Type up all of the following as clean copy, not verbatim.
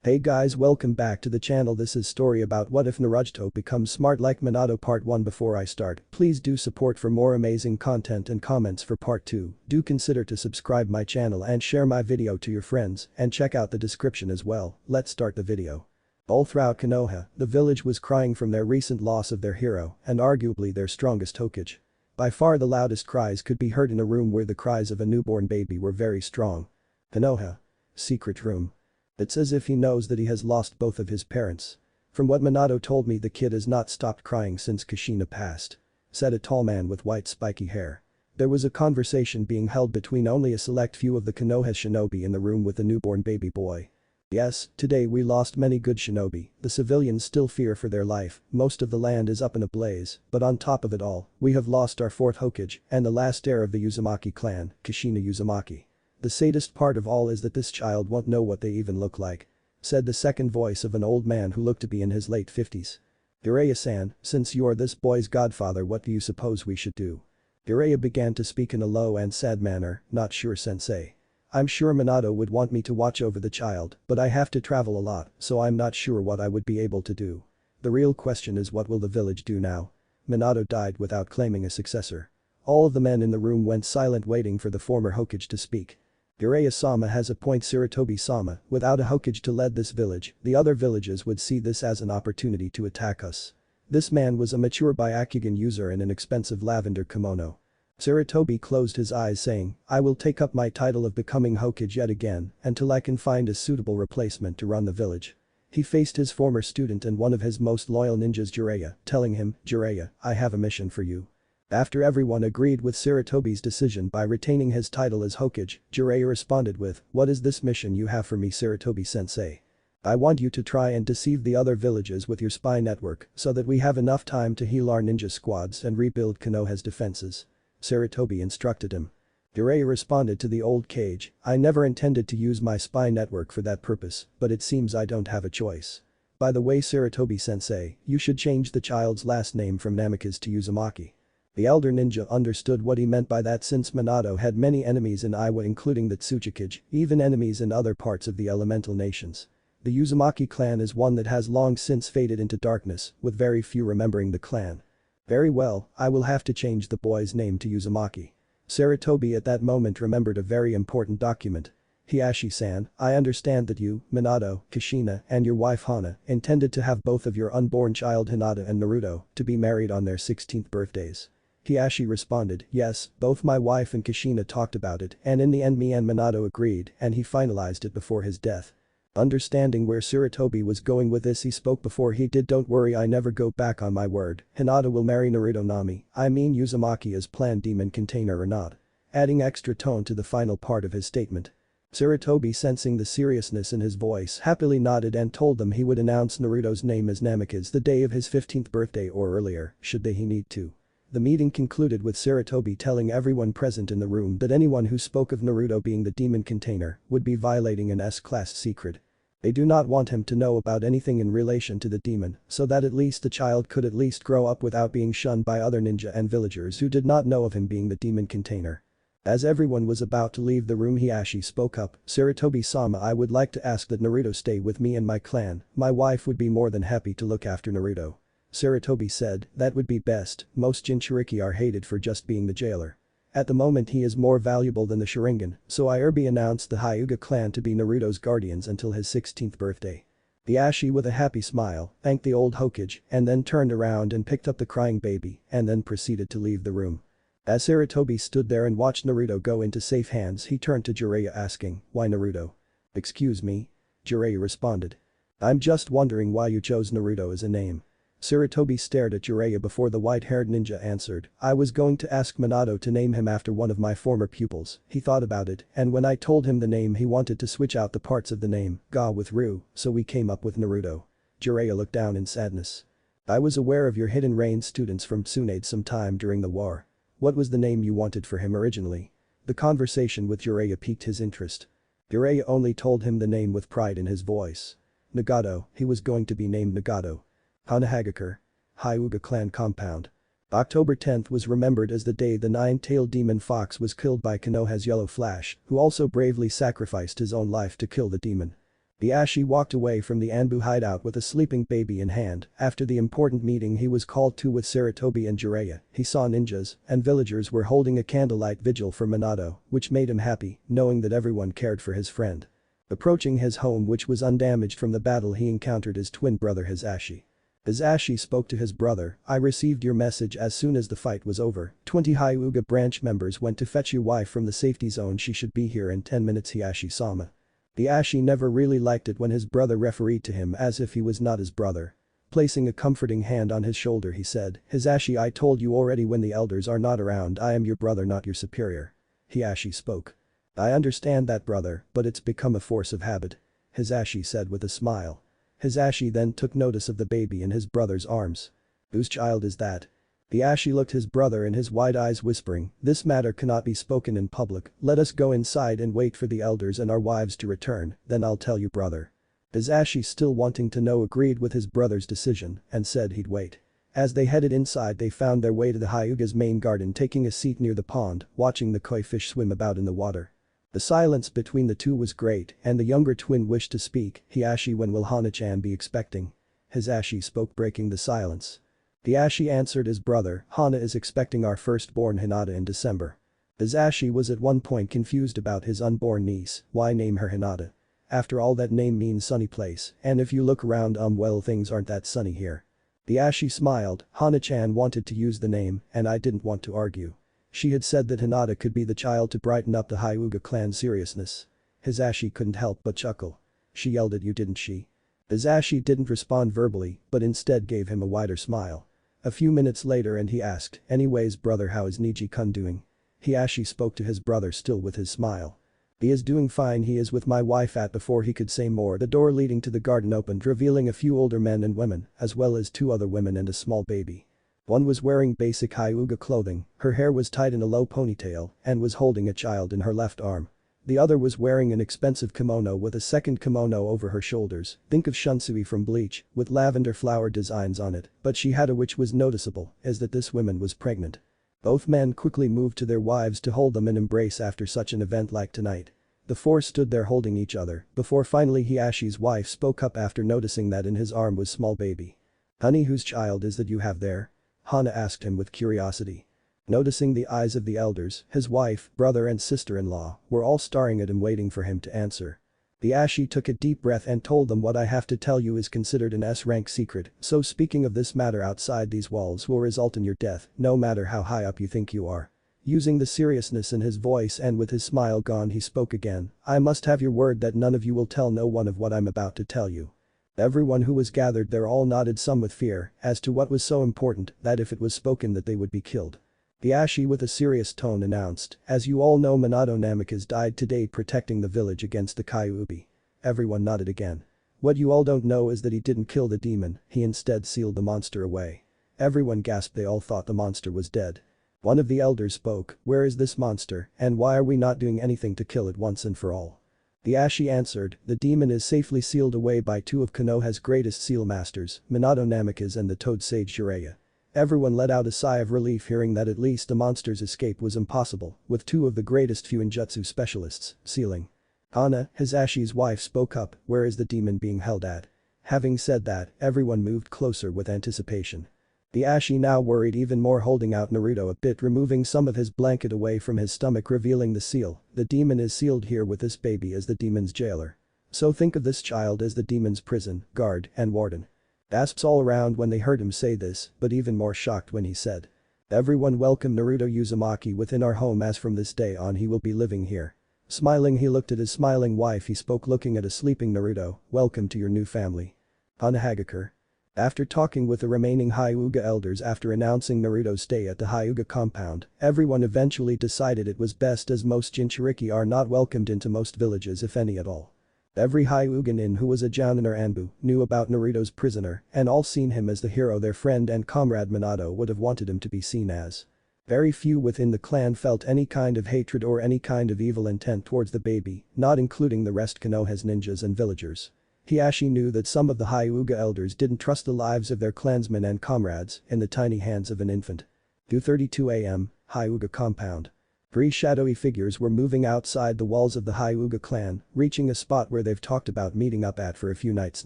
Hey guys, welcome back to the channel. This is story about what if Naruto becomes smart like Minato part 1. Before I start, please do support for more amazing content and comments for part 2. Do consider to subscribe my channel and share my video to your friends and check out the description as well. Let's start the video. All throughout Konoha, the village was crying from their recent loss of their hero and arguably their strongest Hokage. By far the loudest cries could be heard in a room where the cries of a newborn baby were very strong. Konoha. Secret room. It's as if he knows that he has lost both of his parents. From what Minato told me, the kid has not stopped crying since Kushina passed, said a tall man with white spiky hair. There was a conversation being held between only a select few of the Konoha shinobi in the room with the newborn baby boy. Yes, today we lost many good shinobi, the civilians still fear for their life, most of the land is up in a blaze, but on top of it all, we have lost our fourth Hokage and the last heir of the Uzumaki clan, Kushina Uzumaki. The saddest part of all is that this child won't know what they even look like, said the second voice of an old man who looked to be in his late 50s. Jiraiya-san, since you are this boy's godfather, what do you suppose we should do? Jiraiya began to speak in a low and sad manner. Not sure, sensei. I'm sure Minato would want me to watch over the child, but I have to travel a lot, so I'm not sure what I would be able to do. The real question is, what will the village do now? Minato died without claiming a successor. All of the men in the room went silent, waiting for the former Hokage to speak. Jiraiya-sama has a point. Sarutobi-sama, without a Hokage to lead this village, the other villages would see this as an opportunity to attack us. This man was a mature Byakugan user in an expensive lavender kimono. Sarutobi closed his eyes, saying, I will take up my title of becoming Hokage yet again until I can find a suitable replacement to run the village. He faced his former student and one of his most loyal ninjas, Jiraiya, telling him, Jiraiya, I have a mission for you. After everyone agreed with Sarutobi's decision by retaining his title as Hokage, Jiraiya responded with, what is this mission you have for me, Sarutobi-sensei? I want you to try and deceive the other villages with your spy network so that we have enough time to heal our ninja squads and rebuild Konoha's defenses. Sarutobi instructed him. Jiraiya responded to the old cage, I never intended to use my spy network for that purpose, but it seems I don't have a choice. By the way, Sarutobi-sensei, you should change the child's last name from Namikaze to Uzumaki. The elder ninja understood what he meant by that, since Minato had many enemies in Iwa, including the Tsuchikage, even enemies in other parts of the elemental nations. The Uzumaki clan is one that has long since faded into darkness, with very few remembering the clan. Very well, I will have to change the boy's name to Uzumaki. Sarutobi at that moment remembered a very important document. Hiashi-san, I understand that you, Minato, Kushina, and your wife Hana intended to have both of your unborn child Hinata and Naruto to be married on their 16th birthdays. Hiashi responded, yes, both my wife and Kushina talked about it and in the end me and Minato agreed and he finalized it before his death. Understanding where Sarutobi was going with this, he spoke before he did. Don't worry, I never go back on my word. Hinata will marry Naruto Nami, I mean Uzumaki as planned, demon container or not. Adding extra tone to the final part of his statement. Sarutobi, sensing the seriousness in his voice, happily nodded and told them he would announce Naruto's name as Namikaze the day of his 15th birthday or earlier, should he need to. The meeting concluded with Sarutobi telling everyone present in the room that anyone who spoke of Naruto being the demon container would be violating an S-class secret. They do not want him to know about anything in relation to the demon, so that at least the child could at least grow up without being shunned by other ninja and villagers who did not know of him being the demon container. As everyone was about to leave the room, Hiashi spoke up, Sarutobi-sama, I would like to ask that Naruto stay with me and my clan, my wife would be more than happy to look after Naruto. Sarutobi said, that would be best, most Jinchuriki are hated for just being the jailer. At the moment he is more valuable than the Sharingan, so Irby announced the Hyuga clan to be Naruto's guardians until his 16th birthday. Hiashi with a happy smile thanked the old Hokage and then turned around and picked up the crying baby and then proceeded to leave the room. As Sarutobi stood there and watched Naruto go into safe hands, he turned to Jiraiya asking, why Naruto? Excuse me? Jiraiya responded. I'm just wondering why you chose Naruto as a name. Sarutobi stared at Jiraiya before the white-haired ninja answered, I was going to ask Minato to name him after one of my former pupils, he thought about it, and when I told him the name he wanted to switch out the parts of the name, Ga with Ru, so we came up with Naruto. Jiraiya looked down in sadness. I was aware of your hidden rain students from Tsunade sometime during the war. What was the name you wanted for him originally? The conversation with Jiraiya piqued his interest. Jiraiya only told him the name with pride in his voice. Nagato, he was going to be named Nagato. Hanahagakure. Hyuga clan compound. October 10th was remembered as the day the nine-tailed demon fox was killed by Konoha's Yellow Flash, who also bravely sacrificed his own life to kill the demon. The Ashi walked away from the Anbu hideout with a sleeping baby in hand. After the important meeting he was called to with Saratobi and Jiraiya, he saw ninjas and villagers were holding a candlelight vigil for Minato, which made him happy, knowing that everyone cared for his friend. Approaching his home which was undamaged from the battle he encountered his twin brother Hisashi. Hisashi spoke to his brother, "I received your message as soon as the fight was over. 20 Hyuga branch members went to fetch your wife from the safety zone, she should be here in 10 minutes Hisashi-sama." The Ashi never really liked it when his brother refereed to him as if he was not his brother. Placing a comforting hand on his shoulder he said, "Hisashi, I told you already when the elders are not around I am your brother not your superior." Hisashi spoke. "I understand that brother, but it's become a force of habit," Hisashi said with a smile. Hisashi then took notice of the baby in his brother's arms. "Whose child is that?" The Ashi looked his brother in his wide eyes whispering, "This matter cannot be spoken in public, let us go inside and wait for the elders and our wives to return, then I'll tell you brother." Hisashi still wanting to know agreed with his brother's decision and said he'd wait. As they headed inside they found their way to the Hyuga's main garden taking a seat near the pond, watching the koi fish swim about in the water. The silence between the two was great and the younger twin wished to speak, "Hisashi, when will Hana-chan be expecting?" Hisashi spoke breaking the silence. The Ashi answered his brother, "Hana is expecting our firstborn Hinata in December." Hisashi was at one point confused about his unborn niece, why name her Hinata? After all that name means sunny place, and if you look around well things aren't that sunny here. The Ashi smiled, "Hana-chan wanted to use the name and I didn't want to argue. She had said that Hinata could be the child to brighten up the Hyuga clan seriousness." Hisashi couldn't help but chuckle. "She yelled at you didn't she?" Hisashi didn't respond verbally but instead gave him a wider smile. A few minutes later and he asked, "Anyways brother, how is Niji-kun doing?" Hisashi spoke to his brother still with his smile. "He is doing fine, he is with my wife at." Before he could say more the door leading to the garden opened revealing a few older men and women as well as 2 other women and a small baby. One was wearing basic Hyuga clothing, her hair was tied in a low ponytail and was holding a child in her left arm. The other was wearing an expensive kimono with a second kimono over her shoulders, think of Shunsui from Bleach, with lavender flower designs on it, but she had a which was noticeable, is that this woman was pregnant. Both men quickly moved to their wives to hold them in embrace after such an event like tonight. The 4 stood there holding each other, before finally Hiyashi's wife spoke up after noticing that in his arm was small baby. "Honey, whose child is that you have there?" Hana asked him with curiosity. Noticing the eyes of the elders, his wife, brother and sister-in-law were all staring at him waiting for him to answer. The Ashi took a deep breath and told them, "What I have to tell you is considered an S-rank secret, so speaking of this matter outside these walls will result in your death, no matter how high up you think you are." Using the seriousness in his voice and with his smile gone he spoke again, "I must have your word that none of you will tell no one of what I'm about to tell you." Everyone who was gathered there all nodded, some with fear as to what was so important that if it was spoken that they would be killed. The Ashi with a serious tone announced, "As you all know, Minato Namikaze died today protecting the village against the Kyuubi." Everyone nodded again. "What you all don't know is that he didn't kill the demon, he instead sealed the monster away." Everyone gasped, they all thought the monster was dead. One of the elders spoke, "Where is this monster and why are we not doing anything to kill it once and for all?" The Ashi answered, "The demon is safely sealed away by 2 of Konoha's greatest seal masters, Minato Namikaze and the Toad Sage Jiraiya." Everyone let out a sigh of relief hearing that at least the monster's escape was impossible, with 2 of the greatest Fuinjutsu specialists sealing. Hana, Hisashi's wife, spoke up, "Where is the demon being held at?" Having said that, everyone moved closer with anticipation. The Ashi now worried even more, holding out Naruto a bit, removing some of his blanket away from his stomach, revealing the seal. "The demon is sealed here with this baby as the demon's jailer. So think of this child as the demon's prison, guard, and warden." Gasps all around when they heard him say this, but even more shocked when he said, "Everyone welcome Naruto Uzumaki within our home, as from this day on he will be living here." Smiling he looked at his smiling wife, he spoke looking at a sleeping Naruto, "Welcome to your new family." Hana Hagakure. After talking with the remaining Hyuga elders after announcing Naruto's stay at the Hyuga compound, everyone eventually decided it was best as most Jinchuriki are not welcomed into most villages if any at all. Every Hyuganin who was a Jounin or Anbu knew about Naruto's prisoner and all seen him as the hero their friend and comrade Minato would have wanted him to be seen as. Very few within the clan felt any kind of hatred or any kind of evil intent towards the baby, not including the rest Konoha's ninjas and villagers. Hisashi knew that some of the Hyuga elders didn't trust the lives of their clansmen and comrades in the tiny hands of an infant. 2:32 a.m., Hyuga compound. Three shadowy figures were moving outside the walls of the Hyuga clan, reaching a spot where they've talked about meeting up at for a few nights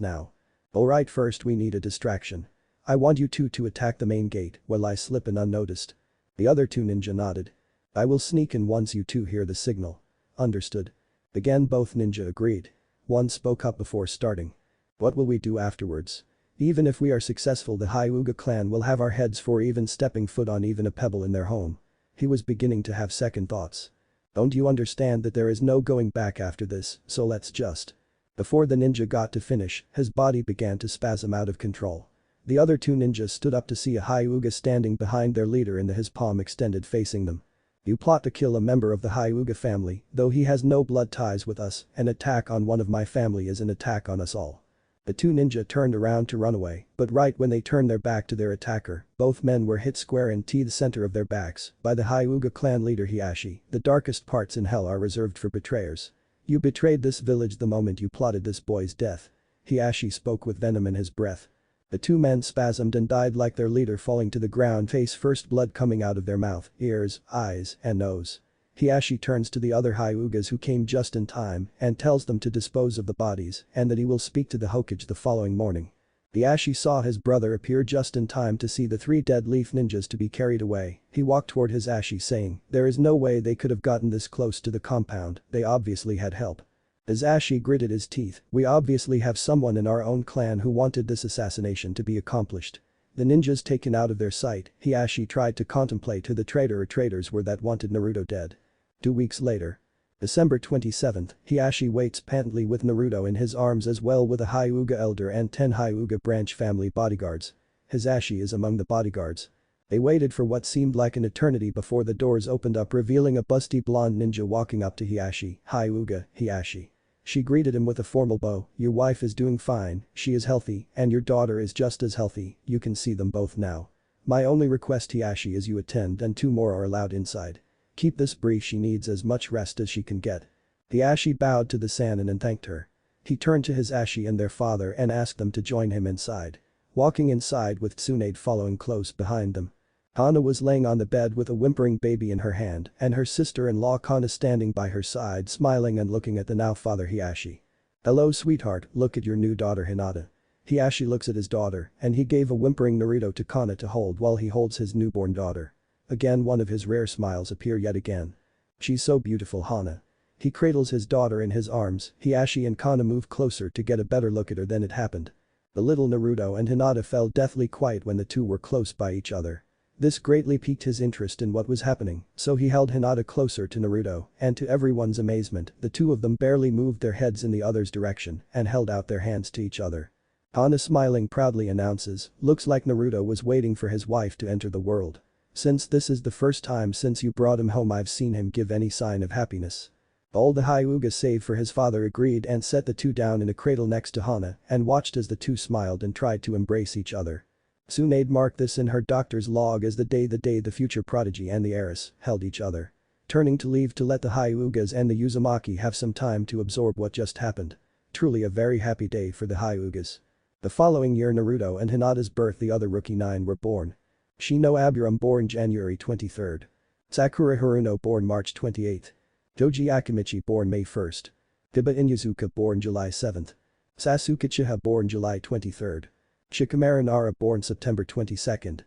now. Alright, first we need a distraction. I want you two to attack the main gate while I slip in unnoticed. The other two ninja nodded. I will sneak in once you two hear the signal. Understood. Again both ninja agreed. One spoke up before starting. What will we do afterwards? Even if we are successful, the Hyuga clan will have our heads for even stepping foot on even a pebble in their home. He was beginning to have second thoughts. Don't you understand that there is no going back after this, so let's just. Before the ninja got to finish, his body began to spasm out of control. The other two ninjas stood up to see a Hyuga standing behind their leader and his palm extended facing them. You plot to kill a member of the Hyuga family, though he has no blood ties with us, an attack on one of my family is an attack on us all. The two ninja turned around to run away, but right when they turned their back to their attacker, both men were hit square in the center of their backs by the Hyuga clan leader Hiashi. The darkest parts in hell are reserved for betrayers. You betrayed this village the moment you plotted this boy's death. Hiashi spoke with venom in his breath. The two men spasmed and died like their leader, falling to the ground face first, blood coming out of their mouth, ears, eyes, and nose. Hiashi turns to the other Hyugas who came just in time and tells them to dispose of the bodies and that he will speak to the Hokage the following morning. Hiashi saw his brother appear just in time to see the three dead leaf ninjas to be carried away. He walked toward Hisashi saying, there is no way they could have gotten this close to the compound, they obviously had help. Hisashi gritted his teeth, we obviously have someone in our own clan who wanted this assassination to be accomplished. The ninjas taken out of their sight, Hiashi tried to contemplate who the traitor or traitors were that wanted Naruto dead. 2 weeks later. December 27th, Hiashi waits patiently with Naruto in his arms as well with a Hyuga elder and 10 Hyuga branch family bodyguards. Hisashi is among the bodyguards. They waited for what seemed like an eternity before the doors opened up revealing a busty blonde ninja walking up to Hiashi. Hyuga, Hiashi. She greeted him with a formal bow, your wife is doing fine, she is healthy, and your daughter is just as healthy, you can see them both now. My only request Hiashi is you attend and 2 more are allowed inside. Keep this brief, she needs as much rest as she can get. Hiashi bowed to the Sannin and thanked her. He turned to Hisashi and their father and asked them to join him inside. Walking inside with Tsunade following close behind them. Hana was laying on the bed with a whimpering baby in her hand and her sister-in-law Kana standing by her side smiling and looking at the now father Hiashi. Hello sweetheart, look at your new daughter Hinata. Hiashi looks at his daughter and he gave a whimpering Naruto to Kana to hold while he holds his newborn daughter. Again one of his rare smiles appear yet again. She's so beautiful Hana. He cradles his daughter in his arms, Hiashi and Kana move closer to get a better look at her than it happened. The little Naruto and Hinata fell deathly quiet when the two were close by each other. This greatly piqued his interest in what was happening, so he held Hinata closer to Naruto, and to everyone's amazement, the two of them barely moved their heads in the other's direction and held out their hands to each other. Hana smiling proudly announces, looks like Naruto was waiting for his wife to enter the world. Since this is the first time since you brought him home I've seen him give any sign of happiness. All the Hyuga save for his father agreed and set the two down in a cradle next to Hana and watched as the two smiled and tried to embrace each other. Tsunade marked this in her doctor's log as the day the future prodigy and the heiress held each other. Turning to leave to let the Hyugas and the Uzumaki have some time to absorb what just happened. Truly a very happy day for the Hyugas. The following year Naruto and Hinata's birth the other rookie 9 were born. Shino Aburam born January 23rd. Sakura Haruno born March 28th. Joji Akimichi born May 1st. Hiba Inuzuka born July 7th. Sasuke Uchiha born July 23rd. Shikamaru Nara born September 22nd.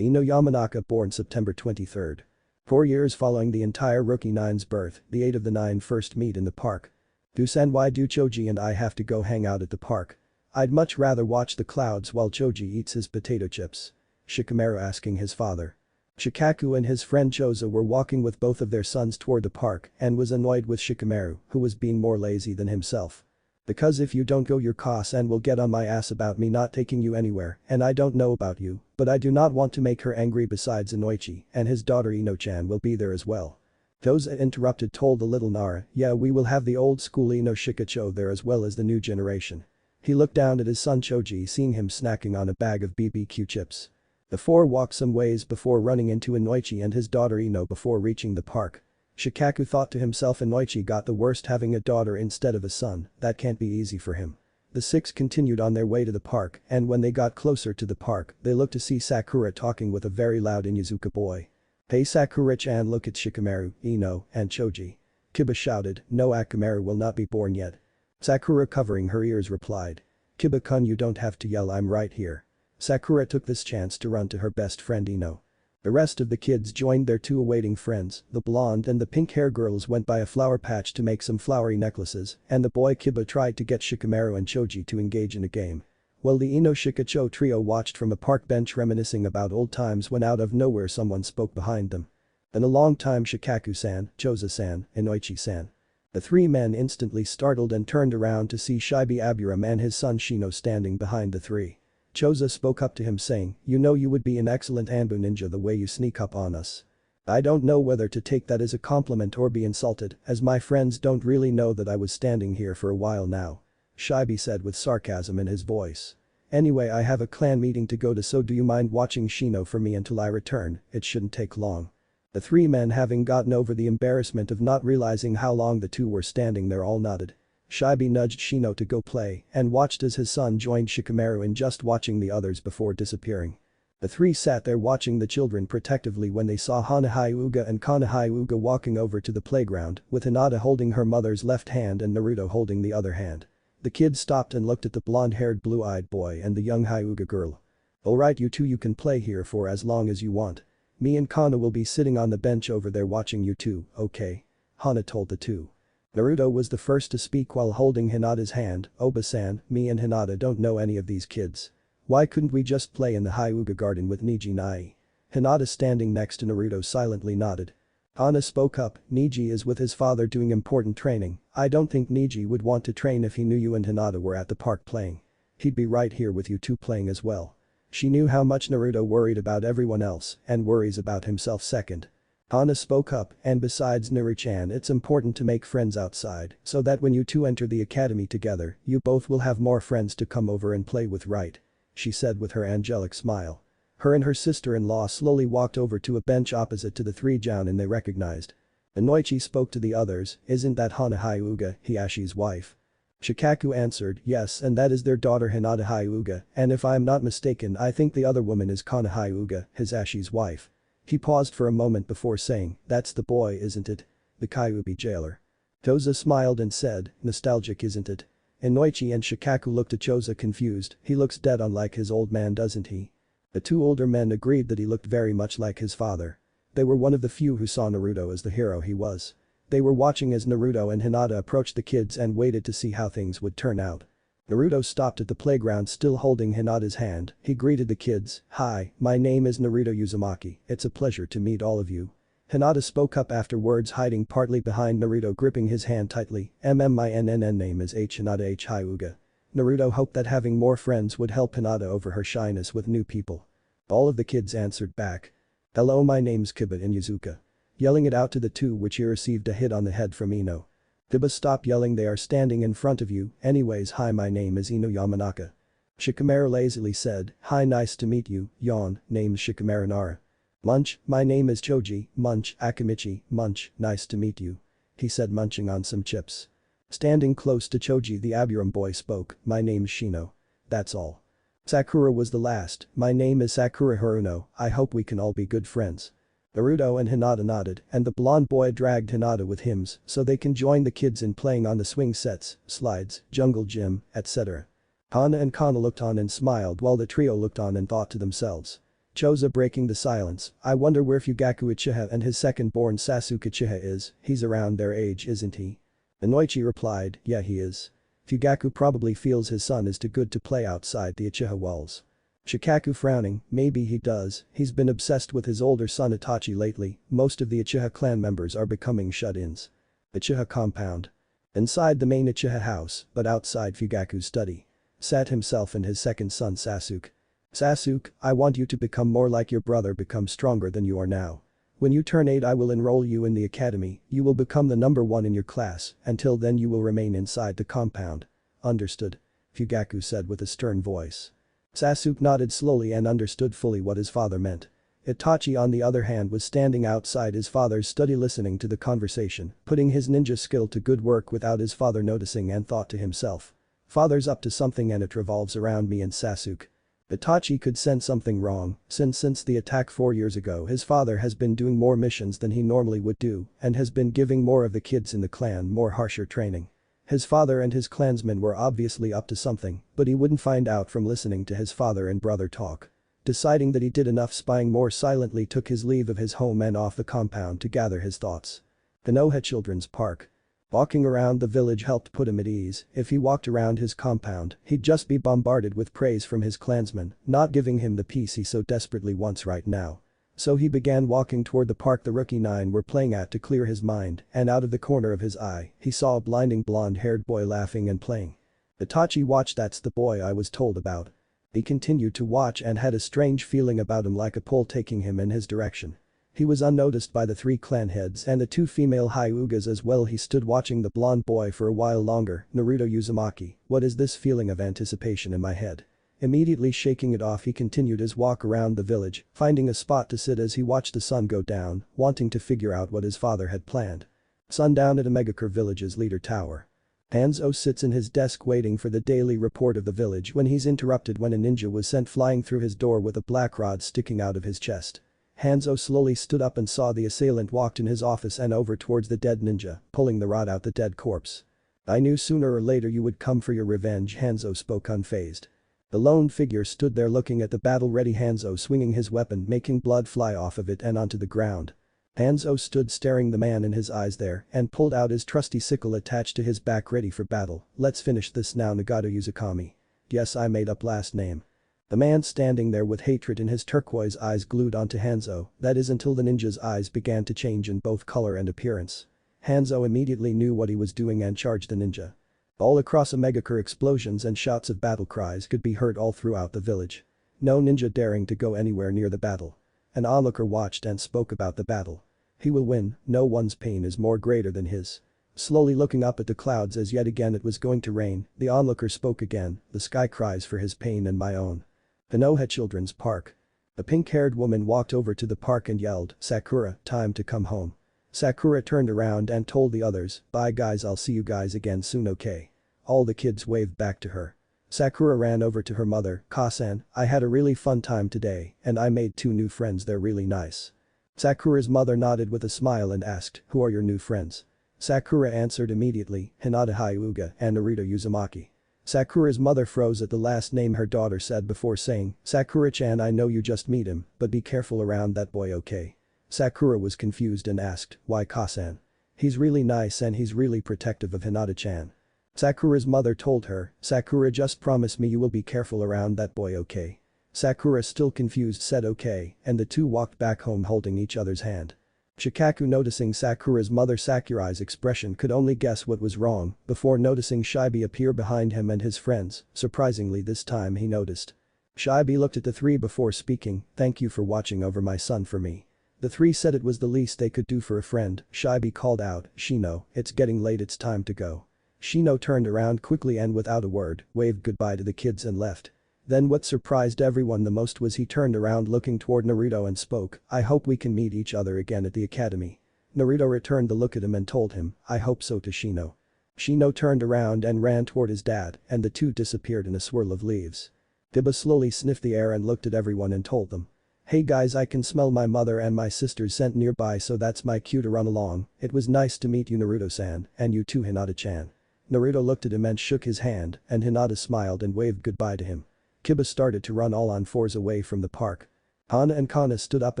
Ino Yamanaka born September 23rd. 4 years following the entire Rookie 9's birth, the 8 of the 9 first meet in the park. Dusan, why do Choji and I have to go hang out at the park? I'd much rather watch the clouds while Choji eats his potato chips. Shikamaru asking his father. Shikaku and his friend Choza were walking with both of their sons toward the park and was annoyed with Shikamaru, who was being more lazy than himself. Because if you don't go your Kosan will get on my ass about me not taking you anywhere and I don't know about you, but I do not want to make her angry besides Inoichi and his daughter Ino-chan will be there as well. Choza interrupted told the little Nara, yeah we will have the old school Ino Shikacho there as well as the new generation. He looked down at his son Choji seeing him snacking on a bag of BBQ chips. The four walked some ways before running into Inoichi and his daughter Ino before reaching the park. Shikaku thought to himself Inoichi got the worst having a daughter instead of a son, that can't be easy for him. The 6 continued on their way to the park and when they got closer to the park they looked to see Sakura talking with a very loud Inuzuka boy. Hey Sakura-chan, look at Shikamaru, Ino, and Choji. Kiba shouted, no, Akamaru will not be born yet. Sakura covering her ears replied. Kiba-kun, you don't have to yell, I'm right here. Sakura took this chance to run to her best friend Ino. The rest of the kids joined their two awaiting friends, the blonde and the pink-hair girls went by a flower patch to make some flowery necklaces, and the boy Kiba tried to get Shikamaru and Choji to engage in a game. While the Ino Shikacho trio watched from a park bench reminiscing about old times when out of nowhere someone spoke behind them. In a long time, Shikaku-san, Choza-san, and Oichi-san. The three men instantly startled and turned around to see Shibi Aburam and his son Shino standing behind the three. Choza spoke up to him saying, you know you would be an excellent Anbu ninja the way you sneak up on us. I don't know whether to take that as a compliment or be insulted, as my friends don't really know that I was standing here for a while now. Shibi said with sarcasm in his voice. Anyway, I have a clan meeting to go to, so do you mind watching Shino for me until I return? It shouldn't take long. The three men, having gotten over the embarrassment of not realizing how long the two were standing there, all nodded. Shibi nudged Shino to go play and watched as his son joined Shikamaru in just watching the others before disappearing. The three sat there watching the children protectively when they saw Hana Hyuga and Kana Hyuga walking over to the playground, with Hinata holding her mother's left hand and Naruto holding the other hand. The kids stopped and looked at the blonde-haired blue-eyed boy and the young Hyuga girl. Alright, you two, you can play here for as long as you want. Me and Kana will be sitting on the bench over there watching you two, okay? Hana told the two. Naruto was the first to speak while holding Hinata's hand. Oba-san, me and Hinata don't know any of these kids. Why couldn't we just play in the Hyuga garden with Niji Nai? Hinata, standing next to Naruto, silently nodded. Hana spoke up, Niji is with his father doing important training. I don't think Niji would want to train if he knew you and Hinata were at the park playing. He'd be right here with you two playing as well. She knew how much Naruto worried about everyone else and worries about himself second. Hana spoke up, and besides Nuri-chan, it's important to make friends outside so that when you two enter the academy together, you both will have more friends to come over and play with, right? She said with her angelic smile. Her and her sister-in-law slowly walked over to a bench opposite to the three jounin they recognized. Inoichi spoke to the others, isn't that Hana Hyuga, Hiyashi's wife? Shikaku answered, yes, and that is their daughter Hinata Hyuga, and if I am not mistaken, I think the other woman is Kana Hyuga, Hizashi's wife. He paused for a moment before saying, that's the boy, isn't it? The Kyuubi jailer. Choza smiled and said, nostalgic, isn't it? Inoichi and Shikaku looked at Choza confused, he looks dead on like his old man, doesn't he? The two older men agreed that he looked very much like his father. They were one of the few who saw Naruto as the hero he was. They were watching as Naruto and Hinata approached the kids and waited to see how things would turn out. Naruto stopped at the playground still holding Hinata's hand. He greeted the kids, hi, my name is Naruto Uzumaki, it's a pleasure to meet all of you. Hinata spoke up afterwards, hiding partly behind Naruto, gripping his hand tightly, my name is Hinata H. Hyuga. Naruto hoped that having more friends would help Hinata over her shyness with new people. All of the kids answered back. Hello, my name's Kiba in Yuzuka. Yelling it out to the two, which he received a hit on the head from Ino. Kiba, stop yelling, they are standing in front of you. Anyways, hi, my name is Ino Yamanaka. Shikamaru lazily said, hi, nice to meet you, yawn, name's Shikamaru Nara. Munch, my name is Choji, munch, Akamichi, munch, nice to meet you. He said, munching on some chips. Standing close to Choji, the Aburam boy spoke, my name's Shino. That's all. Sakura was the last, my name is Sakura Haruno, I hope we can all be good friends. Naruto and Hinata nodded, and the blonde boy dragged Hinata with him so they can join the kids in playing on the swing sets, slides, jungle gym, etc. Hana and Kana looked on and smiled while the trio looked on and thought to themselves. Choza breaking the silence, I wonder where Fugaku Uchiha and his second-born Sasuke Uchiha is, he's around their age, isn't he? Inoichi replied, yeah, he is. Fugaku probably feels his son is too good to play outside the Uchiha walls. Shikaku frowning, maybe he does, he's been obsessed with his older son Itachi lately, most of the Uchiha clan members are becoming shut-ins. Uchiha compound. Inside the main Uchiha house, but outside Fugaku's study. Sat himself and his second son Sasuke. Sasuke, I want you to become more like your brother, become stronger than you are now. When you turn 8 I will enroll you in the academy, you will become the number 1 in your class, until then you will remain inside the compound. Understood? Fugaku said with a stern voice. Sasuke nodded slowly and understood fully what his father meant. Itachi on the other hand was standing outside his father's study listening to the conversation, putting his ninja skill to good work without his father noticing, and thought to himself. Father's up to something and it revolves around me and Sasuke. Itachi could sense something wrong, since the attack 4 years ago his father has been doing more missions than he normally would do and has been giving more of the kids in the clan more harsher training. His father and his clansmen were obviously up to something, but he wouldn't find out from listening to his father and brother talk. Deciding that he did enough spying, more silently took his leave of his home and off the compound to gather his thoughts. Konoha Children's Park. Walking around the village helped put him at ease. If he walked around his compound, he'd just be bombarded with praise from his clansmen, not giving him the peace he so desperately wants right now. So he began walking toward the park the Rookie 9 were playing at to clear his mind, and out of the corner of his eye, he saw a blinding blonde-haired boy laughing and playing. Itachi watched. That's the boy I was told about. He continued to watch and had a strange feeling about him, like a pull taking him in his direction. He was unnoticed by the 3 clan heads and the 2 female Hyugas as well. He stood watching the blonde boy for a while longer. Naruto Uzumaki, what is this feeling of anticipation in my head? Immediately shaking it off, he continued his walk around the village, finding a spot to sit as he watched the sun go down, wanting to figure out what his father had planned. Sundown at Omegakure Village's leader tower. Hanzo sits in his desk waiting for the daily report of the village when he's interrupted when a ninja was sent flying through his door with a black rod sticking out of his chest. Hanzo slowly stood up and saw the assailant walked in his office and over towards the dead ninja, pulling the rod out the dead corpse. I knew sooner or later you would come for your revenge, Hanzo spoke unfazed. The lone figure stood there looking at the battle-ready Hanzo swinging his weapon, making blood fly off of it and onto the ground. Hanzo stood staring the man in his eyes there and pulled out his trusty sickle attached to his back, ready for battle. Let's finish this now, Nagato Uzukami. Yes, I made up last name. The man standing there with hatred in his turquoise eyes glued onto Hanzo, that is until the ninja's eyes began to change in both color and appearance. Hanzo immediately knew what he was doing and charged the ninja. All across Omegakure, explosions and shouts of battle cries could be heard all throughout the village. No ninja daring to go anywhere near the battle. An onlooker watched and spoke about the battle. He will win, no one's pain is more greater than his. Slowly looking up at the clouds as yet again it was going to rain, the onlooker spoke again, the sky cries for his pain and my own. Konoha Children's Park. A pink-haired woman walked over to the park and yelled, Sakura, time to come home. Sakura turned around and told the others, bye guys, I'll see you guys again soon, okay? All the kids waved back to her. Sakura ran over to her mother, Kasan, I had a really fun time today and I made 2 new friends, they're really nice. Sakura's mother nodded with a smile and asked, who are your new friends? Sakura answered immediately, Hinata Hyuga and Naruto Uzumaki. Sakura's mother froze at the last name her daughter said before saying, Sakura-chan, I know you just meet him, but be careful around that boy, okay? Sakura was confused and asked, why Kasan? He's really nice and he's really protective of Hinata-chan. Sakura's mother told her, Sakura, just promise me you will be careful around that boy, okay? Sakura, still confused, said okay, and the 2 walked back home holding each other's hand. Shikaku, noticing Sakura's mother Sakurai's expression, could only guess what was wrong before noticing Shibe appear behind him and his friends. Surprisingly, this time he noticed. Shibe looked at the 3 before speaking, thank you for watching over my son for me. The 3 said it was the least they could do for a friend. Shibe called out, Shino, it's getting late, it's time to go. Shino turned around quickly and without a word, waved goodbye to the kids and left. Then what surprised everyone the most was he turned around looking toward Naruto and spoke, I hope we can meet each other again at the academy. Naruto returned the look at him and told him, I hope so to Shino. Shino turned around and ran toward his dad and the 2 disappeared in a swirl of leaves. Biba slowly sniffed the air and looked at everyone and told them. Hey guys, I can smell my mother and my sisters scent nearby, so that's my cue to run along. It was nice to meet you, Naruto-san, and you too, Hinata-chan. Naruto looked at him and shook his hand and Hinata smiled and waved goodbye to him. Kiba started to run all on 4s away from the park. Hana and Kana stood up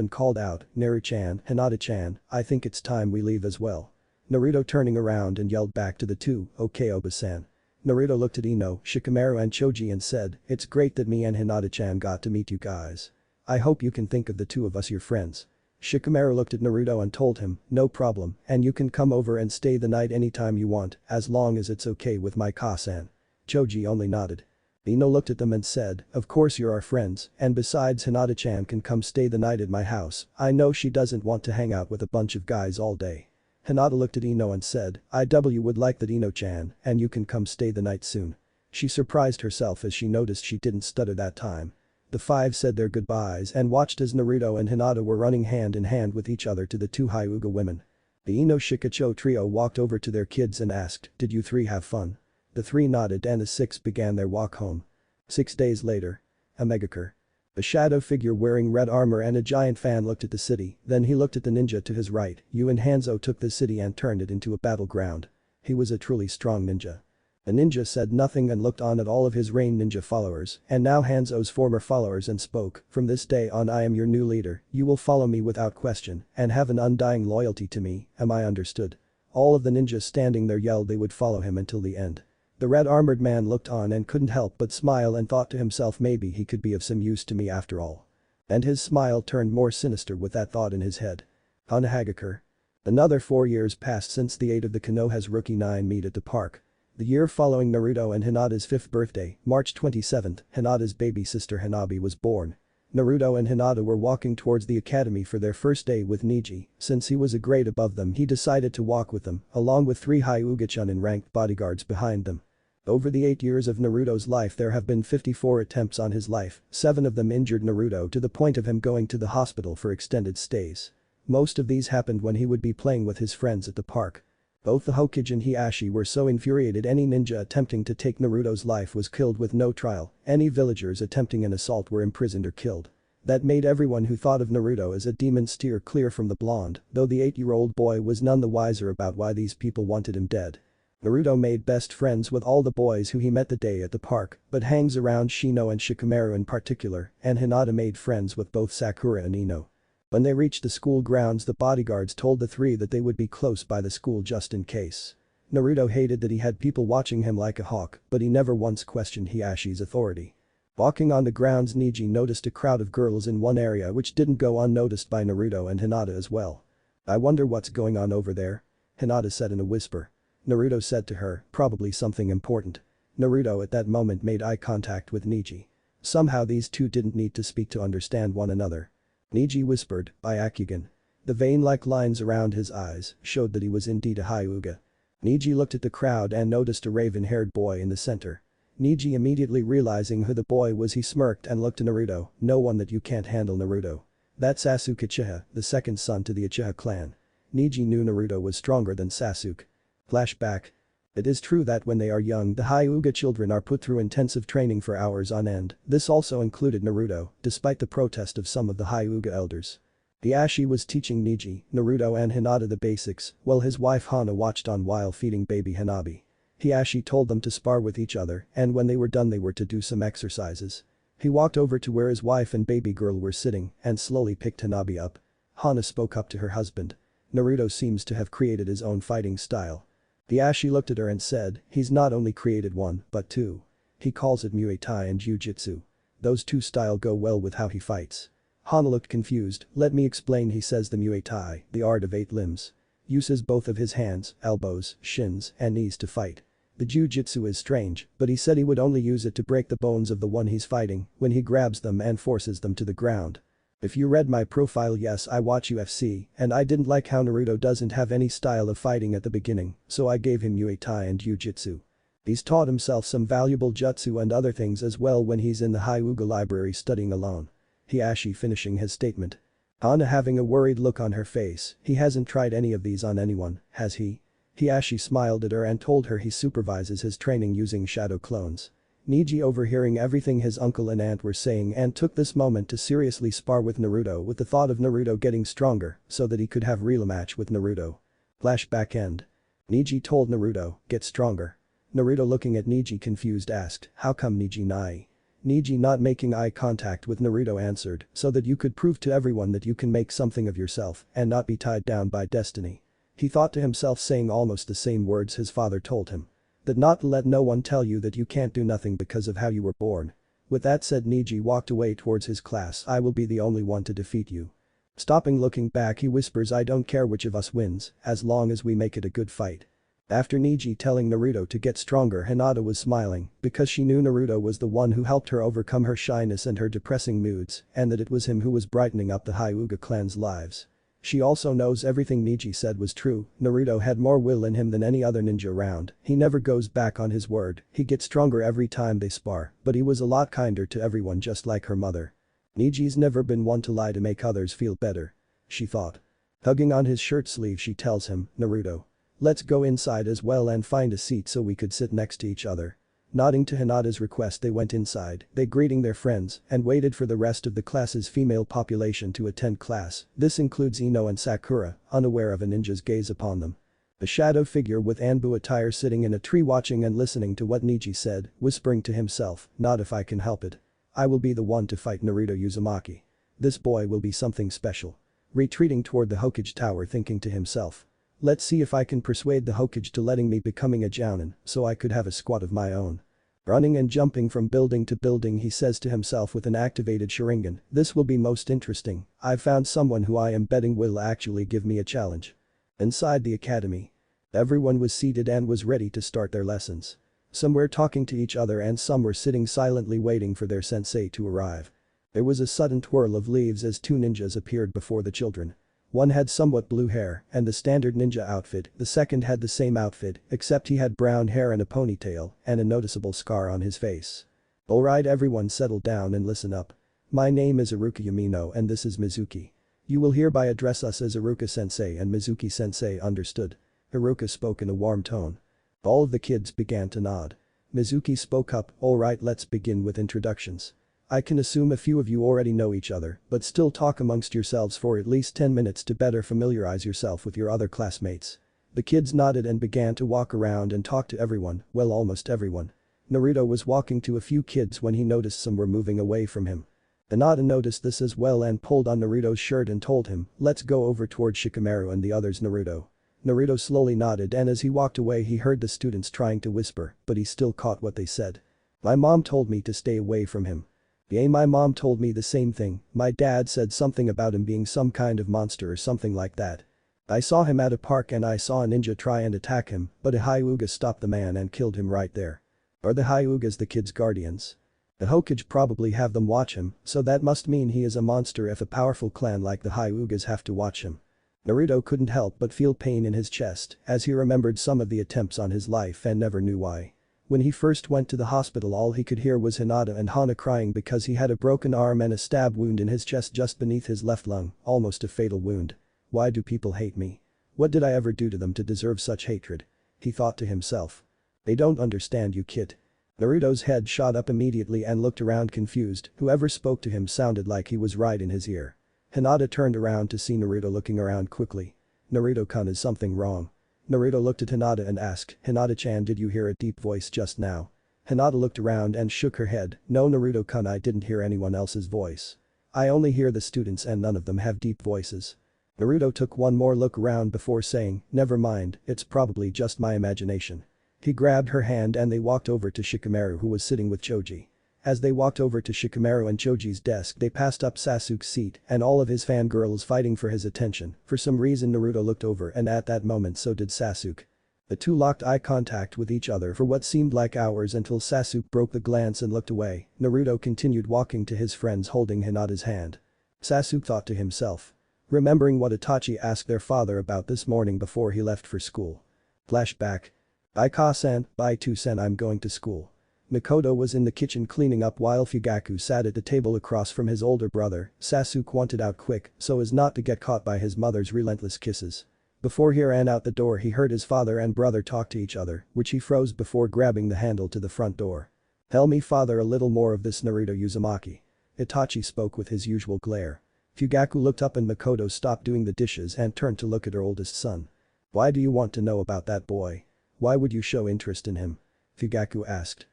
and called out, Naru-chan, Hinata-chan, I think it's time we leave as well. Naruto turning around and yelled back to the 2, okay Oba-san. Naruto looked at Ino, Shikamaru and Choji and said, it's great that me and Hinata-chan got to meet you guys. I hope you can think of the 2 of us your friends. Shikamaru looked at Naruto and told him, no problem, and you can come over and stay the night anytime you want, as long as it's okay with my Ka-san. Choji only nodded. Ino looked at them and said, of course you're our friends, and besides Hinata-chan can come stay the night at my house, I know she doesn't want to hang out with a bunch of guys all day. Hinata looked at Ino and said, IW would like that Ino-chan, and you can come stay the night soon. She surprised herself as she noticed she didn't stutter that time. The 5 said their goodbyes and watched as Naruto and Hinata were running hand in hand with each other to the 2 Hyuga women. The Ino Shikacho trio walked over to their kids and asked, did you 3 have fun? The 3 nodded and the 6 began their walk home. 6 days later. a Megakure. A shadow figure wearing red armor and a giant fan looked at the city, then he looked at the ninja to his right. You and Hanzo took the city and turned it into a battleground. He was a truly strong ninja. The ninja said nothing and looked on at all of his Rain Ninja followers, and now Hanzo's former followers, and spoke, "From this day on I am your new leader, you will follow me without question, and have an undying loyalty to me, am I understood?" All of the ninjas standing there yelled they would follow him until the end. The red armored man looked on and couldn't help but smile and thought to himself, maybe he could be of some use to me after all. And his smile turned more sinister with that thought in his head. Hagakure. Another 4 years passed since the 8 of the Konoha's rookie 9 meet at the park. The year following Naruto and Hinata's 5th birthday, March 27th, Hinata's baby sister Hanabi was born. Naruto and Hinata were walking towards the academy for their first day with Neji. Since he was a grade above them, he decided to walk with them, along with 3 Hyuga-Chunin ranked bodyguards behind them. Over the 8 years of Naruto's life there have been 54 attempts on his life, 7 of them injured Naruto to the point of him going to the hospital for extended stays. Most of these happened when he would be playing with his friends at the park. Both the Hokage and Hiashi were so infuriated any ninja attempting to take Naruto's life was killed with no trial, any villagers attempting an assault were imprisoned or killed. That made everyone who thought of Naruto as a demon steer clear from the blonde, though the 8-year-old boy was none the wiser about why these people wanted him dead. Naruto made best friends with all the boys who he met the day at the park, but hangs around Shino and Shikamaru in particular, and Hinata made friends with both Sakura and Ino. When they reached the school grounds, the bodyguards told the 3 that they would be close by the school just in case. Naruto hated that he had people watching him like a hawk, but he never once questioned Hiashi's authority. Walking on the grounds, Neji noticed a crowd of girls in one area which didn't go unnoticed by Naruto and Hinata as well. "I wonder what's going on over there," Hinata said in a whisper. Naruto said to her, "Probably something important." Naruto at that moment made eye contact with Neji. Somehow these two didn't need to speak to understand one another. Neji whispered, "Byakugan." The vein-like lines around his eyes showed that he was indeed a Hyuga. Neji looked at the crowd and noticed a raven-haired boy in the center. Neji immediately realizing who the boy was, he smirked and looked to Naruto, "No one that you can't handle, Naruto." That's Sasuke Uchiha, the second son to the Uchiha clan. Neji knew Naruto was stronger than Sasuke. Flashback. It is true that when they are young the Hyuga children are put through intensive training for hours on end. This also included Naruto, despite the protest of some of the Hyuga elders. Hiashi was teaching Neji, Naruto and Hinata the basics, while his wife Hana watched on while feeding baby Hanabi. Hiashi told them to spar with each other, and when they were done they were to do some exercises. He walked over to where his wife and baby girl were sitting and slowly picked Hanabi up. Hana spoke up to her husband. Naruto seems to have created his own fighting style. Hiashi looked at her and said, "He's not only created one, but 2. He calls it Muay Thai and Jiu-Jitsu. Those 2 style go well with how he fights." Hana looked confused. "Let me explain," he says. "The Muay Thai, the art of 8 limbs. Uses both of his hands, elbows, shins, and knees to fight. The Jiu-Jitsu is strange, but he said he would only use it to break the bones of the one he's fighting when he grabs them and forces them to the ground. If you read my profile, yes, I watch UFC, and I didn't like how Naruto doesn't have any style of fighting at the beginning, so I gave him Muay Thai and Jiu-Jitsu. He's taught himself some valuable jutsu and other things as well when he's in the Hyuga library studying alone." Hiashi finishing his statement. Hana having a worried look on her face, "He hasn't tried any of these on anyone, has he?" Hiashi smiled at her and told her he supervises his training using shadow clones. Neji overhearing everything his uncle and aunt were saying and took this moment to seriously spar with Naruto with the thought of Naruto getting stronger so that he could have real match with Naruto. Flashback end. Neji told Naruto, "Get stronger." Naruto looking at Neji confused asked, "How come Neji Nai?" Neji not making eye contact with Naruto answered, "So that you could prove to everyone that you can make something of yourself and not be tied down by destiny." He thought to himself, saying almost the same words his father told him. That not to let no one tell you that you can't do nothing because of how you were born. With that said, Neji walked away towards his class. "I will be the only one to defeat you." Stopping looking back, he whispers, "I don't care which of us wins, as long as we make it a good fight." After Neji telling Naruto to get stronger, Hinata was smiling because she knew Naruto was the one who helped her overcome her shyness and her depressing moods, and that it was him who was brightening up the Hyuga clan's lives. She also knows everything Neji said was true. Naruto had more will in him than any other ninja around. He never goes back on his word. He gets stronger every time they spar, but he was a lot kinder to everyone, just like her mother. Neji's never been one to lie to make others feel better, she thought. Hugging on his shirt sleeve, she tells him, "Naruto, let's go inside as well and find a seat so we could sit next to each other." Nodding to Hinata's request they went inside, they greeting their friends, and waited for the rest of the class's female population to attend class. This includes Ino and Sakura, unaware of a ninja's gaze upon them. A shadow figure with Anbu attire sitting in a tree watching and listening to what Niji said, whispering to himself, not if I can help it. I will be the one to fight Naruto Uzumaki. This boy will be something special. Retreating toward the Hokage tower thinking to himself. Let's see if I can persuade the Hokage to letting me becoming a jounin, so I could have a squad of my own. Running and jumping from building to building he says to himself with an activated Sharingan, this will be most interesting, I've found someone who I am betting will actually give me a challenge. Inside the academy. Everyone was seated and was ready to start their lessons. Some were talking to each other and some were sitting silently waiting for their sensei to arrive. There was a sudden twirl of leaves as two ninjas appeared before the children. One had somewhat blue hair and the standard ninja outfit, the second had the same outfit except he had brown hair and a ponytail and a noticeable scar on his face. Alright everyone settle down and listen up. My name is Iruka Yamino and this is Mizuki. You will hereby address us as Iruka-sensei and Mizuki-sensei understood. Iruka spoke in a warm tone. All of the kids began to nod. Mizuki spoke up, alright let's begin with introductions. I can assume a few of you already know each other, but still talk amongst yourselves for at least 10 minutes to better familiarize yourself with your other classmates. The kids nodded and began to walk around and talk to everyone, well almost everyone. Naruto was walking to a few kids when he noticed some were moving away from him. Hinata noticed this as well and pulled on Naruto's shirt and told him, let's go over towards Shikamaru and the others Naruto. Naruto slowly nodded and as he walked away he heard the students trying to whisper, but he still caught what they said. My mom told me to stay away from him. Yeah, my mom told me the same thing, my dad said something about him being some kind of monster or something like that. I saw him at a park and I saw a ninja try and attack him, but a Hyuga stopped the man and killed him right there. Are the Hyugas the kids' guardians? The Hokage probably have them watch him, so that must mean he is a monster if a powerful clan like the Hyugas have to watch him. Naruto couldn't help but feel pain in his chest as he remembered some of the attempts on his life and never knew why. When he first went to the hospital all he could hear was Hinata and Hana crying because he had a broken arm and a stab wound in his chest just beneath his left lung, almost a fatal wound. Why do people hate me? What did I ever do to them to deserve such hatred? He thought to himself. They don't understand you kid. Naruto's head shot up immediately and looked around confused, whoever spoke to him sounded like he was right in his ear. Hinata turned around to see Naruto looking around quickly. Naruto-kun, is something wrong? Naruto looked at Hinata and asked, Hinata-chan, did you hear a deep voice just now? Hinata looked around and shook her head, no Naruto-kun, I didn't hear anyone else's voice. I only hear the students and none of them have deep voices. Naruto took one more look around before saying, never mind, it's probably just my imagination. He grabbed her hand and they walked over to Shikamaru who was sitting with Choji. As they walked over to Shikamaru and Choji's desk they passed up Sasuke's seat and all of his fangirls fighting for his attention. For some reason Naruto looked over and at that moment so did Sasuke. The two locked eye contact with each other for what seemed like hours until Sasuke broke the glance and looked away. Naruto continued walking to his friends holding Hinata's hand. Sasuke thought to himself. Remembering what Itachi asked their father about this morning before he left for school. Flashback. Bye Ka-san, bye Tu-san, I'm going to school. Mikoto was in the kitchen cleaning up while Fugaku sat at the table across from his older brother. Sasuke wanted out quick so as not to get caught by his mother's relentless kisses. Before he ran out the door he heard his father and brother talk to each other, which he froze before grabbing the handle to the front door. Tell me father a little more of this Naruto Uzumaki. Itachi spoke with his usual glare. Fugaku looked up and Mikoto stopped doing the dishes and turned to look at her oldest son. Why do you want to know about that boy? Why would you show interest in him? Fugaku asked.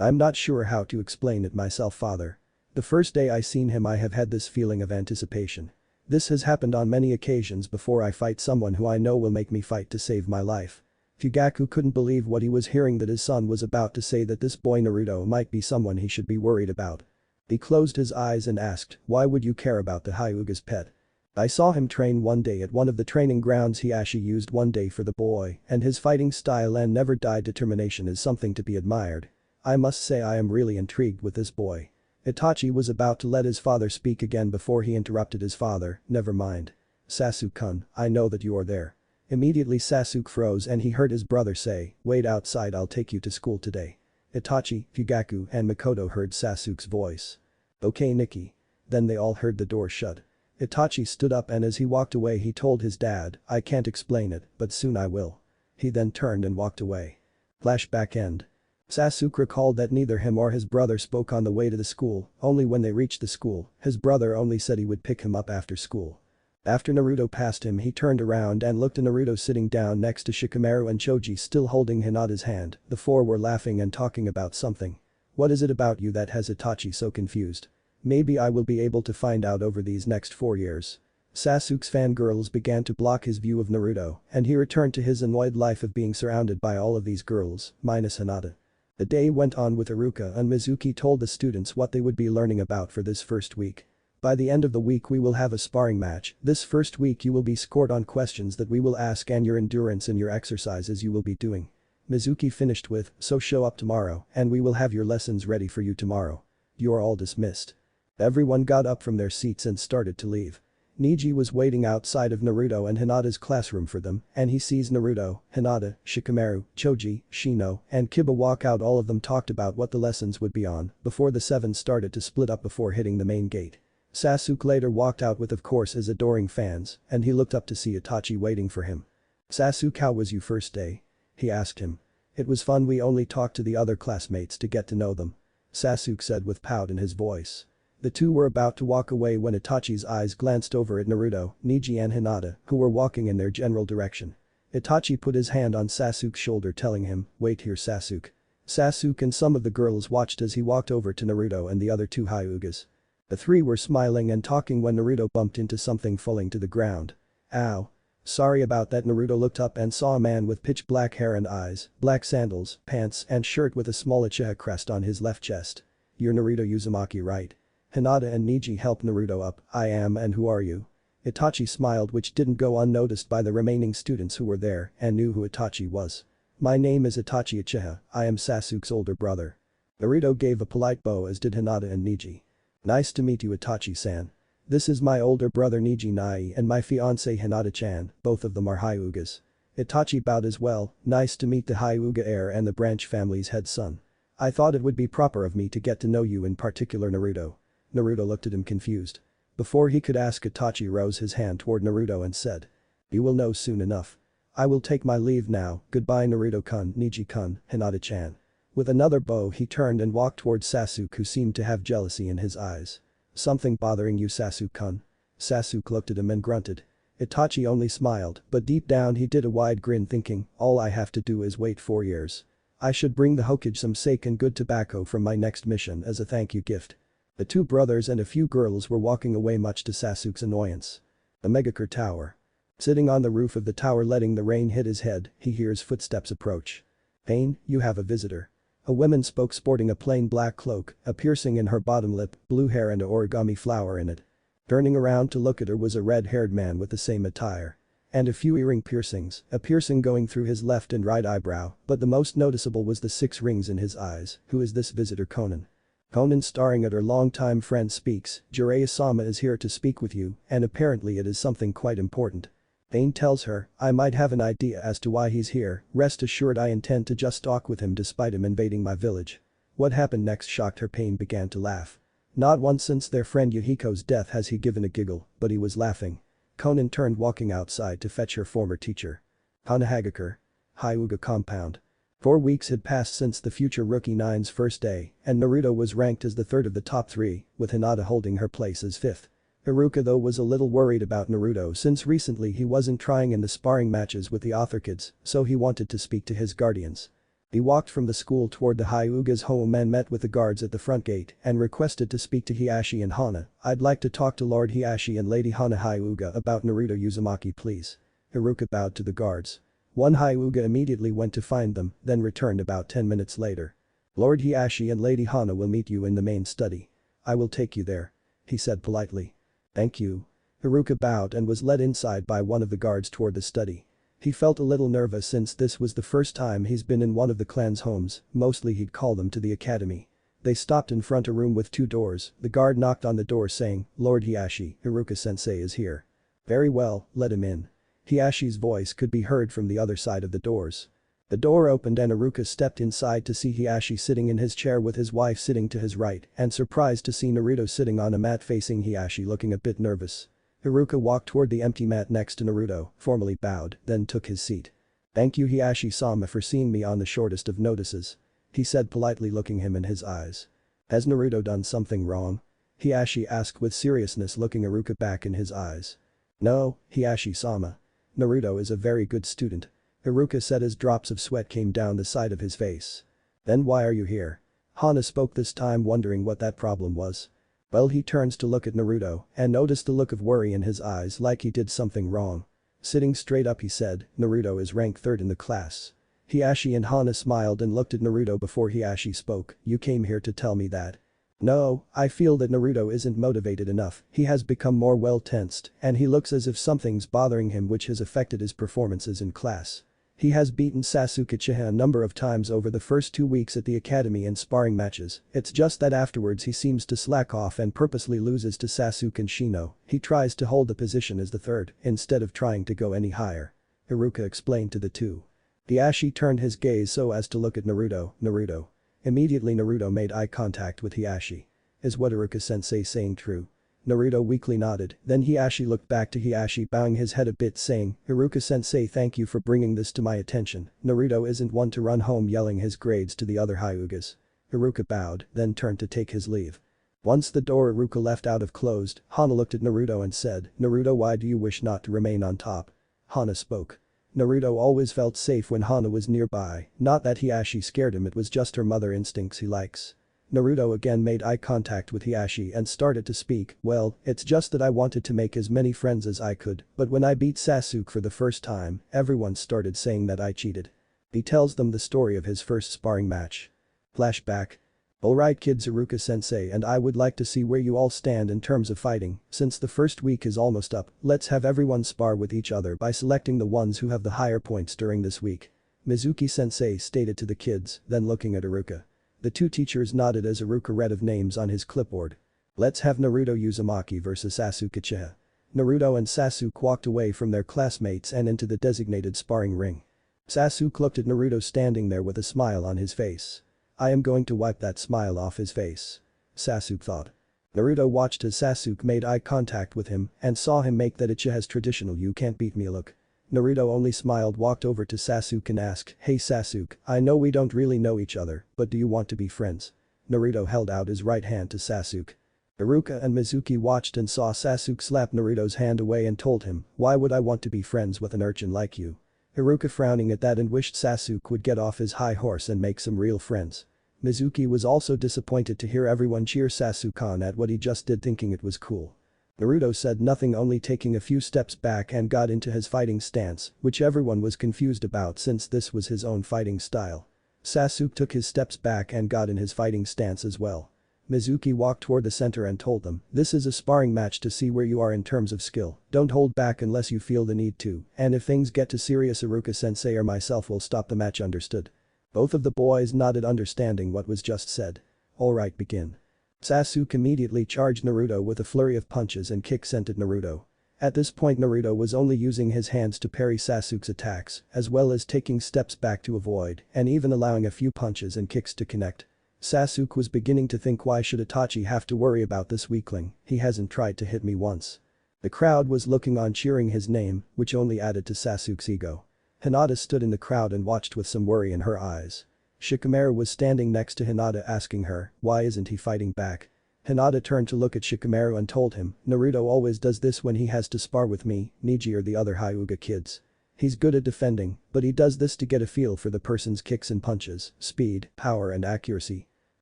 I'm not sure how to explain it myself father. The first day I seen him I have had this feeling of anticipation. This has happened on many occasions before I fight someone who I know will make me fight to save my life. Fugaku couldn't believe what he was hearing that his son was about to say that this boy Naruto might be someone he should be worried about. He closed his eyes and asked, why would you care about the Hyuga's pet? I saw him train one day at one of the training grounds Hiashi used one day for the boy and his fighting style and never die determination is something to be admired. I must say I am really intrigued with this boy. Itachi was about to let his father speak again before he interrupted his father, never mind. Sasuke-kun, I know that you are there. Immediately Sasuke froze and he heard his brother say, wait outside I'll take you to school today. Itachi, Fugaku and Mikoto heard Sasuke's voice. Okay Nikki. Then they all heard the door shut. Itachi stood up and as he walked away he told his dad, I can't explain it, but soon I will. He then turned and walked away. Flashback end. Sasuke recalled that neither him or his brother spoke on the way to the school, only when they reached the school, his brother only said he would pick him up after school. After Naruto passed him he turned around and looked at Naruto sitting down next to Shikamaru and Choji still holding Hinata's hand, the four were laughing and talking about something. What is it about you that has Itachi so confused? Maybe I will be able to find out over these next 4 years. Sasuke's fangirls began to block his view of Naruto, and he returned to his annoyed life of being surrounded by all of these girls, minus Hinata. The day went on with Iruka and Mizuki told the students what they would be learning about for this first week. By the end of the week we will have a sparring match, this first week you will be scored on questions that we will ask and your endurance in your exercises you will be doing. Mizuki finished with, so show up tomorrow and we will have your lessons ready for you tomorrow. You are all dismissed. Everyone got up from their seats and started to leave. Neji was waiting outside of Naruto and Hinata's classroom for them, and he sees Naruto, Hinata, Shikamaru, Choji, Shino, and Kiba walk out. All of them talked about what the lessons would be on before the seven started to split up before hitting the main gate. Sasuke later walked out with of course his adoring fans, and he looked up to see Itachi waiting for him. "Sasuke, how was your first day?" he asked him. "It was fun, we only talked to the other classmates to get to know them," Sasuke said with pout in his voice. The two were about to walk away when Itachi's eyes glanced over at Naruto, Neji and Hinata, who were walking in their general direction. Itachi put his hand on Sasuke's shoulder telling him, "Wait here Sasuke." Sasuke and some of the girls watched as he walked over to Naruto and the other two Hyugas. The three were smiling and talking when Naruto bumped into something falling to the ground. "Ow. Sorry about that." Naruto looked up and saw a man with pitch black hair and eyes, black sandals, pants and shirt with a small Uchiha crest on his left chest. "You're Naruto Uzumaki, right?" Hinata and Neji helped Naruto up. "I am, and who are you?" Itachi smiled, which didn't go unnoticed by the remaining students who were there and knew who Itachi was. "My name is Itachi Uchiha, I am Sasuke's older brother." Naruto gave a polite bow as did Hinata and Neji. "Nice to meet you Itachi-san. This is my older brother Neji Nai and my fiancée Hinata-chan, both of them are Hyugas." Itachi bowed as well. "Nice to meet the Hyuga heir and the branch family's head son. I thought it would be proper of me to get to know you in particular Naruto." Naruto looked at him confused. Before he could ask, Itachi rose his hand toward Naruto and said. "You will know soon enough. I will take my leave now, goodbye Naruto-kun, Neji-kun, Hinata-chan." With another bow he turned and walked towards Sasuke who seemed to have jealousy in his eyes. "Something bothering you Sasuke-kun?" Sasuke looked at him and grunted. Itachi only smiled, but deep down he did a wide grin thinking, all I have to do is wait 4 years. I should bring the Hokage some sake and good tobacco from my next mission as a thank you gift. The two brothers and a few girls were walking away much to Sasuke's annoyance. The Megakure Tower. Sitting on the roof of the tower letting the rain hit his head, he hears footsteps approach. "Pain, you have a visitor." A woman spoke sporting a plain black cloak, a piercing in her bottom lip, blue hair and a origami flower in it. Turning around to look at her was a red-haired man with the same attire. And a few earring piercings, a piercing going through his left and right eyebrow, but the most noticeable was the 6 rings in his eyes. "Who is this visitor Conan?" Conan staring at her longtime friend speaks, "Jiraiya-sama is here to speak with you, and apparently it is something quite important." Pain tells her, "I might have an idea as to why he's here, rest assured I intend to just talk with him despite him invading my village." What happened next shocked her. Pain began to laugh. Not once since their friend Yuhiko's death has he given a giggle, but he was laughing. Conan turned walking outside to fetch her former teacher. Hanahagakure. Hyuga compound. 4 weeks had passed since the future rookie Nine's first day, and Naruto was ranked as the third of the top 3, with Hinata holding her place as 5th. Iruka though was a little worried about Naruto since recently he wasn't trying in the sparring matches with the author kids, so he wanted to speak to his guardians. He walked from the school toward the Hyuga's home and met with the guards at the front gate and requested to speak to Hiashi and Hana. "I'd like to talk to Lord Hiashi and Lady Hana Hyuga about Naruto Uzumaki please." Iruka bowed to the guards. One Hyuga immediately went to find them, then returned about 10 minutes later. "Lord Hiashi and Lady Hana will meet you in the main study. I will take you there," he said politely. "Thank you." Iruka bowed and was led inside by one of the guards toward the study. He felt a little nervous since this was the first time he's been in one of the clan's homes, mostly he'd call them to the academy. They stopped in front of a room with 2 doors, the guard knocked on the door saying, "Lord Hiashi, Iruka-sensei is here." "Very well, let him in." Hiashi's voice could be heard from the other side of the doors. The door opened and Iruka stepped inside to see Hiashi sitting in his chair with his wife sitting to his right and surprised to see Naruto sitting on a mat facing Hiashi looking a bit nervous. Iruka walked toward the empty mat next to Naruto, formally bowed, then took his seat. "Thank you Hiashi-sama for seeing me on the shortest of notices." he said politely looking him in his eyes. Has Naruto done something wrong? Hiashi asked with seriousness looking Iruka back in his eyes. No, Hiashi-sama. Naruto is a very good student. Iruka said as drops of sweat came down the side of his face. Then why are you here? Hana spoke this time wondering what that problem was. Well, he turns to look at Naruto and noticed the look of worry in his eyes like he did something wrong. Sitting straight up he said, Naruto is ranked 3rd in the class. Hiashi and Hana smiled and looked at Naruto before Hiashi spoke, you came here to tell me that. No, I feel that Naruto isn't motivated enough, he has become more well-tensed and he looks as if something's bothering him which has affected his performances in class. He has beaten Sasuke Uchiha a number of times over the first 2 weeks at the academy in sparring matches, it's just that afterwards he seems to slack off and purposely loses to Sasuke and Shino, he tries to hold the position as the 3rd instead of trying to go any higher. Iruka explained to the two. Hiashi turned his gaze so as to look at Naruto. Immediately Naruto made eye contact with Hiashi. Is what Iruka-sensei saying true? Naruto weakly nodded, then Hiashi looked back to Hiashi bowing his head a bit saying, Iruka-sensei, thank you for bringing this to my attention, Naruto isn't one to run home yelling his grades to the other Hyugas. Iruka bowed, then turned to take his leave. Once the door Iruka left out of closed, Hana looked at Naruto and said, Naruto, why do you wish not to remain on top? Hana spoke. Naruto always felt safe when Hana was nearby, not that Hiashi scared him, it was just her mother instincts he likes. Naruto again made eye contact with Hiashi and started to speak, well, it's just that I wanted to make as many friends as I could, but when I beat Sasuke for the first time, everyone started saying that I cheated. He tells them the story of his first sparring match. Flashback. Alright kids, Iruka-sensei and I would like to see where you all stand in terms of fighting, since the first week is almost up, let's have everyone spar with each other by selecting the ones who have the higher points during this week. Mizuki-sensei stated to the kids, then looking at Iruka. The two teachers nodded as Iruka read of names on his clipboard. Let's have Naruto Uzumaki vs Sasuke Uchiha. Naruto and Sasuke walked away from their classmates and into the designated sparring ring. Sasuke looked at Naruto standing there with a smile on his face. I am going to wipe that smile off his face. Sasuke thought. Naruto watched as Sasuke made eye contact with him and saw him make that Uchiha's traditional you can't beat me look. Naruto only smiled, walked over to Sasuke and asked, hey Sasuke, I know we don't really know each other, but do you want to be friends? Naruto held out his right hand to Sasuke. Iruka and Mizuki watched and saw Sasuke slap Naruto's hand away and told him, why would I want to be friends with an urchin like you? Iruka frowning at that and wished Sasuke would get off his high horse and make some real friends. Mizuki was also disappointed to hear everyone cheer Sasuke on at what he just did, thinking it was cool. Naruto said nothing, only taking a few steps back and got into his fighting stance, which everyone was confused about since this was his own fighting style. Sasuke took his steps back and got in his fighting stance as well. Mizuki walked toward the center and told them, this is a sparring match to see where you are in terms of skill, don't hold back unless you feel the need to, and if things get too serious Iruka-sensei or myself will stop the match, understood? Both of the boys nodded, understanding what was just said. Alright, begin. Sasuke immediately charged Naruto with a flurry of punches and kicks sent at Naruto. At this point Naruto was only using his hands to parry Sasuke's attacks, as well as taking steps back to avoid, and even allowing a few punches and kicks to connect. Sasuke was beginning to think, why should Itachi have to worry about this weakling, he hasn't tried to hit me once. The crowd was looking on cheering his name, which only added to Sasuke's ego. Hinata stood in the crowd and watched with some worry in her eyes. Shikamaru was standing next to Hinata asking her, why isn't he fighting back? Hinata turned to look at Shikamaru and told him, Naruto always does this when he has to spar with me, Neji or the other Hyuga kids. He's good at defending, but he does this to get a feel for the person's kicks and punches, speed, power and accuracy.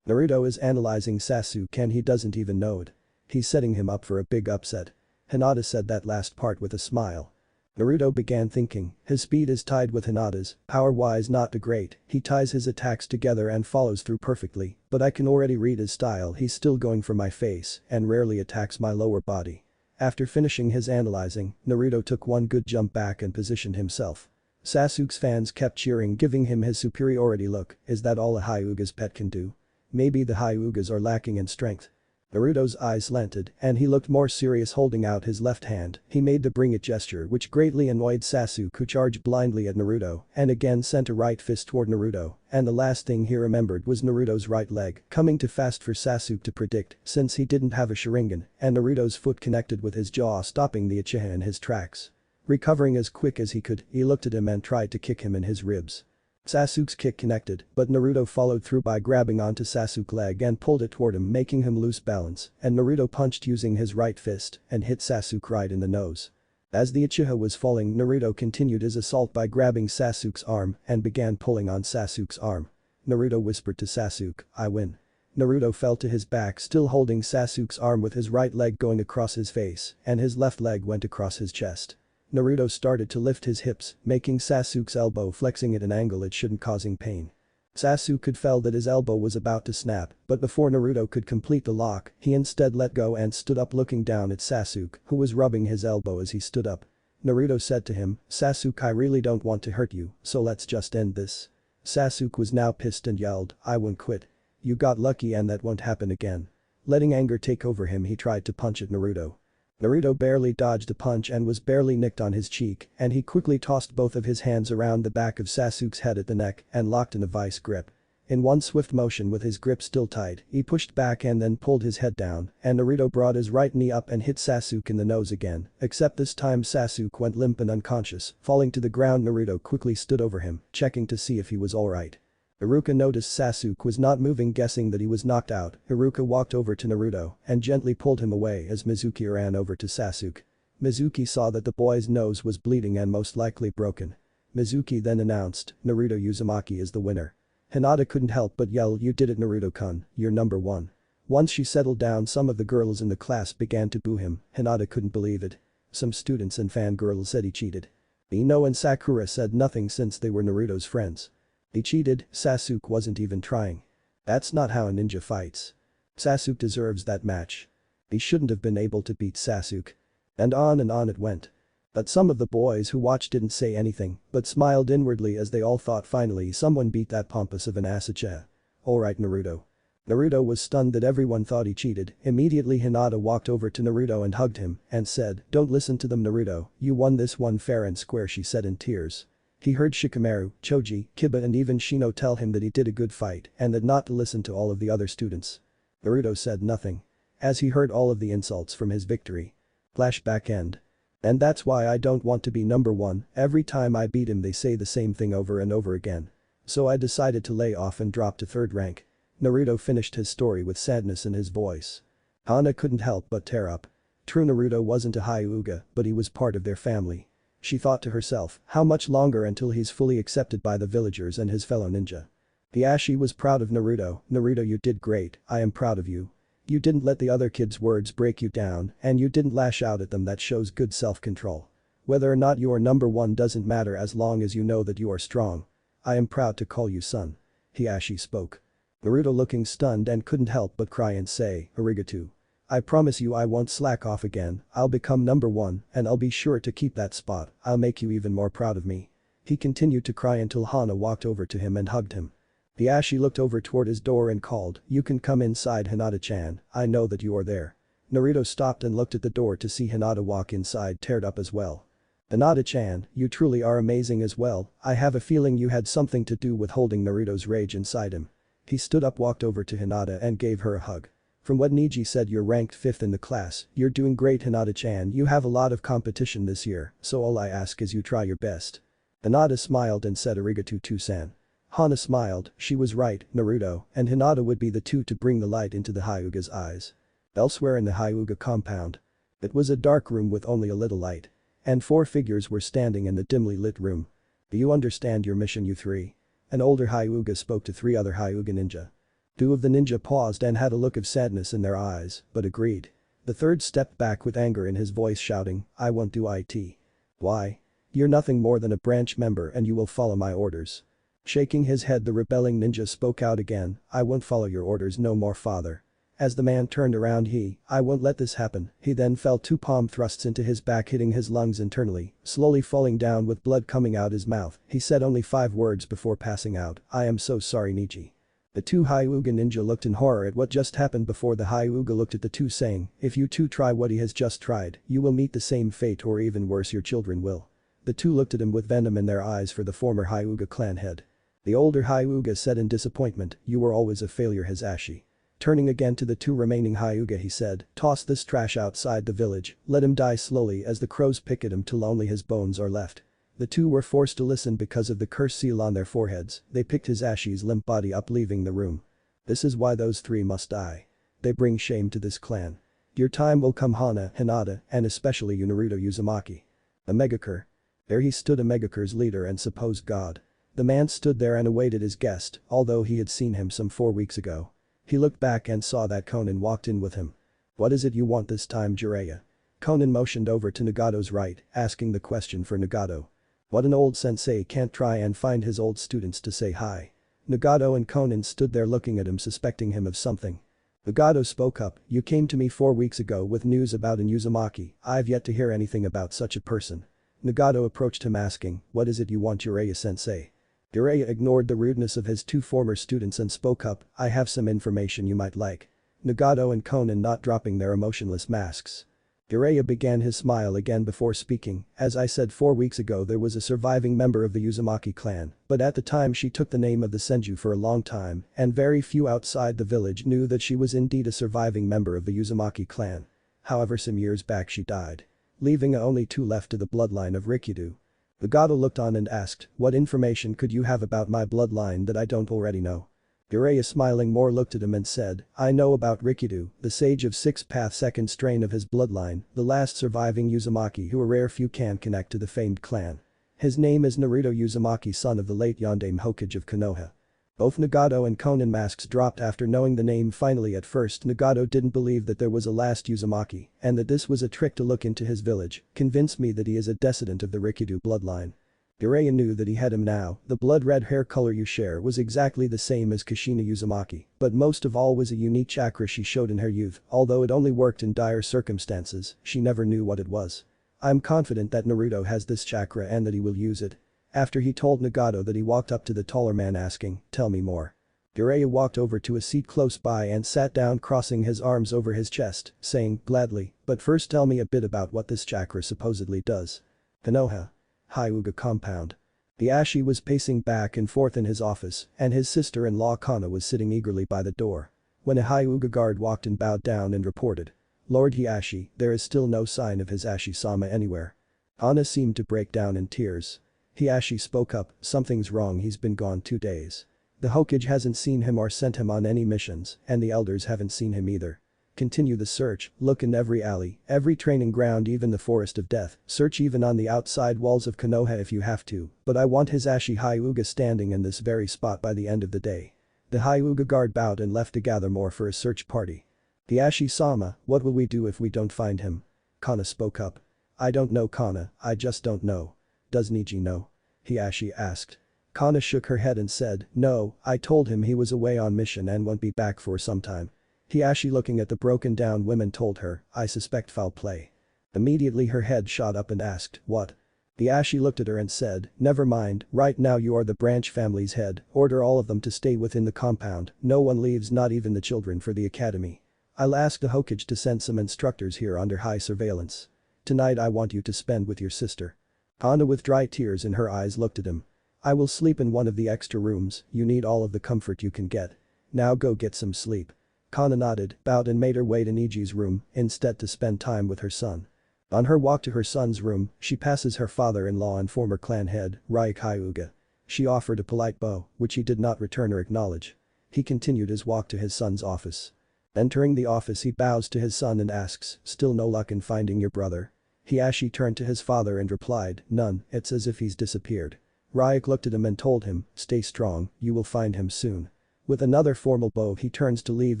Naruto is analyzing Sasuke and he doesn't even know it. He's setting him up for a big upset. Hinata said that last part with a smile. Naruto began thinking, his speed is tied with Hinata's, power-wise not too great, he ties his attacks together and follows through perfectly, but I can already read his style, he's still going for my face and rarely attacks my lower body. After finishing his analyzing, Naruto took one good jump back and positioned himself. Sasuke's fans kept cheering, giving him his superiority look, is that all a Hyuga's pet can do? Maybe the Hyugas are lacking in strength. Naruto's eyes slanted and he looked more serious, holding out his left hand, he made the bring it gesture which greatly annoyed Sasuke, who charged blindly at Naruto and again sent a right fist toward Naruto, and the last thing he remembered was Naruto's right leg coming too fast for Sasuke to predict since he didn't have a Sharingan, and Naruto's foot connected with his jaw, stopping the Uchiha in his tracks. Recovering as quick as he could, he looked at him and tried to kick him in his ribs. Sasuke's kick connected, but Naruto followed through by grabbing onto Sasuke's leg and pulled it toward him, making him lose balance, and Naruto punched using his right fist and hit Sasuke right in the nose. As the Uchiha was falling, Naruto continued his assault by grabbing Sasuke's arm and began pulling on Sasuke's arm. Naruto whispered to Sasuke, "I win." Naruto fell to his back, still holding Sasuke's arm with his right leg going across his face, and his left leg went across his chest. Naruto started to lift his hips, making Sasuke's elbow flexing at an angle it shouldn't, causing pain. Sasuke could feel that his elbow was about to snap, but before Naruto could complete the lock, he instead let go and stood up looking down at Sasuke, who was rubbing his elbow as he stood up. Naruto said to him, "Sasuke, I really don't want to hurt you, so let's just end this." Sasuke was now pissed and yelled, "I won't quit. You got lucky and that won't happen again." Letting anger take over him, he tried to punch at Naruto. Naruto barely dodged a punch and was barely nicked on his cheek, and he quickly tossed both of his hands around the back of Sasuke's head at the neck and locked in a vice grip. In one swift motion with his grip still tight, he pushed back and then pulled his head down, and Naruto brought his right knee up and hit Sasuke in the nose again, except this time Sasuke went limp and unconscious, falling to the ground. Naruto quickly stood over him, checking to see if he was alright. Iruka noticed Sasuke was not moving, guessing that he was knocked out. Iruka walked over to Naruto and gently pulled him away as Mizuki ran over to Sasuke. Mizuki saw that the boy's nose was bleeding and most likely broken. Mizuki then announced, "Naruto Uzumaki is the winner." Hinata couldn't help but yell, "You did it, Naruto-kun, you're number one." Once she settled down, some of the girls in the class began to boo him. Hinata couldn't believe it. Some students and fangirls said he cheated. Ino and Sakura said nothing since they were Naruto's friends. He cheated, Sasuke wasn't even trying. That's not how a ninja fights. Sasuke deserves that match. He shouldn't have been able to beat Sasuke. And on it went. But some of the boys who watched didn't say anything, but smiled inwardly as they all thought, finally someone beat that pompous of an Asuka. Alright, Naruto. Naruto was stunned that everyone thought he cheated. Immediately Hinata walked over to Naruto and hugged him and said, "Don't listen to them, Naruto, you won this one fair and square," she said in tears. He heard Shikamaru, Choji, Kiba and even Shino tell him that he did a good fight and that not to listen to all of the other students. Naruto said nothing. As he heard all of the insults from his victory. Flashback end. "And that's why I don't want to be number one, every time I beat him they say the same thing over and over again. So I decided to lay off and drop to 3rd rank." Naruto finished his story with sadness in his voice. Hana couldn't help but tear up. True, Naruto wasn't a Hyuga, but he was part of their family. She thought to herself, how much longer until he's fully accepted by the villagers and his fellow ninja. Hiashi was proud of Naruto. "Naruto, you did great, I am proud of you. You didn't let the other kids' words break you down and you didn't lash out at them, that shows good self-control. Whether or not you are number one doesn't matter as long as you know that you are strong. I am proud to call you son." Hiashi spoke. Naruto looking stunned and couldn't help but cry and say, "Arigato. I promise you I won't slack off again, I'll become number one and I'll be sure to keep that spot, I'll make you even more proud of me." He continued to cry until Hana walked over to him and hugged him. Hiashi looked over toward his door and called, "You can come inside, Hinata-chan, I know that you are there." Naruto stopped and looked at the door to see Hinata walk inside, teared up as well. "Hinata-chan, you truly are amazing as well, I have a feeling you had something to do with holding Naruto's rage inside him." He stood up, walked over to Hinata and gave her a hug. "From what Niji said, you're ranked 5th in the class, you're doing great, Hinata-chan, you have a lot of competition this year, so all I ask is you try your best." Hinata smiled and said, "Arigato to-san." Hana smiled, she was right, Naruto and Hinata would be the two to bring the light into the Hyuga's eyes. Elsewhere in the Hyuga compound. It was a dark room with only a little light. And 4 figures were standing in the dimly lit room. "Do you understand your mission, you 3? An older Hyuga spoke to 3 other Hyuga ninja. 2 of the ninja paused and had a look of sadness in their eyes, but agreed. The 3rd stepped back with anger in his voice, shouting, "I won't do it. Why? You're nothing more than a branch member and you will follow my orders." Shaking his head, the rebelling ninja spoke out again, "I won't follow your orders no more, father." As the man turned around, I won't let this happen." He then felt 2 palm thrusts into his back, hitting his lungs internally, slowly falling down with blood coming out his mouth. He said only 5 words before passing out, "I am so sorry, Niji." The 2 Hyuga ninja looked in horror at what just happened before the Hyuga looked at the 2 saying, "If you 2 try what he has just tried, you will meet the same fate, or even worse, your children will." The 2 looked at him with venom in their eyes for the former Hyuga clan head. The older Hyuga said in disappointment, "You were always a failure, Hisashi." Turning again to the 2 remaining Hyuga, he said, "Toss this trash outside the village, let him die slowly as the crows pick at him till only his bones are left." The two were forced to listen because of the curse seal on their foreheads. They picked his Ashi's limp body up, leaving the room. This is why those three must die. They bring shame to this clan. Your time will come, Hana, Hinata, and especially you, Naruto Uzumaki. A Megakure. There he stood, a Megakure's leader and supposed god. The man stood there and awaited his guest, although he had seen him some 4 weeks ago. He looked back and saw that Konan walked in with him. What is it you want this time, Jiraiya? Konan motioned over to Nagato's right, asking the question for Nagato. What an old sensei can't try and find his old students to say hi. Nagato and Konan stood there looking at him, suspecting him of something. Nagato spoke up, you came to me 4 weeks ago with news about an Uzumaki. I've yet to hear anything about such a person. Nagato approached him asking, what is it you want, Jiraiya-sensei? Jiraiya ignored the rudeness of his 2 former students and spoke up, I have some information you might like. Nagato and Konan not dropping their emotionless masks. Jiraiya began his smile again before speaking, as I said 4 weeks ago there was a surviving member of the Uzumaki clan, but at the time she took the name of the Senju for a long time, and very few outside the village knew that she was indeed a surviving member of the Uzumaki clan. However, some years back she died, leaving only 2 left to the bloodline of Rikido. Nagato looked on and asked, what information could you have about my bloodline that I don't already know? Jiraiya smiling more looked at him and said, I know about Rikido, the sage of 6 path second strain of his bloodline, the last surviving Uzumaki who a rare few can connect to the famed clan. His name is Naruto Uzumaki, son of the late Yondaime Hokage of Konoha. Both Nagato and Konan masks dropped after knowing the name finally. At first Nagato didn't believe that there was a last Uzumaki and that this was a trick to look into his village, convince me that he is a descendant of the Rikido bloodline. Jiraiya knew that he had him now. The blood red hair color you share was exactly the same as Kushina Uzumaki, but most of all was a unique chakra she showed in her youth. Although it only worked in dire circumstances, she never knew what it was. I'm confident that Naruto has this chakra and that he will use it. After he told Nagato that, he walked up to the taller man asking, tell me more. Jiraiya walked over to a seat close by and sat down, crossing his arms over his chest, saying, gladly, but first tell me a bit about what this chakra supposedly does. Konoha. Hyuga compound. The Ashi was pacing back and forth in his office, and his sister-in-law Kana was sitting eagerly by the door. When a Hyuga guard walked and bowed down and reported, Lord Hiashi, there is still no sign of his Ashi-sama anywhere. Kana seemed to break down in tears. Hiashi spoke up, something's wrong, he's been gone 2 days. The Hokage hasn't seen him or sent him on any missions, and the elders haven't seen him either. Continue the search, look in every alley, every training ground, even the Forest of Death, search even on the outside walls of Konoha if you have to, but I want his Ashi Hyuga standing in this very spot by the end of the day. The Hyuga guard bowed and left to gather more for a search party. The Ashi-sama, what will we do if we don't find him? Kana spoke up. I don't know, Kana, I just don't know. Does Niji know? Hiashi asked. Kana shook her head and said, no, I told him he was away on mission and won't be back for some time. Hiashi, looking at the broken down women, told her, I suspect foul play. Immediately her head shot up and asked, what? The Ashi looked at her and said, never mind, right now you are the branch family's head, order all of them to stay within the compound, no one leaves, not even the children, for the academy. I'll ask the Hokage to send some instructors here under high surveillance. Tonight I want you to spend with your sister. Kana with dry tears in her eyes looked at him. I will sleep in one of the extra rooms, you need all of the comfort you can get. Now go get some sleep. Kana nodded, bowed and made her way to Niji's room, instead to spend time with her son. On her walk to her son's room, she passes her father-in-law and former clan head, Ryuk Hyuga. She offered a polite bow, which he did not return or acknowledge. He continued his walk to his son's office. Entering the office, he bows to his son and asks, still no luck in finding your brother? Hiashi turned to his father and replied, none, it's as if he's disappeared. Ryuk looked at him and told him, stay strong, you will find him soon. With another formal bow, he turns to leave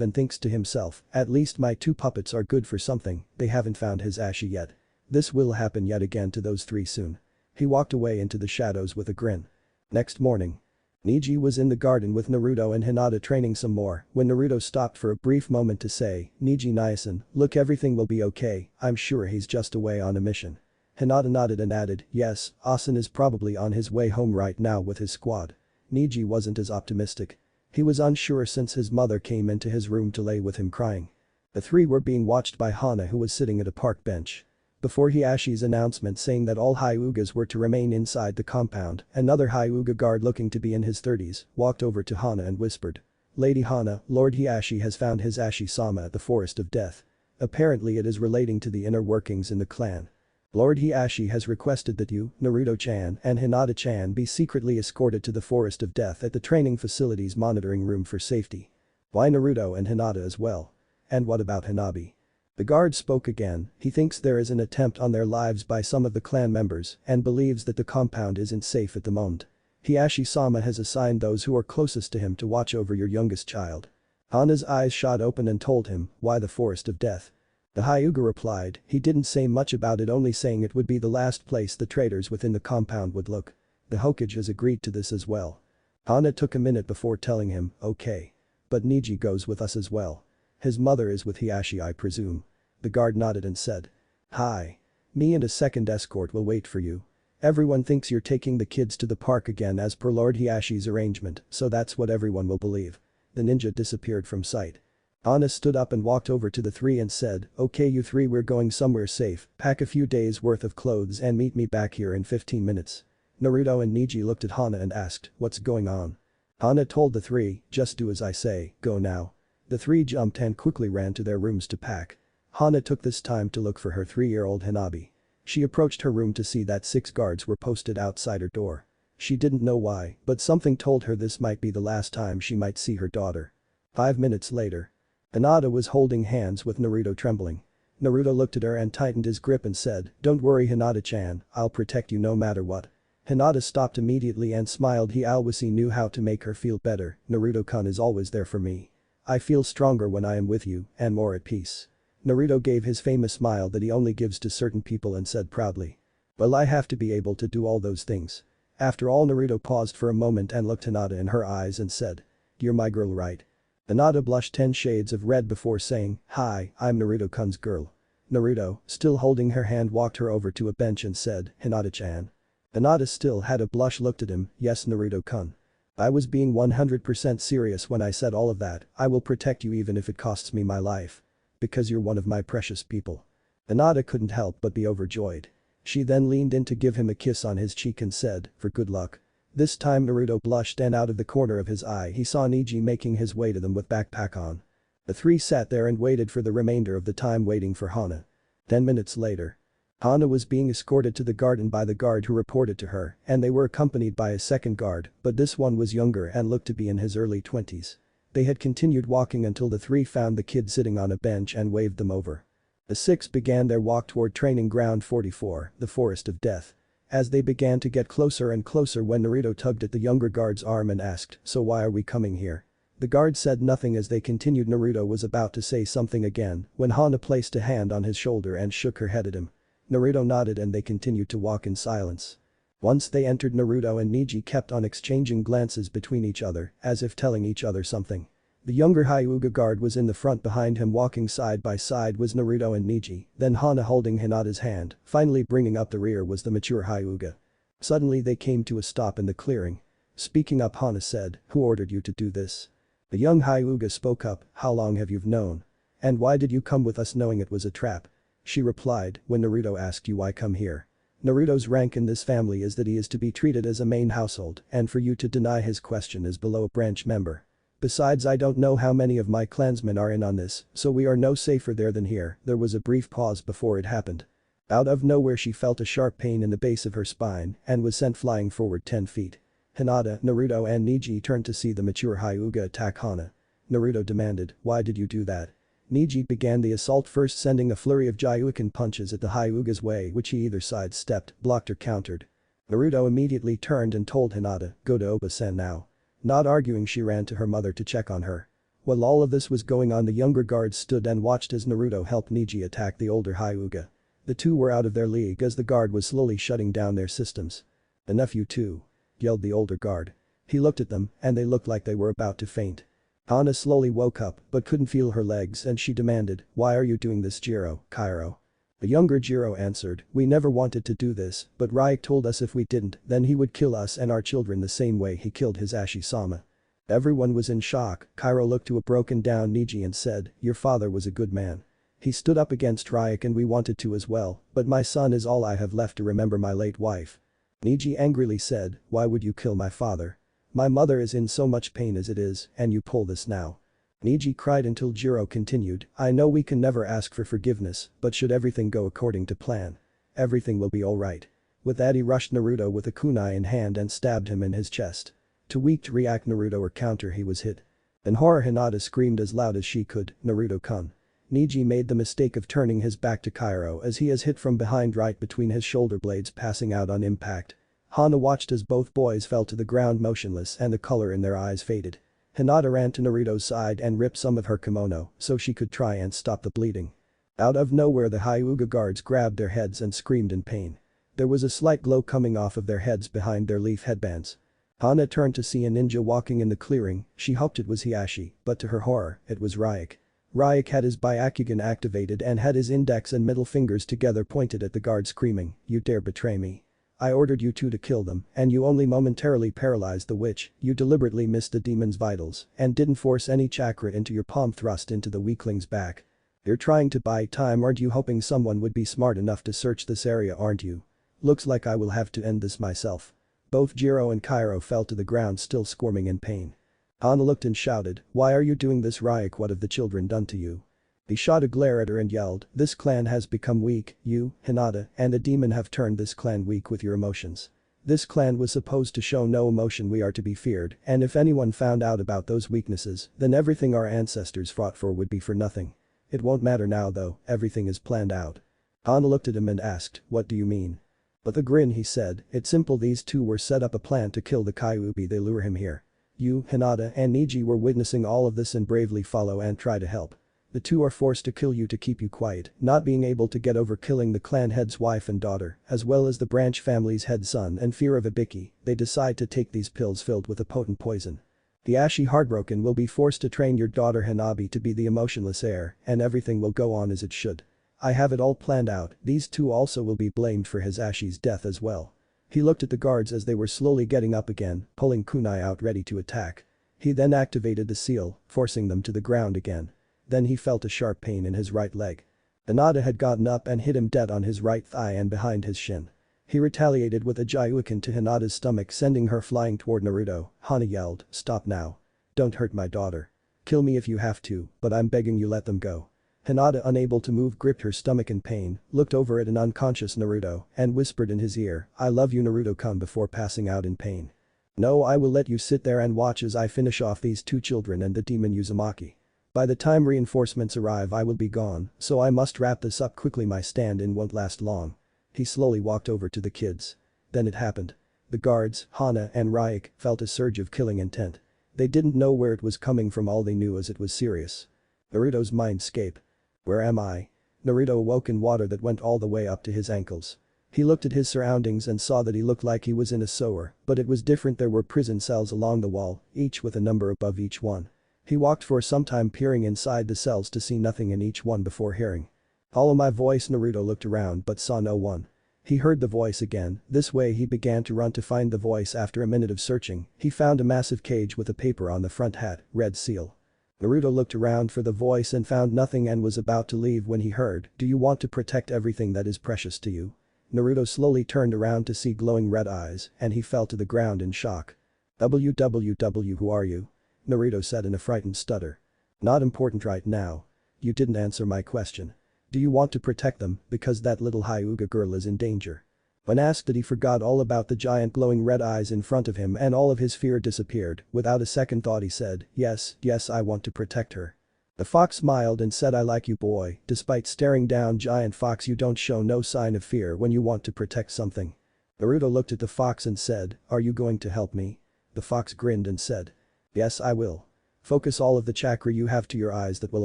and thinks to himself, at least my 2 puppets are good for something, they haven't found his Ashi yet. This will happen yet again to those 3 soon. He walked away into the shadows with a grin. Next morning. Niji was in the garden with Naruto and Hinata training some more when Naruto stopped for a brief moment to say, Niji Nyasan, look, everything will be okay, I'm sure he's just away on a mission. Hinata nodded and added, yes, Asen is probably on his way home right now with his squad. Niji wasn't as optimistic. He was unsure since his mother came into his room to lay with him crying. The 3 were being watched by Hana, who was sitting at a park bench. Before Hiashi's announcement saying that all Hyugas were to remain inside the compound, another Hyuga guard looking to be in his 30s walked over to Hana and whispered. Lady Hana, Lord Hiashi has found his Ashi-sama at the Forest of Death. Apparently it is relating to the inner workings in the clan. Lord Hiashi has requested that you, Naruto-chan, and Hinata-chan be secretly escorted to the Forest of Death at the training facility's monitoring room for safety. Why Naruto and Hinata as well? And what about Hanabi? The guard spoke again. He thinks there is an attempt on their lives by some of the clan members and believes that the compound isn't safe at the moment. Hiashi-sama has assigned those who are closest to him to watch over your youngest child. Hana's eyes shot open and told him, why the Forest of Death? The Hyuga replied, he didn't say much about it, only saying it would be the last place the traders within the compound would look. The Hokage has agreed to this as well. Hana took a minute before telling him, okay. But Niji goes with us as well. His mother is with Hiashi, I presume. The guard nodded and said. Hi. Me and a second escort will wait for you. Everyone thinks you're taking the kids to the park again as per Lord Hiashi's arrangement, so that's what everyone will believe. The ninja disappeared from sight. Hana stood up and walked over to the three and said, okay you three, we're going somewhere safe, pack a few days worth of clothes and meet me back here in 15 minutes. Naruto and Niji looked at Hana and asked, what's going on? Hana told the three, just do as I say, go now. The three jumped and quickly ran to their rooms to pack. Hana took this time to look for her 3-year-old Hanabi. She approached her room to see that 6 guards were posted outside her door. She didn't know why, but something told her this might be the last time she might see her daughter. 5 minutes later. Hinata was holding hands with Naruto, trembling. Naruto looked at her and tightened his grip and said, don't worry Hinata-chan, I'll protect you no matter what. Hinata stopped immediately and smiled. He always knew how to make her feel better. Naruto-kun is always there for me. I feel stronger when I am with you and more at peace. Naruto gave his famous smile that he only gives to certain people and said proudly. Well, I have to be able to do all those things. After all, Naruto paused for a moment and looked Hinata in her eyes and said. You're my girl, right? Hinata blushed 10 shades of red before saying, hi, I'm Naruto-kun's girl. Naruto, still holding her hand, walked her over to a bench and said, Hinata-chan. Hinata still had a blush, looked at him, yes Naruto-kun. I was being 100% serious when I said all of that. I will protect you even if it costs me my life. Because you're one of my precious people. Hinata couldn't help but be overjoyed. She then leaned in to give him a kiss on his cheek and said, for good luck. This time Naruto blushed and out of the corner of his eye he saw Niji making his way to them with backpack on. The three sat there and waited for the remainder of the time, waiting for Hana. 10 minutes later. Hana was being escorted to the garden by the guard who reported to her, and they were accompanied by a second guard, but this one was younger and looked to be in his early 20s. They had continued walking until the three found the kid sitting on a bench and waved them over. The 6 began their walk toward training ground 44, the Forest of Death. As they began to get closer and closer when Naruto tugged at the younger guard's arm and asked, so why are we coming here? The guard said nothing as they continued. Naruto was about to say something again when Hana placed a hand on his shoulder and shook her head at him. Naruto nodded and they continued to walk in silence. Once they entered, Naruto and Niji kept on exchanging glances between each other as if telling each other something. The younger Hyuga guard was in the front. Behind him, walking side by side, was Naruto and Niji, then Hana holding Hinata's hand. Finally bringing up the rear was the mature Hyuga. Suddenly they came to a stop in the clearing. Speaking up, Hana said, who ordered you to do this? The young Hyuga spoke up, how long have you known? And why did you come with us knowing it was a trap? She replied, when Naruto asked you why come here. Naruto's rank in this family is that he is to be treated as a main household, and for you to deny his question is below a branch member. Besides, I don't know how many of my clansmen are in on this, so we are no safer there than here. There was a brief pause before it happened. Out of nowhere she felt a sharp pain in the base of her spine and was sent flying forward 10 feet. Hinata, Naruto and Niji turned to see the mature Hyuga attack Hana. Naruto demanded, why did you do that? Niji began the assault, first sending a flurry of Gyuukin punches at the Hyuga's way, which he either sidestepped, blocked or countered. Naruto immediately turned and told Hinata, go to Oba-sen now. Not arguing, she ran to her mother to check on her. While all of this was going on, the younger guards stood and watched as Naruto helped Niji attack the older Hyuga. The two were out of their league as the guard was slowly shutting down their systems. Enough, you two, yelled the older guard. He looked at them and they looked like they were about to faint. Hana slowly woke up but couldn't feel her legs and she demanded, why are you doing this, Jiro, Kairo? The younger Jiro answered, we never wanted to do this, but Ryuk told us if we didn't, then he would kill us and our children the same way he killed Hisashi-sama. Everyone was in shock. Kairo looked to a broken down Niji and said, your father was a good man. He stood up against Ryuk and we wanted to as well, but my son is all I have left to remember my late wife. Niji angrily said, why would you kill my father? My mother is in so much pain as it is, and you pull this now. Niji cried until Jiro continued, I know we can never ask for forgiveness, but should everything go according to plan? Everything will be alright. With that he rushed Naruto with a kunai in hand and stabbed him in his chest. Too weak to react Naruto or counter, he was hit. In horror, Hinata screamed as loud as she could, "Naruto-kun." Neji made the mistake of turning his back to Kairo as he is hit from behind right between his shoulder blades, passing out on impact. Hana watched as both boys fell to the ground motionless and the color in their eyes faded. Hinata ran to Naruto's side and ripped some of her kimono so she could try and stop the bleeding. Out of nowhere, the Hyuga guards grabbed their heads and screamed in pain. There was a slight glow coming off of their heads behind their leaf headbands. Hana turned to see a ninja walking in the clearing. She hoped it was Hiashi, but to her horror, it was Ryuk. Ryuk had his Byakugan activated and had his index and middle fingers together pointed at the guard, screaming, "You dare betray me. I ordered you two to kill them, and you only momentarily paralyzed the witch. You deliberately missed the demon's vitals and didn't force any chakra into your palm thrust into the weakling's back. You're trying to buy time, aren't you? Hoping someone would be smart enough to search this area, aren't you? Looks like I will have to end this myself." Both Jiro and Kairo fell to the ground, still squirming in pain. Hana looked and shouted, "Why are you doing this, Ryuk? What have the children done to you?" He shot a glare at her and yelled, "This clan has become weak. You, Hinata, and the demon have turned this clan weak with your emotions. This clan was supposed to show no emotion. We are to be feared, and if anyone found out about those weaknesses, then everything our ancestors fought for would be for nothing. It won't matter now though, everything is planned out." Hana looked at him and asked, "What do you mean?" With a grin he said, "It's simple. These two were set up a plan to kill the Kyuubi. They lure him here. You, Hinata, and Neji were witnessing all of this and bravely follow and try to help. The two are forced to kill you to keep you quiet, not being able to get over killing the clan head's wife and daughter, as well as the branch family's head son, and fear of Ibiki. They decide to take these pills filled with a potent poison. The Ashi, heartbroken, will be forced to train your daughter Hanabi to be the emotionless heir, and everything will go on as it should. I have it all planned out. These two also will be blamed for his Ashi's death as well." He looked at the guards as they were slowly getting up again, pulling kunai out ready to attack. He then activated the seal, forcing them to the ground again. Then he felt a sharp pain in his right leg. Hinata had gotten up and hit him dead on his right thigh and behind his shin. He retaliated with a Jaiuken to Hinata's stomach, sending her flying toward Naruto. Hana yelled, "Stop now. Don't hurt my daughter. Kill me if you have to, but I'm begging you, let them go." Hinata, unable to move, gripped her stomach in pain, looked over at an unconscious Naruto, and whispered in his ear, "I love you, Naruto-kun," before passing out in pain. "No, I will let you sit there and watch as I finish off these two children and the demon Uzumaki. By the time reinforcements arrive I will be gone, so I must wrap this up quickly. My stand-in won't last long." He slowly walked over to the kids. Then it happened. The guards, Hana and Ryuk, felt a surge of killing intent. They didn't know where it was coming from, all they knew is it was serious. Naruto's mindscape. "Where am I?" Naruto awoke in water that went all the way up to his ankles. He looked at his surroundings and saw that he looked like he was in a sewer, but it was different. There were prison cells along the wall, each with a number above each one. He walked for some time, peering inside the cells to see nothing in each one before hearing, "Follow my voice." Naruto looked around but saw no one. He heard the voice again. This way he began to run to find the voice. After a minute of searching, he found a massive cage with a paper on the front hat, red seal. Naruto looked around for the voice and found nothing and was about to leave when he heard, "Do you want to protect everything that is precious to you?" Naruto slowly turned around to see glowing red eyes and he fell to the ground in shock. "WWW, who are you?" Naruto said in a frightened stutter. "Not important right now. You didn't answer my question. Do you want to protect them because that little Hyuga girl is in danger?" When asked that, he forgot all about the giant glowing red eyes in front of him and all of his fear disappeared. Without a second thought he said, yes, I want to protect her." The fox smiled and said, "I like you, boy. Despite staring down giant fox, you don't show no sign of fear when you want to protect something." Naruto looked at the fox and said, "Are you going to help me?" The fox grinned and said, "Yes, I will. Focus all of the chakra you have to your eyes that will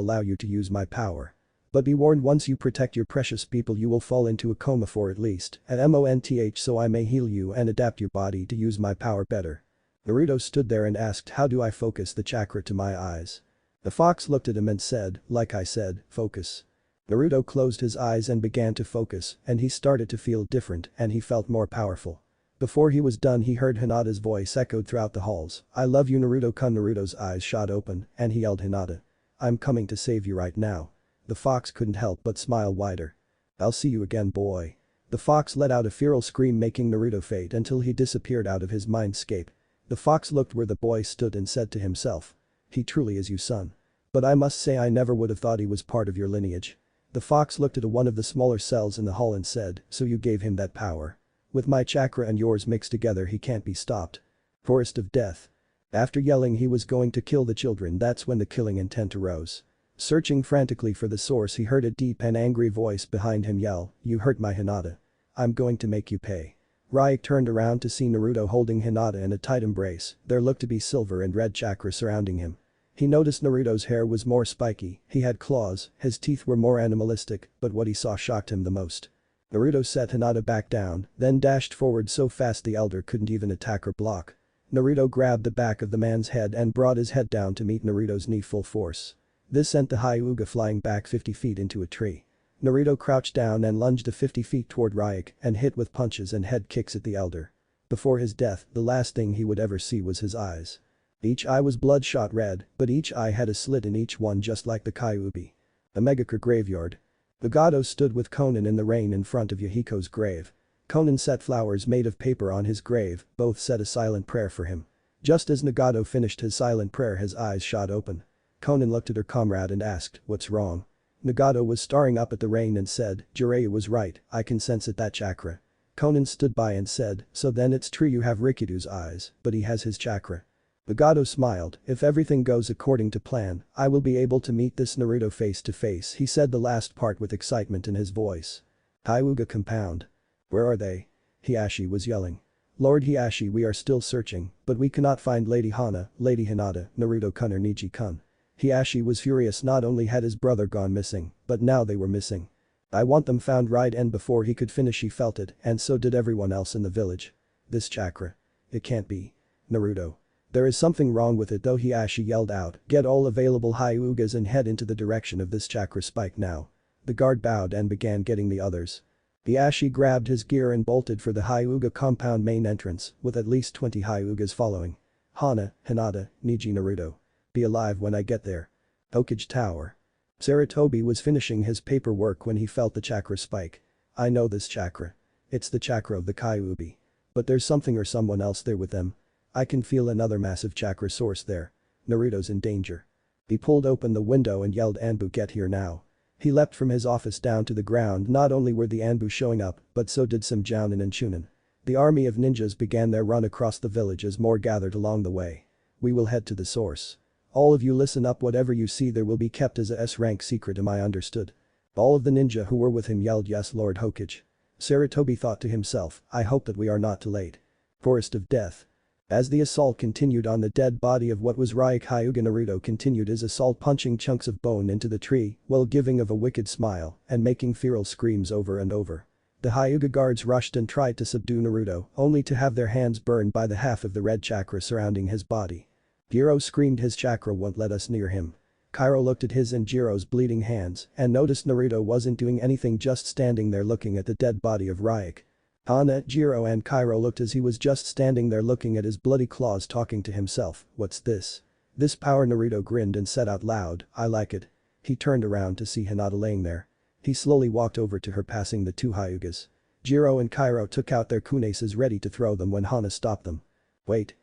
allow you to use my power. But be warned, once you protect your precious people you will fall into a coma for at least a month, so I may heal you and adapt your body to use my power better." Naruto stood there and asked, "How do I focus the chakra to my eyes?" The fox looked at him and said, "Like I said, focus." Naruto closed his eyes and began to focus, and he started to feel different and he felt more powerful. Before he was done he heard Hinata's voice echoed throughout the halls, "I love you, Naruto-kun." Naruto's eyes shot open and he yelled, "Hinata. I'm coming to save you right now." The fox couldn't help but smile wider. "I'll see you again, boy." The fox let out a feral scream, making Naruto fade until he disappeared out of his mindscape. The fox looked where the boy stood and said to himself, "He truly is your son. But I must say I never would have thought he was part of your lineage." The fox looked at one of the smaller cells in the hall and said, "So you gave him that power. With my chakra and yours mixed together he can't be stopped." Forest of death. After yelling he was going to kill the children, that's when the killing intent arose. Searching frantically for the source, he heard a deep and angry voice behind him yell, "You hurt my Hinata. I'm going to make you pay." Ryuk turned around to see Naruto holding Hinata in a tight embrace. There looked to be silver and red chakra surrounding him. He noticed Naruto's hair was more spiky, he had claws, his teeth were more animalistic, but what he saw shocked him the most. Naruto set Hinata back down, then dashed forward so fast the elder couldn't even attack or block. Naruto grabbed the back of the man's head and brought his head down to meet Naruto's knee full force. This sent the Hyuga flying back 50 feet into a tree. Naruto crouched down and lunged 50 feet toward Ryuk and hit with punches and head kicks at the elder. Before his death, the last thing he would ever see was his eyes. Each eye was bloodshot red, but each eye had a slit in each one just like the Kyuubi. A Megakure graveyard. The Gado stood with Konan in the rain in front of Yahiko's grave. Konan set flowers made of paper on his grave, both said a silent prayer for him. Just as Nagato finished his silent prayer, his eyes shot open. Konan looked at her comrade and asked, "What's wrong?" Nagato was staring up at the rain and said, "Jiraiya was right, I can sense it, that chakra." Konan stood by and said, "So then it's true you have Rikudo's eyes, but he has his chakra." Nagato smiled, "If everything goes according to plan, I will be able to meet this Naruto face to face," he said the last part with excitement in his voice. Hyuga compound. "Where are they?" Hiashi was yelling. "Lord Hiashi, we are still searching, but we cannot find Lady Hana, Lady Hinata, Naruto-kun or Niji-kun." Hiashi was furious. Not only had his brother gone missing, but now they were missing. "I want them found right," and before he could finish he felt it, and so did everyone else in the village. "This chakra. It can't be. Naruto. There is something wrong with it though," Hiashi yelled out, "Get all available Hyugas and head into the direction of this chakra spike now." The guard bowed and began getting the others. Hiashi grabbed his gear and bolted for the Hyuga compound main entrance, with at least 20 Hyugas following. "Hana, Hinata, Niji, Naruto. Be alive when I get there." Hokage Tower. Sarutobi was finishing his paperwork when he felt the chakra spike. "I know this chakra. It's the chakra of the Kyuubi. But there's something or someone else there with them. I can feel another massive chakra source there. Naruto's in danger." He pulled open the window and yelled, "Anbu, get here now." He leapt from his office down to the ground. Not only were the Anbu showing up, but so did some Jounin and Chunin. The army of ninjas began their run across the village as more gathered along the way. "We will head to the source. All of you listen up, whatever you see there will be kept as a S-rank secret, am I understood?" All of the ninja who were with him yelled, "Yes, Lord Hokage." Sarutobi thought to himself, "I hope that we are not too late." Forest of death. As the assault continued on the dead body of what was Ryuk, Hyuga Naruto continued his assault, punching chunks of bone into the tree while giving of a wicked smile and making feral screams over and over. The Hyuga guards rushed and tried to subdue Naruto, only to have their hands burned by the half of the red chakra surrounding his body. Jiro screamed, "His chakra won't let us near him." Kairo looked at his and Jiro's bleeding hands and noticed Naruto wasn't doing anything, just standing there looking at the dead body of Ryuk. Hana, Jiro and Kairo looked as he was just standing there looking at his bloody claws, talking to himself, "What's this? This power?" Naruto grinned and said out loud, "I like it." He turned around to see Hinata laying there. He slowly walked over to her, passing the two Hyugas. Jiro and Kairo took out their kunases ready to throw them when Hana stopped them. Wait.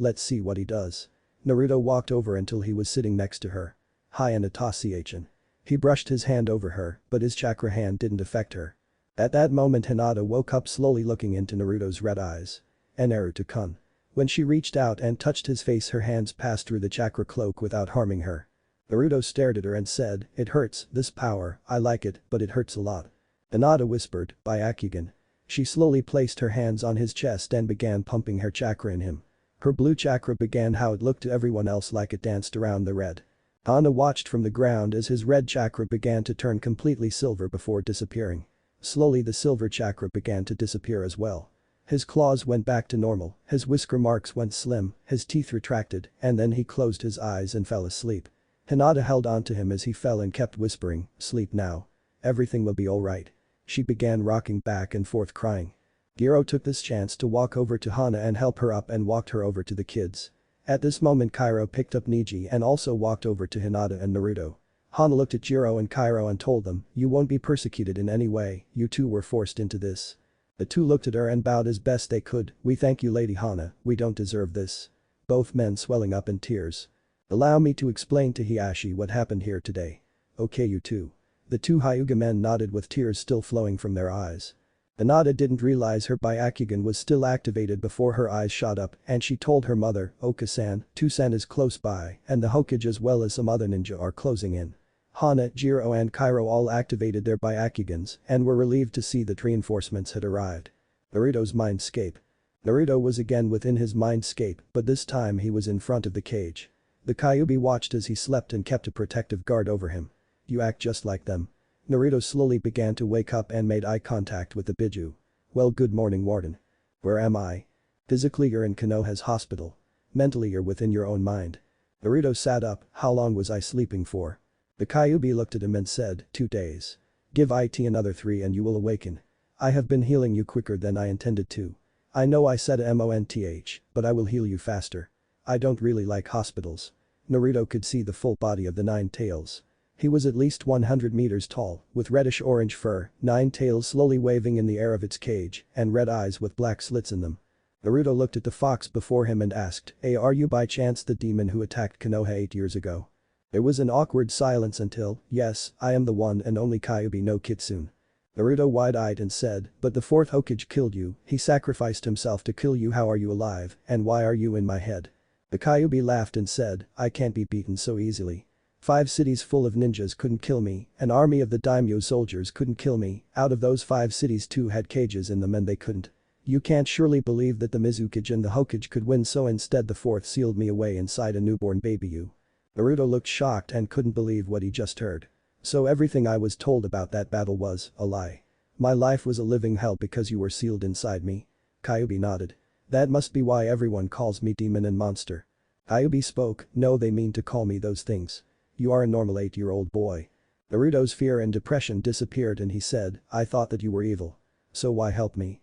Let's see what he does." Naruto walked over until he was sitting next to her. "Hi Anatasiachin." He brushed his hand over her, but his chakra hand didn't affect her. At that moment Hinata woke up, slowly looking into Naruto's red eyes. "Naruto-kun." When she reached out and touched his face, her hands passed through the chakra cloak without harming her. Naruto stared at her and said, "It hurts, this power, I like it, but it hurts a lot." Hinata whispered, "Byakugan." She slowly placed her hands on his chest and began pumping her chakra in him. Her blue chakra began how it looked to everyone else, like it danced around the red. Hana watched from the ground as his red chakra began to turn completely silver before disappearing. Slowly the silver chakra began to disappear as well. His claws went back to normal, his whisker marks went slim, his teeth retracted, and then he closed his eyes and fell asleep. Hinata held onto him as he fell and kept whispering, "Sleep now. Everything will be alright." She began rocking back and forth crying. Jiro took this chance to walk over to Hana and help her up and walked her over to the kids. At this moment Kairo picked up Niji and also walked over to Hinata and Naruto. Hana looked at Jiro and Kairo and told them, "You won't be persecuted in any way, you two were forced into this." The two looked at her and bowed as best they could. "We thank you, Lady Hana, we don't deserve this." Both men swelling up in tears. "Allow me to explain to Hiashi what happened here today." "Okay, you two." The two Hyuga men nodded with tears still flowing from their eyes. Hinata didn't realize her Byakugan was still activated before her eyes shot up and she told her mother, Oka-san, Tusan is close by and the Hokage as well as some other ninja are closing in. Hana, Jiro and Kairo all activated their Byakugans and were relieved to see that reinforcements had arrived. Naruto's mindscape. Naruto was again within his mindscape but this time he was in front of the cage. The Kyuubi watched as he slept and kept a protective guard over him. You act just like them. Naruto slowly began to wake up and made eye contact with the Biju. Well, good morning, Warden. Where am I? Physically you're in Konoha's hospital. Mentally you're within your own mind. Naruto sat up, how long was I sleeping for? The Kyuubi looked at him and said, 2 days. Give it another 3 and you will awaken. I have been healing you quicker than I intended to. I know I said month, but I will heal you faster. I don't really like hospitals. Naruto could see the full body of the Nine Tails. He was at least 100 meters tall, with reddish-orange fur, 9 tails slowly waving in the air of its cage, and red eyes with black slits in them. Naruto looked at the fox before him and asked, "Hey, are you by chance the demon who attacked Konoha 8 years ago?" There was an awkward silence until, "Yes, I am the one and only Kyuubi no Kitsune." Naruto wide-eyed and said, "But the 4th Hokage killed you, he sacrificed himself to kill you, how are you alive, and why are you in my head?" The Kyuubi laughed and said, "I can't be beaten so easily. 5 cities full of ninjas couldn't kill me, an army of the daimyo soldiers couldn't kill me, out of those 5 cities 2 had cages in them and they couldn't. You can't surely believe that the Mizukage and the Hokage could win, so instead the 4th sealed me away inside a newborn baby you." Naruto looked shocked and couldn't believe what he just heard. So everything I was told about that battle was a lie. My life was a living hell because you were sealed inside me. Kyuubi nodded. That must be why everyone calls me demon and monster. Kyuubi spoke, "No, they mean to call me those things. You are a normal 8-year-old boy." Naruto's fear and depression disappeared and he said, "I thought that you were evil. So why help me?"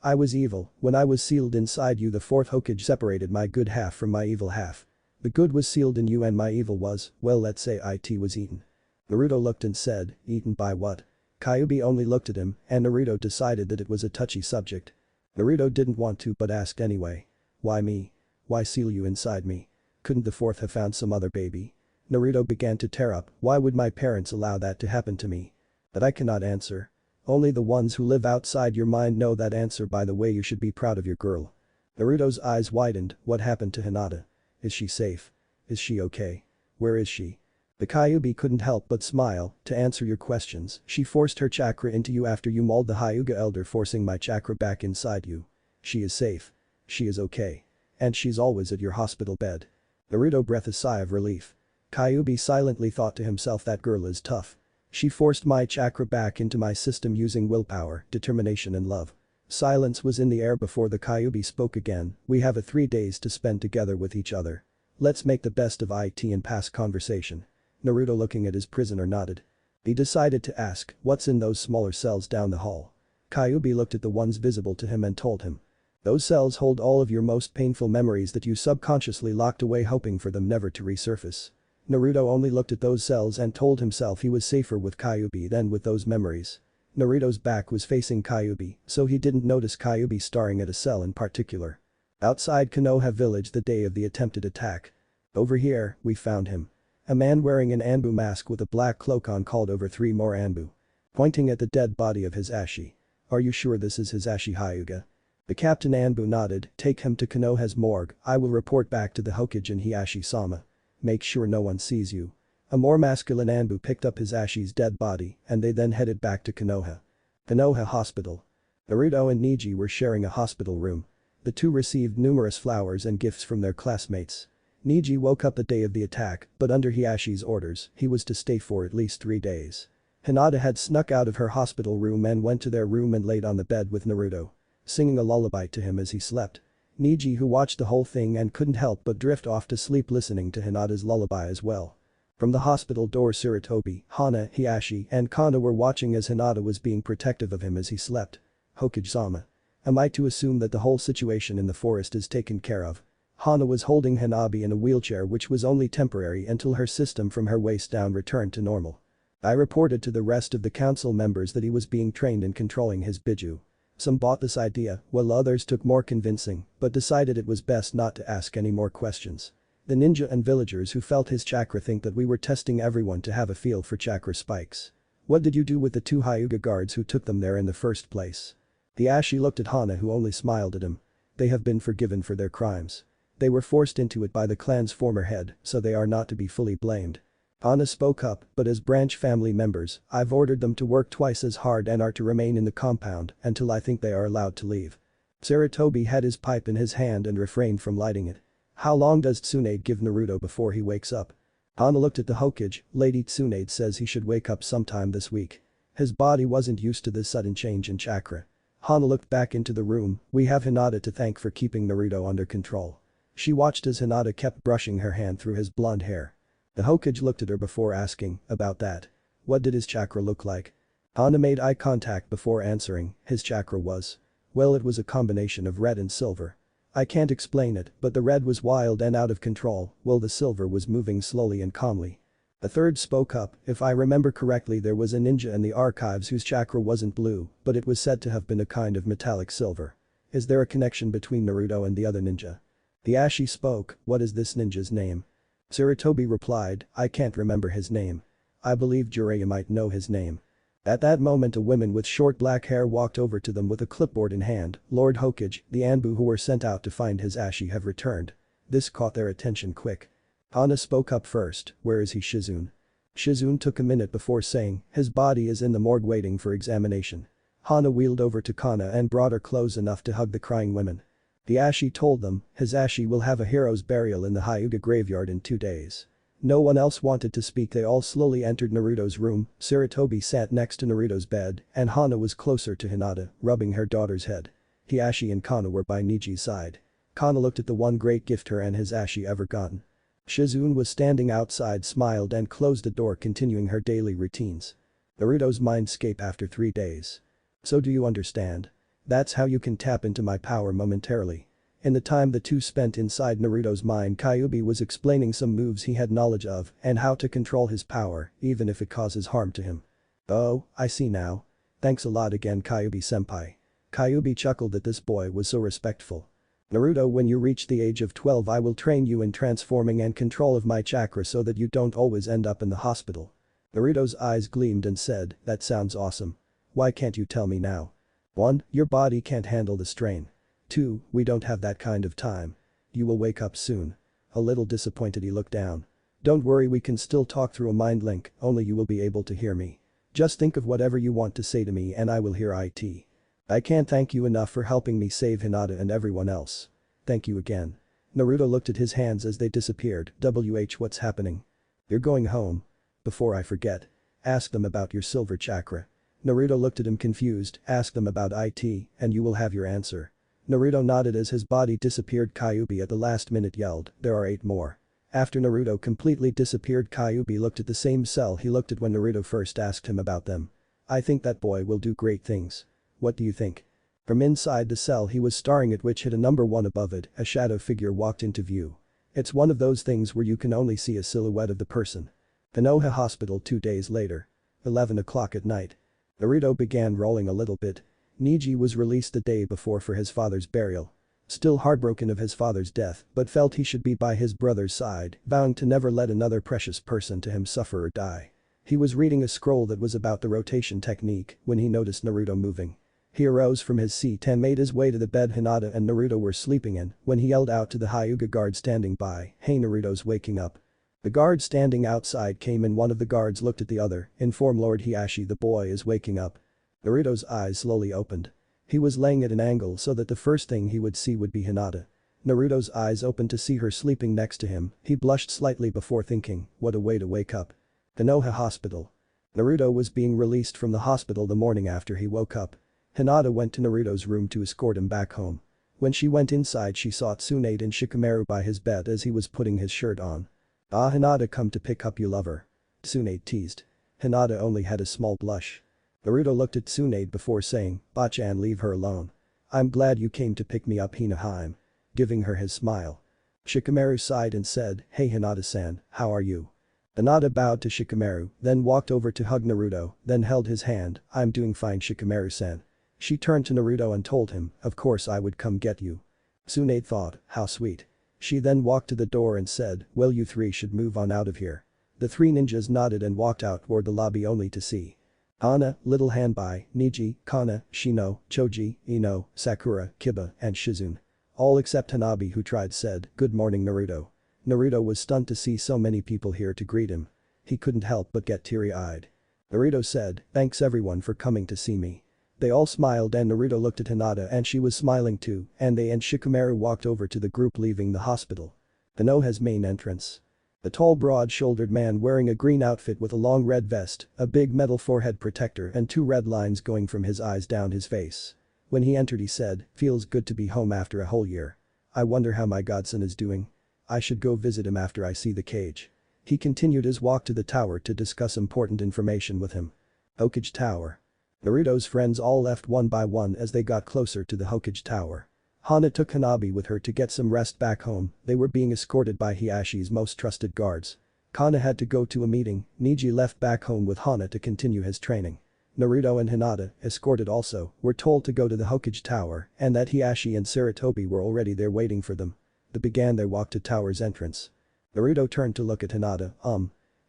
I was evil. When I was sealed inside you, the 4th Hokage separated my good half from my evil half. The good was sealed in you and my evil was, well, let's say it was eaten." Naruto looked and said, "Eaten by what?" Kyuubi only looked at him and Naruto decided that it was a touchy subject. Naruto didn't want to but asked anyway. "Why me? Why seal you inside me? Couldn't the 4th have found some other baby?" Naruto began to tear up, "Why would my parents allow that to happen to me?" "That I cannot answer. Only the ones who live outside your mind know that answer. By the way, you should be proud of your girl." Naruto's eyes widened, "What happened to Hinata? Is she safe? Is she okay? Where is she?" The Kyuubi couldn't help but smile. "To answer your questions, she forced her chakra into you after you mauled the Hyuga elder, forcing my chakra back inside you. She is safe. She is okay. And she's always at your hospital bed." Naruto breathed a sigh of relief. Kyuubi silently thought to himself, that girl is tough. She forced my chakra back into my system using willpower, determination and love. Silence was in the air before the Kyuubi spoke again. "We have 3 days to spend together with each other. Let's make the best of it and pass conversation." Naruto, looking at his prisoner, nodded. He decided to ask, "What's in those smaller cells down the hall?" Kyuubi looked at the ones visible to him and told him. "Those cells hold all of your most painful memories that you subconsciously locked away, hoping for them never to resurface." Naruto only looked at those cells and told himself he was safer with Kyuubi than with those memories. Naruto's back was facing Kyuubi, so he didn't notice Kyuubi staring at a cell in particular. Outside Konoha village the day of the attempted attack. "Over here, we found him." A man wearing an Anbu mask with a black cloak on called over 3 more Anbu. Pointing at the dead body of his Ashi. "Are you sure this is his Ashi Hyuga?" The Captain Anbu nodded. "Take him to Konoha's morgue, I will report back to the Hokage and Hiashi-sama. Make sure no one sees you." A more masculine Anbu picked up his Ashi's dead body and they then headed back to Konoha. Konoha Hospital. Naruto and Neji were sharing a hospital room. The two received numerous flowers and gifts from their classmates. Neji woke up the day of the attack, but under Hiashi's orders, he was to stay for at least 3 days. Hinata had snuck out of her hospital room and went to their room and laid on the bed with Naruto, singing a lullaby to him as he slept. Neji, who watched the whole thing and couldn't help but drift off to sleep listening to Hinata's lullaby as well. From the hospital door, Sarutobi, Hana, Hiashi and Kanda were watching as Hinata was being protective of him as he slept. "Hokage-sama. Am I to assume that the whole situation in the forest is taken care of?" Hana was holding Hanabi in a wheelchair, which was only temporary until her system from her waist down returned to normal. I reported to the rest of the council members that he was being trained in controlling his Biju. Some bought this idea, while others took more convincing, but decided it was best not to ask any more questions. The ninja and villagers who felt his chakra think that we were testing everyone to have a feel for chakra spikes. What did you do with the two Hyuga guards who took them there in the first place? The Ashi looked at Hana, who only smiled at him. They have been forgiven for their crimes. They were forced into it by the clan's former head, so they are not to be fully blamed. Hana spoke up, but as branch family members, I've ordered them to work twice as hard and are to remain in the compound until I think they are allowed to leave. Sarutobi had his pipe in his hand and refrained from lighting it. How long does Tsunade give Naruto before he wakes up? Hana looked at the Hokage. Lady Tsunade says he should wake up sometime this week. His body wasn't used to this sudden change in chakra. Hana looked back into the room. We have Hinata to thank for keeping Naruto under control. She watched as Hinata kept brushing her hand through his blonde hair. The Hokage looked at her before asking, about that. What did his chakra look like? Hana made eye contact before answering. His chakra was. Well, it was a combination of red and silver. I can't explain it, but the red was wild and out of control, while the silver was moving slowly and calmly. A third spoke up. If I remember correctly, there was a ninja in the archives whose chakra wasn't blue, but it was said to have been a kind of metallic silver. Is there a connection between Naruto and the other ninja? The Ashi spoke. What is this ninja's name? Sarutobi replied, I can't remember his name. I believe Jiraiya might know his name. At that moment, a woman with short black hair walked over to them with a clipboard in hand. Lord Hokage, the Anbu who were sent out to find his Ashi have returned. This caught their attention quick. Hana spoke up first. Where is he, Shizune? Shizune took a minute before saying, his body is in the morgue waiting for examination. Hana wheeled over to Kana and brought her close enough to hug the crying women. The Ashi told them, his Ashi will have a hero's burial in the Hyuga graveyard in 2 days. No one else wanted to speak. They all slowly entered Naruto's room. Sarutobi sat next to Naruto's bed, and Hana was closer to Hinata, rubbing her daughter's head. Hiashi and Kana were by Niji's side. Kana looked at the one great gift her and his Ashi ever gotten. Shizune was standing outside, smiled and closed the door, continuing her daily routines. Naruto's mindscape after 3 days. So do you understand? That's how you can tap into my power momentarily. In the time the two spent inside Naruto's mind, Kyuubi was explaining some moves he had knowledge of and how to control his power, even if it causes harm to him. Oh, I see now. Thanks a lot again, Kyuubi-senpai. Kyuubi chuckled that this boy was so respectful. Naruto, when you reach the age of 12, I will train you in transforming and control of my chakra so that you don't always end up in the hospital. Naruto's eyes gleamed and said, that sounds awesome. Why can't you tell me now? 1. Your body can't handle the strain. 2. We don't have that kind of time. You will wake up soon. A little disappointed, he looked down. Don't worry, we can still talk through a mind link, only you will be able to hear me. Just think of whatever you want to say to me and I will hear it. I can't thank you enough for helping me save Hinata and everyone else. Thank you again. Naruto looked at his hands as they disappeared. What's happening? You're going home. Before I forget. Ask them about your silver chakra. Naruto looked at him confused. Ask them about it, and you will have your answer. Naruto nodded as his body disappeared. Kyuubi at the last minute yelled, there are 8 more. After Naruto completely disappeared, Kyuubi looked at the same cell he looked at when Naruto first asked him about them. I think that boy will do great things. What do you think? From inside the cell he was staring at, which had a number 1 above it, a shadow figure walked into view. It's one of those things where you can only see a silhouette of the person. Konoha Hospital 2 days later. 11 o'clock at night. Naruto began rolling a little bit. Niji was released the day before for his father's burial. Still heartbroken of his father's death, but felt he should be by his brother's side, vowing to never let another precious person to him suffer or die. He was reading a scroll that was about the rotation technique when he noticed Naruto moving. He arose from his seat and made his way to the bed Hinata and Naruto were sleeping in when he yelled out to the Hyuga guard standing by, hey, Naruto's waking up. The guard standing outside came in. One of the guards looked at the other, inform Lord Hiashi the boy is waking up. Naruto's eyes slowly opened. He was laying at an angle so that the first thing he would see would be Hinata. Naruto's eyes opened to see her sleeping next to him. He blushed slightly before thinking, what a way to wake up. Konoha Hospital. Naruto was being released from the hospital the morning after he woke up. Hinata went to Naruto's room to escort him back home. When she went inside, she saw Tsunade and Shikamaru by his bed as he was putting his shirt on. Ah, Hinata, come to pick up you lover. Tsunade teased. Hinata only had a small blush. Naruto looked at Tsunade before saying, Bachan, leave her alone. I'm glad you came to pick me up, Hinaheim. Giving her his smile. Shikamaru sighed and said, hey Hinata-san, how are you? Hinata bowed to Shikamaru, then walked over to hug Naruto, then held his hand, I'm doing fine Shikamaru-san. She turned to Naruto and told him, of course I would come get you. Tsunade thought, how sweet. She then walked to the door and said, well, you 3 should move on out of here. The 3 ninjas nodded and walked out toward the lobby only to see Hana, Little Hanbai, Niji, Kana, Shino, Choji, Ino, Sakura, Kiba, and Shizune. All except Hanabi, who tried, said, "Good morning, Naruto." Naruto was stunned to see so many people here to greet him. He couldn't help but get teary-eyed. Naruto said, "Thanks everyone for coming to see me." They all smiled and Naruto looked at Hinata and she was smiling too, and they and Shikamaru walked over to the group leaving the hospital. The Noha's main entrance. A tall broad-shouldered man wearing a green outfit with a long red vest, a big metal forehead protector and 2 red lines going from his eyes down his face. When he entered he said, "Feels good to be home after a whole year. I wonder how my godson is doing. I should go visit him after I see the cage." He continued his walk to the tower to discuss important information with him. Hokage Tower. Naruto's friends all left one by one as they got closer to the Hokage Tower. Hana took Hanabi with her to get some rest back home, they were being escorted by Hiyashi's most trusted guards. Kana had to go to a meeting, Niji left back home with Hana to continue his training. Naruto and Hinata, escorted also, were told to go to the Hokage Tower and that Hiyashi and Sarutobi were already there waiting for them. They began their walk to tower's entrance. Naruto turned to look at Hinata,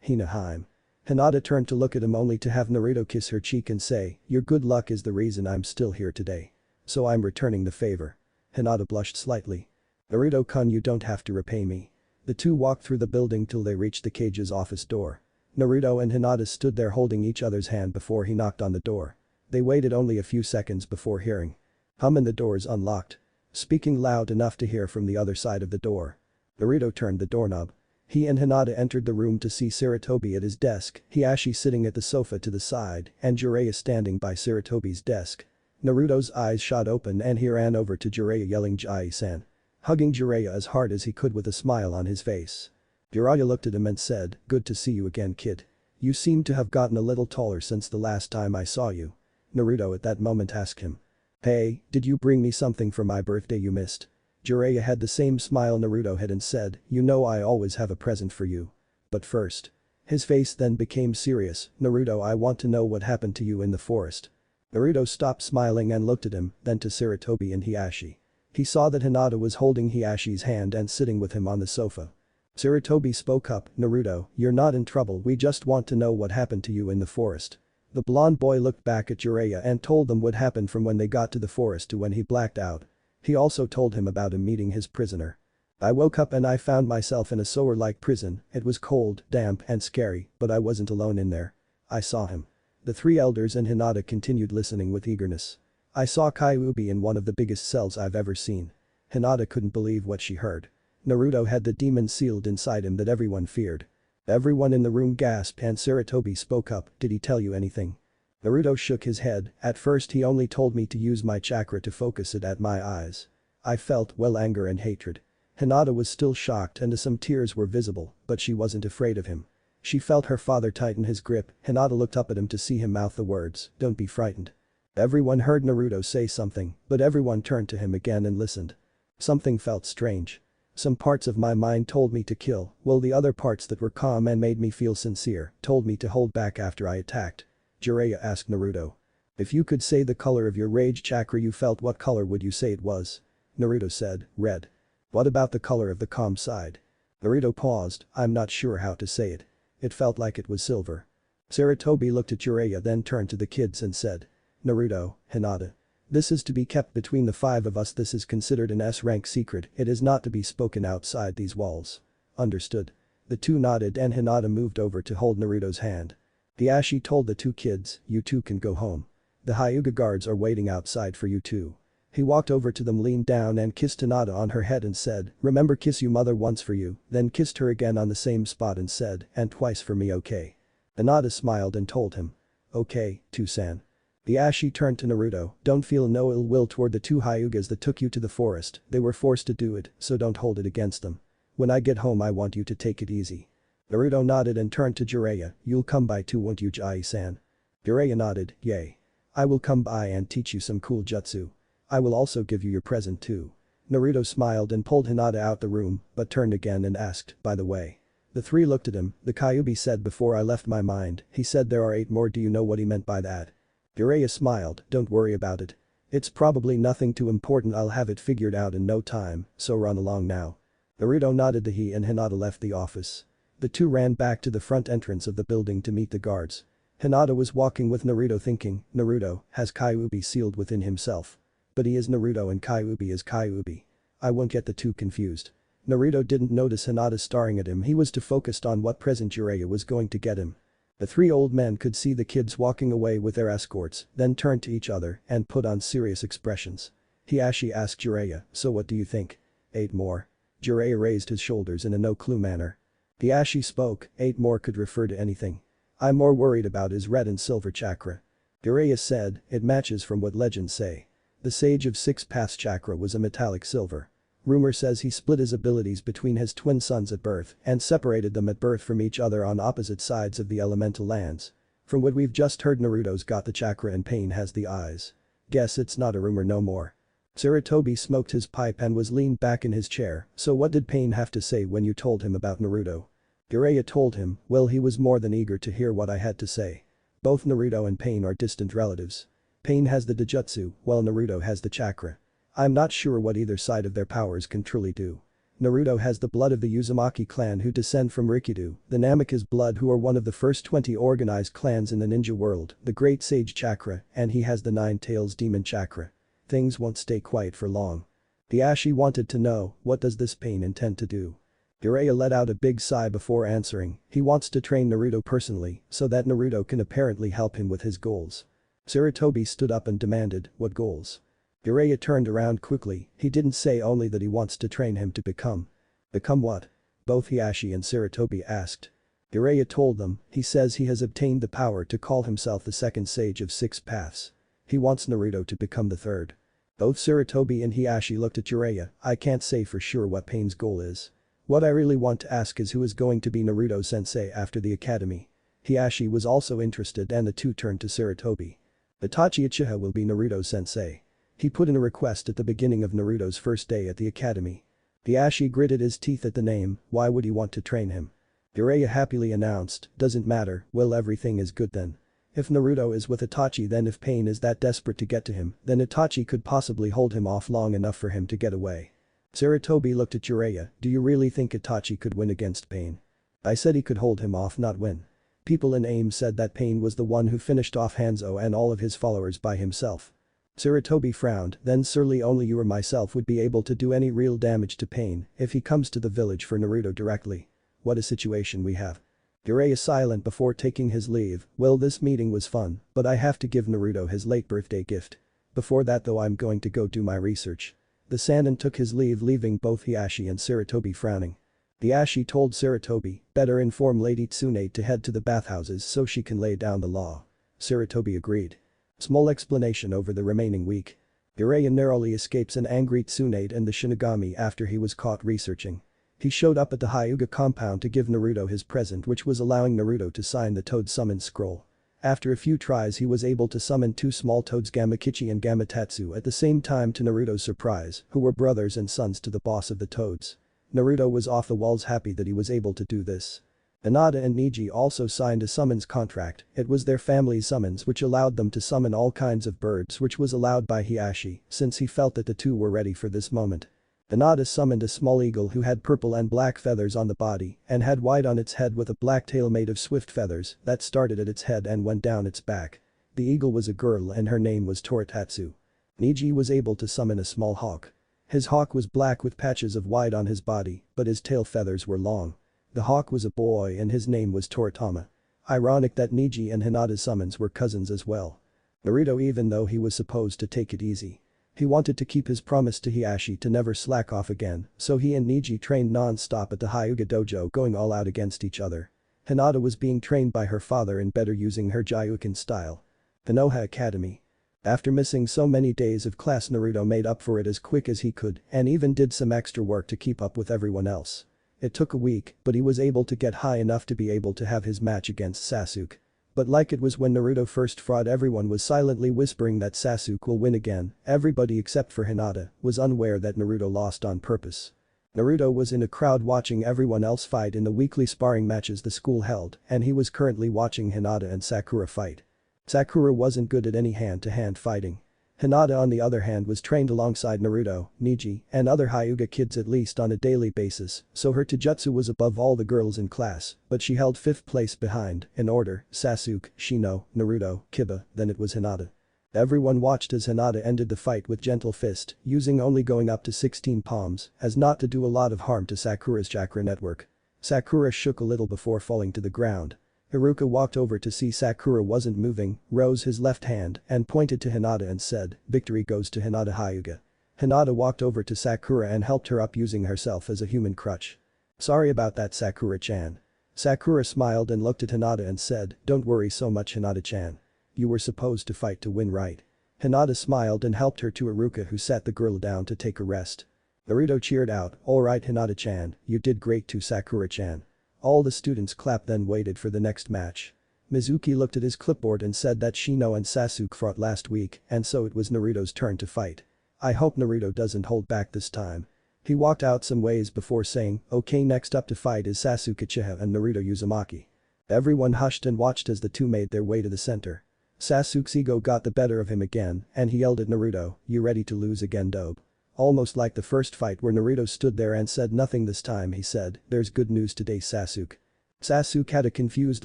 Hinaheim. Hinata turned to look at him only to have Naruto kiss her cheek and say, "Your good luck is the reason I'm still here today. So I'm returning the favor." Hinata blushed slightly. "Naruto-kun, you don't have to repay me." The two walked through the building till they reached the cage's office door. Naruto and Hinata stood there holding each other's hand before he knocked on the door. They waited only a few seconds before hearing. And the door is unlocked. Speaking loud enough to hear from the other side of the door. Naruto turned the doorknob. He and Hinata entered the room to see Sarutobi at his desk, Hiyashi sitting at the sofa to the side, and Jiraiya standing by Sarutobi's desk. Naruto's eyes shot open and he ran over to Jiraiya yelling, "Jiraiya-san." Hugging Jiraiya as hard as he could with a smile on his face. Jiraiya looked at him and said, "Good to see you again, kid. You seem to have gotten a little taller since the last time I saw you." Naruto at that moment asked him. "Hey, did you bring me something for my birthday you missed?" Jiraiya had the same smile Naruto had and said, "You know I always have a present for you. But first." His face then became serious, "Naruto, I want to know what happened to you in the forest." Naruto stopped smiling and looked at him, then to Sarutobi and Hiyashi. He saw that Hinata was holding Hiyashi's hand and sitting with him on the sofa. Sarutobi spoke up, "Naruto, you're not in trouble, we just want to know what happened to you in the forest." The blonde boy looked back at Jiraiya and told them what happened from when they got to the forest to when he blacked out. He also told him about him meeting his prisoner. "I woke up and I found myself in a sewer-like prison, it was cold, damp and scary, but I wasn't alone in there. I saw him." The 3 elders and Hinata continued listening with eagerness. "I saw Kyuubi in one of the biggest cells I've ever seen." Hinata couldn't believe what she heard. Naruto had the demon sealed inside him that everyone feared. Everyone in the room gasped and Sarutobi spoke up, "Did he tell you anything?" Naruto shook his head, "At first he only told me to use my chakra to focus it at my eyes. I felt, well, anger and hatred." Hinata was still shocked and some tears were visible, but she wasn't afraid of him. She felt her father tighten his grip, Hinata looked up at him to see him mouth the words, "Don't be frightened." Everyone heard Naruto say something, but everyone turned to him again and listened. Something felt strange. Some parts of my mind told me to kill, while the other parts that were calm and made me feel sincere told me to hold back after I attacked. Jiraiya asked Naruto. "If you could say the color of your rage chakra you felt, what color would you say it was?" Naruto said, "Red." "What about the color of the calm side?" Naruto paused, "I'm not sure how to say it. It felt like it was silver." Sarutobi looked at Jiraiya then turned to the kids and said. "Naruto, Hinata. This is to be kept between the 5 of us, this is considered an S-rank secret, it is not to be spoken outside these walls." "Understood." The 2 nodded and Hinata moved over to hold Naruto's hand. Hiyashi told the 2 kids, "You 2 can go home. The Hyuga guards are waiting outside for you too." He walked over to them, leaned down and kissed Hinata on her head and said, "Remember, kiss you mother once for you," then kissed her again on the same spot and said, "And twice for me, okay?" Hinata smiled and told him. "Okay, Two-san." Hiyashi turned to Naruto, "Don't feel no ill will toward the 2 Hyugas that took you to the forest, they were forced to do it, so don't hold it against them. When I get home I want you to take it easy." Naruto nodded and turned to Jiraiya, "You'll come by too, won't you, Jiraiya-san?" Jiraiya nodded, "Yay. I will come by and teach you some cool jutsu. I will also give you your present too." Naruto smiled and pulled Hinata out the room, but turned again and asked, "By the way." The 3 looked at him, "The Kyuubi said before I left my mind, he said there are 8 more, do you know what he meant by that?" Jiraiya smiled, "Don't worry about it. It's probably nothing too important, I'll have it figured out in no time, so run along now." Naruto nodded to he and Hinata left the office. The 2 ran back to the front entrance of the building to meet the guards. Hinata was walking with Naruto thinking, Naruto has Kyuubi sealed within himself. But he is Naruto and Kyuubi is Kyuubi. I won't get the two confused. Naruto didn't notice Hinata staring at him, he was too focused on what present Jiraiya was going to get him. The three old men could see the kids walking away with their escorts, then turned to each other and put on serious expressions. Hiashi asked Jiraiya, so what do you think? 8 more. Jiraiya raised his shoulders in a no-clue manner. Hiashi spoke, 8 more could refer to anything. I'm more worried about his red and silver chakra. Jiraiya said, it matches from what legends say. The Sage of Six Paths chakra was a metallic silver. Rumor says he split his abilities between his twin sons at birth and separated them at birth from each other on opposite sides of the elemental lands. From what we've just heard, Naruto's got the chakra and Pain has the eyes. Guess it's not a rumor no more. Sarutobi smoked his pipe and was leaned back in his chair, so what did Pain have to say when you told him about Naruto? Jiraiya told him, well, he was more than eager to hear what I had to say. Both Naruto and Pain are distant relatives. Pain has the Dojutsu, while Naruto has the chakra. I'm not sure what either side of their powers can truly do. Naruto has the blood of the Uzumaki clan who descend from Rikido, the Namikaze blood who are one of the first 20 organized clans in the ninja world, the Great Sage chakra, and he has the Nine Tails demon chakra. Things won't stay quiet for long. Hiashi wanted to know, what does this Pain intend to do? Jiraiya let out a big sigh before answering, he wants to train Naruto personally so that Naruto can apparently help him with his goals. Sarutobi stood up and demanded, what goals? Jiraiya turned around quickly, he didn't say only that he wants to train him to become. Become what? Both Hiashi and Sarutobi asked. Jiraiya told them, he says he has obtained the power to call himself the second Sage of Six Paths. He wants Naruto to become the third. Both Sarutobi and Hiashi looked at Jiraiya, I can't say for sure what Pain's goal is. What I really want to ask is who is going to be Naruto-sensei after the academy. Hiashi was also interested and the two turned to Sarutobi. Itachi Uchiha will be Naruto-sensei. He put in a request at the beginning of Naruto's first day at the academy. Hiashi gritted his teeth at the name, why would he want to train him? Jiraiya happily announced, doesn't matter, well everything is good then. If Naruto is with Itachi, then if Pain is that desperate to get to him, then Itachi could possibly hold him off long enough for him to get away. Sarutobi looked at Jiraiya, do you really think Itachi could win against Pain? I said he could hold him off, not win. People in AIM said that Pain was the one who finished off Hanzo and all of his followers by himself. Sarutobi frowned, then surely only you or myself would be able to do any real damage to Pain if he comes to the village for Naruto directly. What a situation we have. Jiraiya silent before taking his leave, well this meeting was fun, but I have to give Naruto his late birthday gift. Before that though I'm going to go do my research. The Sannin took his leave leaving both Hiashi and Sarutobi frowning. Hiashi told Sarutobi, better inform Lady Tsunade to head to the bathhouses so she can lay down the law. Sarutobi agreed. Small explanation over the remaining week. Jiraiya narrowly escapes an angry Tsunade and the Shinigami after he was caught researching. He showed up at the Hyuga compound to give Naruto his present, which was allowing Naruto to sign the Toad Summon Scroll. After a few tries he was able to summon 2 small toads, Gamakichi and Gamatatsu, at the same time to Naruto's surprise, who were brothers and sons to the boss of the toads. Naruto was off the walls happy that he was able to do this. Hinata and Neji also signed a summons contract, it was their family's summons which allowed them to summon all kinds of birds, which was allowed by Hiashi since he felt that the two were ready for this moment. Hinata summoned a small eagle who had purple and black feathers on the body and had white on its head with a black tail made of swift feathers that started at its head and went down its back. The eagle was a girl and her name was Toritatsu. Neji was able to summon a small hawk. His hawk was black with patches of white on his body, but his tail feathers were long. The hawk was a boy and his name was Toritama. Ironic that Neji and Hinata's summons were cousins as well. Naruto, even though he was supposed to take it easy, he wanted to keep his promise to Hiashi to never slack off again, so he and Neji trained non-stop at the Hyuga dojo, going all out against each other. Hinata was being trained by her father and better using her Gyuukin style. Konoha Academy. After missing so many days of class, Naruto made up for it as quick as he could and even did some extra work to keep up with everyone else. It took a week, but he was able to get high enough to be able to have his match against Sasuke. But like it was when Naruto first fought, everyone was silently whispering that Sasuke will win again, everybody except for Hinata was unaware that Naruto lost on purpose. Naruto was in a crowd watching everyone else fight in the weekly sparring matches the school held, and he was currently watching Hinata and Sakura fight. Sakura wasn't good at any hand-to-hand fighting. Hinata on the other hand was trained alongside Naruto, Neji, and other Hyuga kids at least on a daily basis, so her taijutsu was above all the girls in class, but she held 5th place behind, in order, Sasuke, Shino, Naruto, Kiba, then it was Hinata. Everyone watched as Hinata ended the fight with gentle fist, using only going up to 16 palms, as not to do a lot of harm to Sakura's chakra network. Sakura shook a little before falling to the ground. Iruka walked over to see Sakura wasn't moving, rose his left hand, and pointed to Hinata and said, "Victory goes to Hinata Hyuga." Hinata walked over to Sakura and helped her up using herself as a human crutch. "Sorry about that, Sakura-chan." Sakura smiled and looked at Hinata and said, "Don't worry so much, Hinata-chan. You were supposed to fight to win, right?" Hinata smiled and helped her to Iruka, who sat the girl down to take a rest. Naruto cheered out, "Alright, Hinata-chan, you did great too, Sakura-chan." All the students clapped then waited for the next match. Mizuki looked at his clipboard and said that Shino and Sasuke fought last week, and so it was Naruto's turn to fight. "I hope Naruto doesn't hold back this time." He walked out some ways before saying, "Okay, next up to fight is Sasuke Uchiha and Naruto Uzumaki." Everyone hushed and watched as the two made their way to the center. Sasuke's ego got the better of him again, and he yelled at Naruto, "You ready to lose again, dope?" Almost like the first fight where Naruto stood there and said nothing. This time he said, "There's good news today, Sasuke." Sasuke had a confused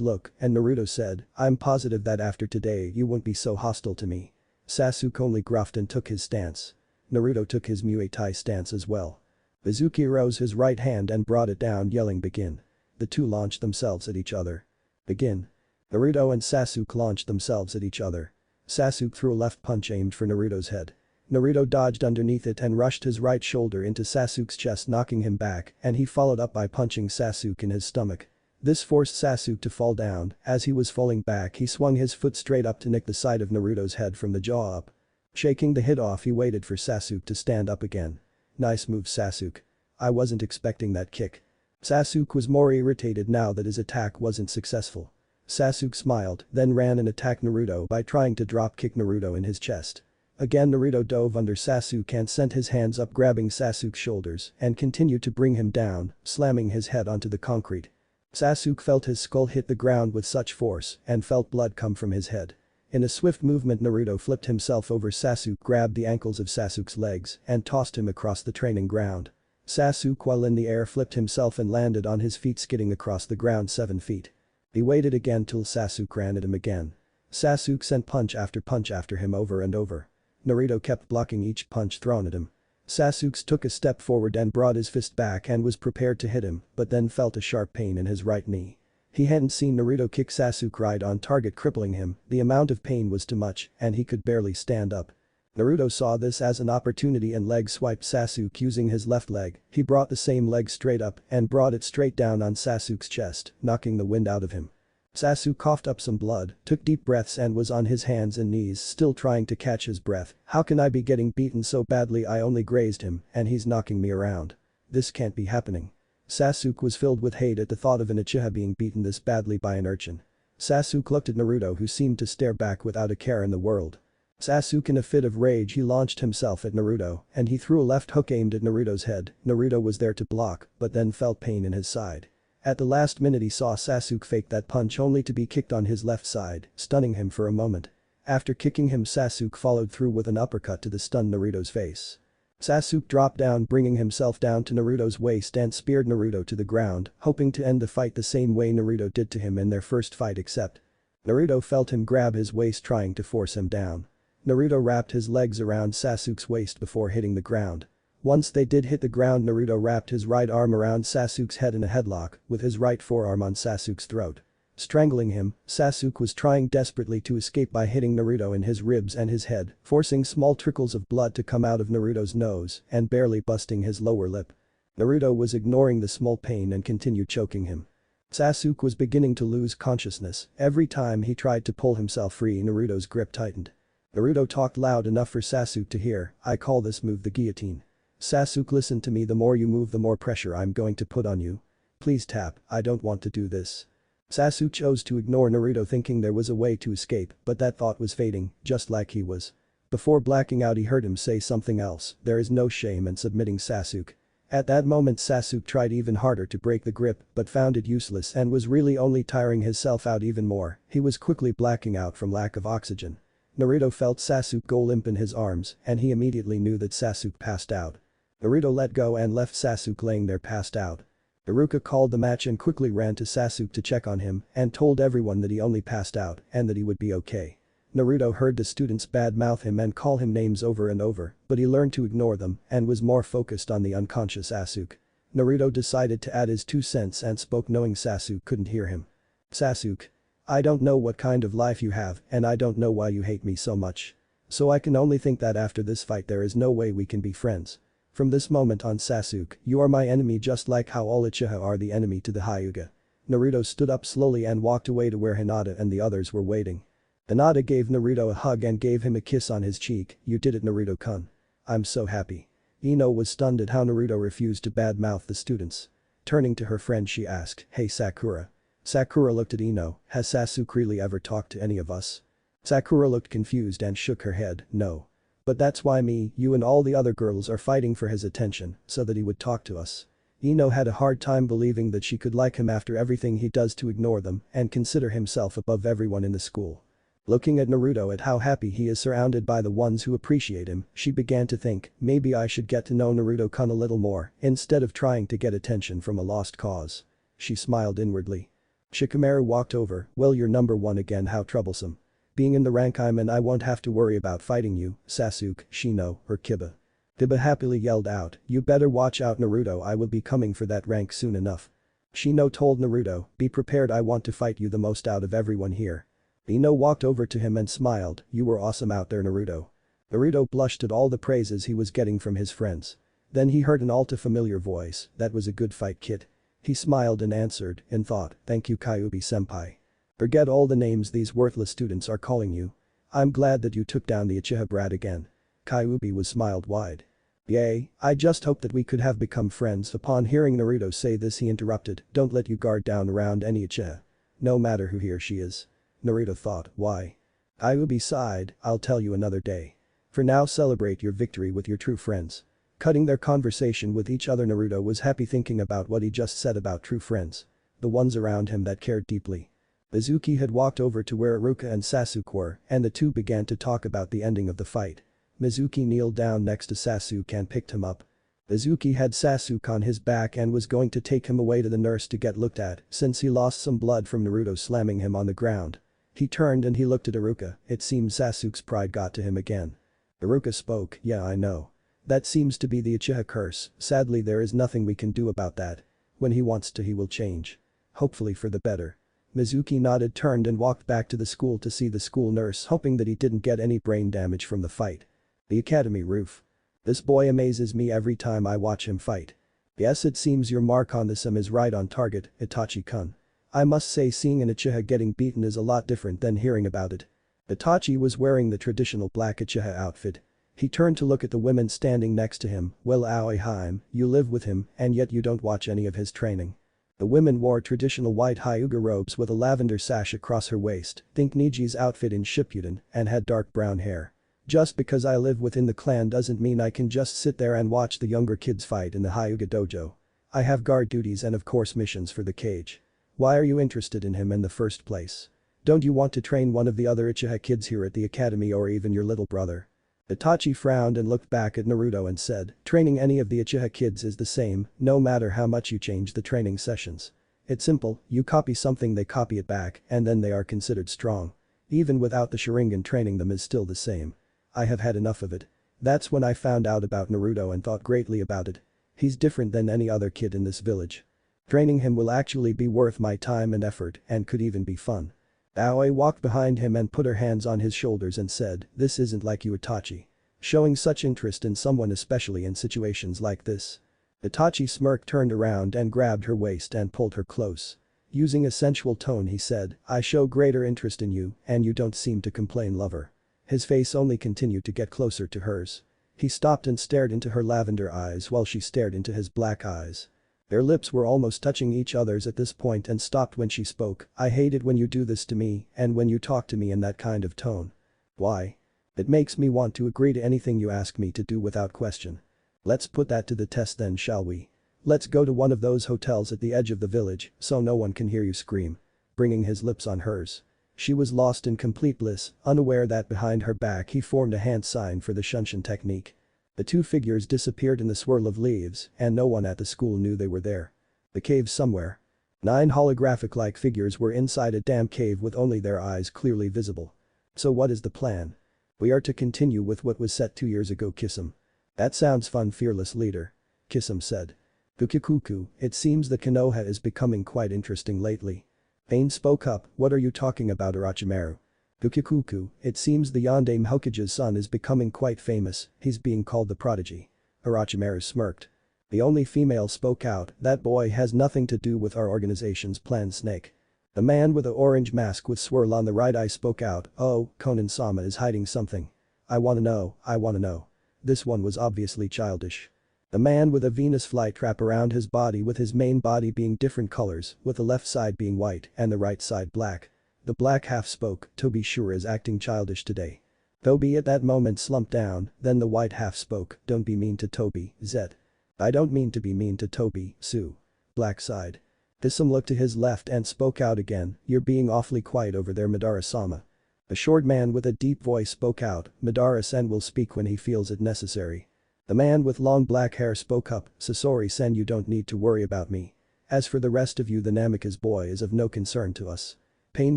look, and Naruto said, "I'm positive that after today you won't be so hostile to me." Sasuke only gruffed and took his stance. Naruto took his Muay Thai stance as well. Mizuki rose his right hand and brought it down, yelling, "Begin." The two launched themselves at each other. "Begin." Naruto and Sasuke launched themselves at each other. Sasuke threw a left punch aimed for Naruto's head. Naruto dodged underneath it and rushed his right shoulder into Sasuke's chest, knocking him back, and he followed up by punching Sasuke in his stomach. This forced Sasuke to fall down. As he was falling back, he swung his foot straight up to nick the side of Naruto's head from the jaw up. Shaking the hit off, he waited for Sasuke to stand up again. "Nice move, Sasuke. I wasn't expecting that kick." Sasuke was more irritated now that his attack wasn't successful. Sasuke smiled, then ran and attacked Naruto by trying to drop kick Naruto in his chest. Again Naruto dove under Sasuke and sent his hands up, grabbing Sasuke's shoulders and continued to bring him down, slamming his head onto the concrete. Sasuke felt his skull hit the ground with such force and felt blood come from his head. In a swift movement, Naruto flipped himself over Sasuke, grabbed the ankles of Sasuke's legs and tossed him across the training ground. Sasuke, while in the air, flipped himself and landed on his feet, skidding across the ground 7 feet. He waited again till Sasuke ran at him again. Sasuke sent punch after him over and over. Naruto kept blocking each punch thrown at him. Sasuke took a step forward and brought his fist back and was prepared to hit him, but then felt a sharp pain in his right knee. He hadn't seen Naruto kick Sasuke right on target, crippling him. The amount of pain was too much and he could barely stand up. Naruto saw this as an opportunity and leg swiped Sasuke using his left leg. He brought the same leg straight up and brought it straight down on Sasuke's chest, knocking the wind out of him. Sasuke coughed up some blood, took deep breaths and was on his hands and knees, still trying to catch his breath. "How can I be getting beaten so badly? I only grazed him and he's knocking me around. This can't be happening." Sasuke was filled with hate at the thought of an Uchiha being beaten this badly by an urchin. Sasuke looked at Naruto, who seemed to stare back without a care in the world. Sasuke, in a fit of rage, he launched himself at Naruto and he threw a left hook aimed at Naruto's head. Naruto was there to block but then felt pain in his side. At the last minute he saw Sasuke fake that punch only to be kicked on his left side, stunning him for a moment. After kicking him, Sasuke followed through with an uppercut to the stunned Naruto's face. Sasuke dropped down, bringing himself down to Naruto's waist and speared Naruto to the ground, hoping to end the fight the same way Naruto did to him in their first fight, except Naruto felt him grab his waist, trying to force him down. Naruto wrapped his legs around Sasuke's waist before hitting the ground. Once they did hit the ground, Naruto wrapped his right arm around Sasuke's head in a headlock, with his right forearm on Sasuke's throat. Strangling him, Sasuke was trying desperately to escape by hitting Naruto in his ribs and his head, forcing small trickles of blood to come out of Naruto's nose and barely busting his lower lip. Naruto was ignoring the small pain and continued choking him. Sasuke was beginning to lose consciousness. Every time he tried to pull himself free, Naruto's grip tightened. Naruto talked loud enough for Sasuke to hear, "I call this move the guillotine. Sasuke, listen to me, the more you move the more pressure I'm going to put on you. Please tap, I don't want to do this." Sasuke chose to ignore Naruto, thinking there was a way to escape, but that thought was fading, just like he was. Before blacking out, he heard him say something else, "There is no shame in submitting, Sasuke." At that moment Sasuke tried even harder to break the grip but found it useless and was really only tiring himself out even more. He was quickly blacking out from lack of oxygen. Naruto felt Sasuke go limp in his arms and he immediately knew that Sasuke passed out. Naruto let go and left Sasuke laying there passed out. Iruka called the match and quickly ran to Sasuke to check on him and told everyone that he only passed out and that he would be okay. Naruto heard the students badmouth him and call him names over and over, but he learned to ignore them and was more focused on the unconscious Sasuke. Naruto decided to add his 2 cents and spoke knowing Sasuke couldn't hear him. Sasuke. I don't know what kind of life you have and I don't know why you hate me so much. So I can only think that after this fight there is no way we can be friends. From this moment on Sasuke, you are my enemy just like how all Uchiha are the enemy to the Hyuga. Naruto stood up slowly and walked away to where Hinata and the others were waiting. Hinata gave Naruto a hug and gave him a kiss on his cheek. You did it Naruto-kun. I'm so happy. Ino was stunned at how Naruto refused to badmouth the students. Turning to her friend she asked, hey Sakura. Sakura looked at Ino, has Sasuke really ever talked to any of us? Sakura looked confused and shook her head, no. But that's why me, you and all the other girls are fighting for his attention, so that he would talk to us. Ino had a hard time believing that she could like him after everything he does to ignore them and consider himself above everyone in the school. Looking at Naruto at how happy he is surrounded by the ones who appreciate him, she began to think, maybe I should get to know Naruto-kun a little more instead of trying to get attention from a lost cause. She smiled inwardly. Shikamaru walked over, well you're number 1 again how troublesome. Being in the rank I'm in I won't have to worry about fighting you, Sasuke, Shino, or Kiba. Kiba happily yelled out, you better watch out Naruto I will be coming for that rank soon enough. Shino told Naruto, be prepared I want to fight you the most out of everyone here. Ino walked over to him and smiled, you were awesome out there Naruto. Naruto blushed at all the praises he was getting from his friends. Then he heard an all-too-familiar voice, that was a good fight kid. He smiled and answered, in thought, thank you Kyuubi-senpai. Forget all the names these worthless students are calling you. I'm glad that you took down the Uchiha brat again. Kyuubi was smiled wide. Yay, I just hope that we could have become friends. Upon hearing Naruto say this he interrupted, don't let you guard down around any Uchiha. No matter who he or she is. Naruto thought, why? Kyuubi sighed, I'll tell you another day. For now celebrate your victory with your true friends. Cutting their conversation with each other Naruto was happy thinking about what he just said about true friends. The ones around him that cared deeply. Mizuki had walked over to where Iruka and Sasuke were and the two began to talk about the ending of the fight. Mizuki kneeled down next to Sasuke and picked him up. Mizuki had Sasuke on his back and was going to take him away to the nurse to get looked at since he lost some blood from Naruto slamming him on the ground. He turned and he looked at Iruka, it seems Sasuke's pride got to him again. Iruka spoke, yeah I know. That seems to be the Uchiha curse, sadly there is nothing we can do about that. When he wants to he will change. Hopefully for the better. Mizuki nodded turned and walked back to the school to see the school nurse hoping that he didn't get any brain damage from the fight. The academy roof. This boy amazes me every time I watch him fight. Yes it seems your mark on the sim is right on target, Itachi-kun. I must say seeing an Uchiha getting beaten is a lot different than hearing about it. Itachi was wearing the traditional black Uchiha outfit. He turned to look at the women standing next to him, well Aoi-hime, you live with him and yet you don't watch any of his training. The women wore traditional white Hyuga robes with a lavender sash across her waist, think Niji's outfit in Shippuden, and had dark brown hair. Just because I live within the clan doesn't mean I can just sit there and watch the younger kids fight in the Hyuga dojo. I have guard duties and of course missions for the cage. Why are you interested in him in the first place? Don't you want to train one of the other Uchiha kids here at the academy or even your little brother? Itachi frowned and looked back at Naruto and said, training any of the Uchiha kids is the same, no matter how much you change the training sessions. It's simple, you copy something they copy it back and then they are considered strong. Even without the Sharingan training them is still the same. I have had enough of it. That's when I found out about Naruto and thought greatly about it. He's different than any other kid in this village. Training him will actually be worth my time and effort and could even be fun. Aoi walked behind him and put her hands on his shoulders and said, this isn't like you Itachi. Showing such interest in someone especially in situations like this. Itachi smirked turned around and grabbed her waist and pulled her close. Using a sensual tone he said, I show greater interest in you and you don't seem to complain lover. His face only continued to get closer to hers. He stopped and stared into her lavender eyes while she stared into his black eyes. Their lips were almost touching each other's at this point and stopped when she spoke, I hate it when you do this to me and when you talk to me in that kind of tone. Why? It makes me want to agree to anything you ask me to do without question. Let's put that to the test then shall we? Let's go to one of those hotels at the edge of the village so no one can hear you scream. Bringing his lips on hers. She was lost in complete bliss, unaware that behind her back he formed a hand sign for the Shunshin technique. The two figures disappeared in the swirl of leaves, and no one at the school knew they were there. The cave somewhere. 9 holographic-like figures were inside a damn cave with only their eyes clearly visible. So what is the plan? We are to continue with what was set 2 years ago, Kisum. That sounds fun, fearless leader. Kisum said. Kukikuku, it seems the Konoha is becoming quite interesting lately. Pain spoke up, what are you talking about, Orochimaru? Kukikuku, it seems the Yondaime Hokage's son is becoming quite famous, he's being called the prodigy. Orochimaru smirked. The only female spoke out, that boy has nothing to do with our organization's plan, Snake. The man with the orange mask with swirl on the right eye spoke out, oh, Konan-sama is hiding something. I wanna know. This one was obviously childish. The man with a Venus flytrap around his body with his main body being different colors, with the left side being white and the right side black. The black half spoke, Toby sure is acting childish today. Toby at that moment slumped down, then the white half spoke, don't be mean to Toby, Zed. I don't mean to be mean to Toby, Sue. Black side. Kisum looked to his left and spoke out again, you're being awfully quiet over there, Madara-sama. A short man with a deep voice spoke out, Madara-sen will speak when he feels it necessary. The man with long black hair spoke up, Sasori-sen, you don't need to worry about me. As for the rest of you, the Namikaze boy is of no concern to us. Pain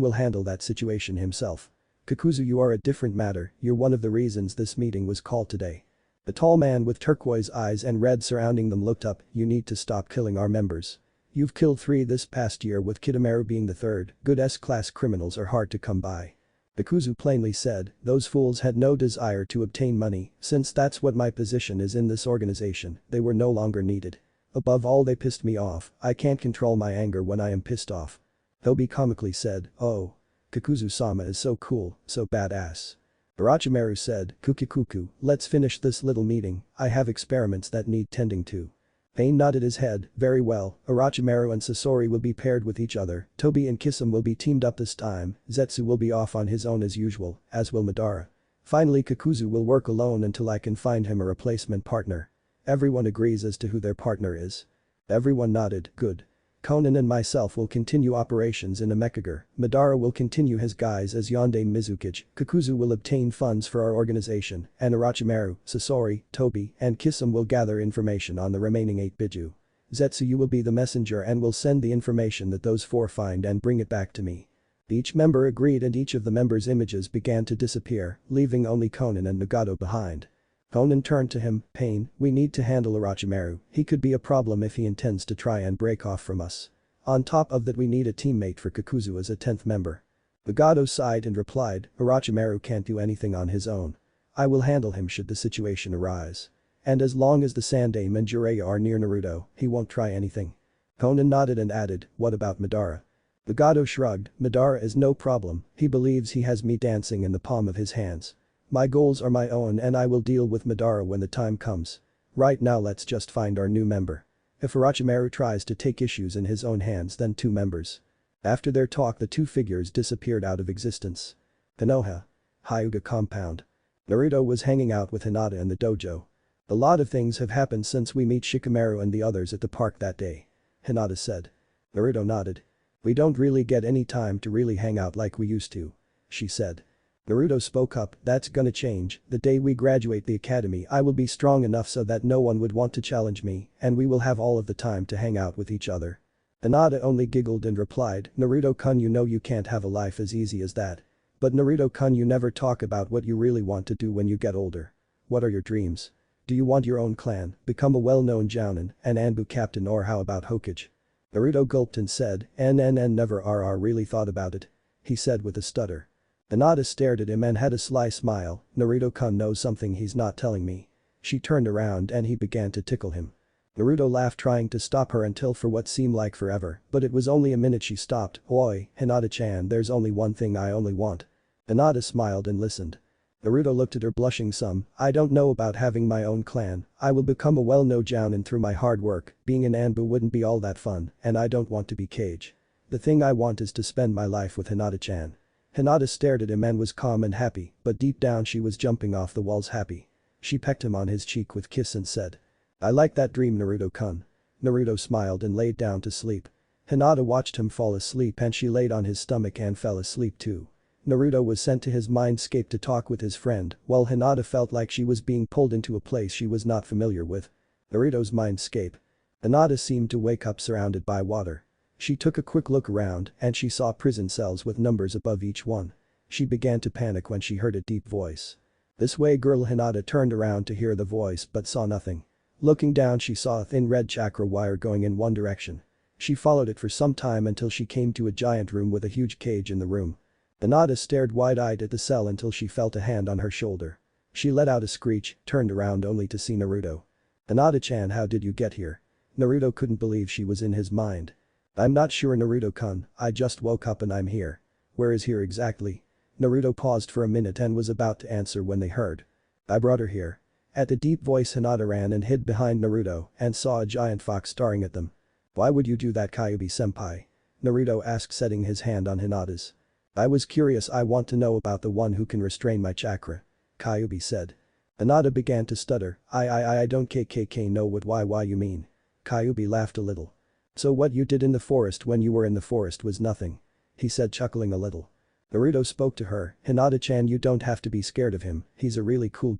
will handle that situation himself. Kakuzu, you are a different matter, you're one of the reasons this meeting was called today. The tall man with turquoise eyes and red surrounding them looked up, you need to stop killing our members. You've killed 3 this past year with Kidomaru being the 3rd, good S-class criminals are hard to come by. Kakuzu plainly said, those fools had no desire to obtain money, since that's what my position is in this organization, they were no longer needed. Above all, they pissed me off, I can't control my anger when I am pissed off. Toby comically said, oh. Kakuzu-sama is so cool, so badass. Orochimaru said, Kukikuku, let's finish this little meeting, I have experiments that need tending to. Pain nodded his head, very well, Orochimaru and Sasori will be paired with each other, Toby and Kisum will be teamed up this time, Zetsu will be off on his own as usual, as will Madara. Finally Kakuzu will work alone until I can find him a replacement partner. Everyone agrees as to who their partner is. Everyone nodded, good. Conan and myself will continue operations in Namekigar, Madara will continue his guise as Yondaime Mizukage, Kakuzu will obtain funds for our organization, and Orochimaru, Sasori, Toby, and Kisum will gather information on the remaining 8 Biju. Zetsu, you will be the messenger and will send the information that those 4 find and bring it back to me. Each member agreed and each of the members' images began to disappear, leaving only Conan and Nagato behind. Conan turned to him, Pain, we need to handle Orochimaru, he could be a problem if he intends to try and break off from us. On top of that we need a teammate for Kakuzu as a 10th member. Nagato sighed and replied, Orochimaru can't do anything on his own. I will handle him should the situation arise. And as long as the Sandaime and Jiraiya are near Naruto, he won't try anything. Conan nodded and added, what about Madara? Nagato shrugged, Madara is no problem, he believes he has me dancing in the palm of his hands. My goals are my own and I will deal with Madara when the time comes. Right now let's just find our new member. If Orochimaru tries to take issues in his own hands, then 2 members. After their talk the 2 figures disappeared out of existence. Konoha. Hyuga compound. Naruto was hanging out with Hinata in the dojo. A lot of things have happened since we meet Shikamaru and the others at the park that day. Hinata said. Naruto nodded. We don't really get any time to really hang out like we used to. She said. Naruto spoke up, that's gonna change, the day we graduate the academy I will be strong enough so that no one would want to challenge me and we will have all of the time to hang out with each other. Hinata only giggled and replied, Naruto-kun, you know you can't have a life as easy as that. But Naruto-kun, you never talk about what you really want to do when you get older. What are your dreams? Do you want your own clan, become a well-known jounin, an Anbu captain, or how about Hokage? Naruto gulped and said, never really thought about it. He said with a stutter. Hinata stared at him and had a sly smile, Naruto-kun knows something he's not telling me. She turned around and he began to tickle him. Naruto laughed, trying to stop her until for what seemed like forever, but it was only a minute she stopped, oi, Hinata-chan, there's only one thing I only want. Hinata smiled and listened. Naruto looked at her, blushing some, I don't know about having my own clan, I will become a well-known jounin through my hard work, being an Anbu wouldn't be all that fun, and I don't want to be Kage. The thing I want is to spend my life with Hinata-chan. Hinata stared at him and was calm and happy, but deep down she was jumping off the walls happy. She pecked him on his cheek with kiss and said. I like that dream, Naruto-kun. Naruto smiled and laid down to sleep. Hinata watched him fall asleep and she laid on his stomach and fell asleep too. Naruto was sent to his mindscape to talk with his friend, while Hinata felt like she was being pulled into a place she was not familiar with. Naruto's mindscape. Hinata seemed to wake up surrounded by water. She took a quick look around and she saw prison cells with numbers above each one. She began to panic when she heard a deep voice. This way girl Hinata turned around to hear the voice but saw nothing. Looking down she saw a thin red chakra wire going in one direction. She followed it for some time until she came to a giant room with a huge cage in the room. Hinata stared wide-eyed at the cell until she felt a hand on her shoulder. She let out a screech, turned around only to see Naruto. Hinata-chan, how did you get here? Naruto couldn't believe she was in his mind. I'm not sure Naruto-kun, I just woke up and I'm here. Where is here exactly? Naruto paused for a minute and was about to answer when they heard. I brought her here. At the deep voice Hinata ran and hid behind Naruto and saw a giant fox staring at them. Why would you do that Kyuubi-senpai? Naruto asked setting his hand on Hinata's. I was curious, I want to know about the one who can restrain my chakra. Kyuubi said. Hinata began to stutter, I don't know what why you mean. Kyuubi laughed a little. So what you did in the forest when you were in the forest was nothing. He said chuckling a little. Naruto spoke to her, Hinata-chan, you don't have to be scared of him, he's a really cool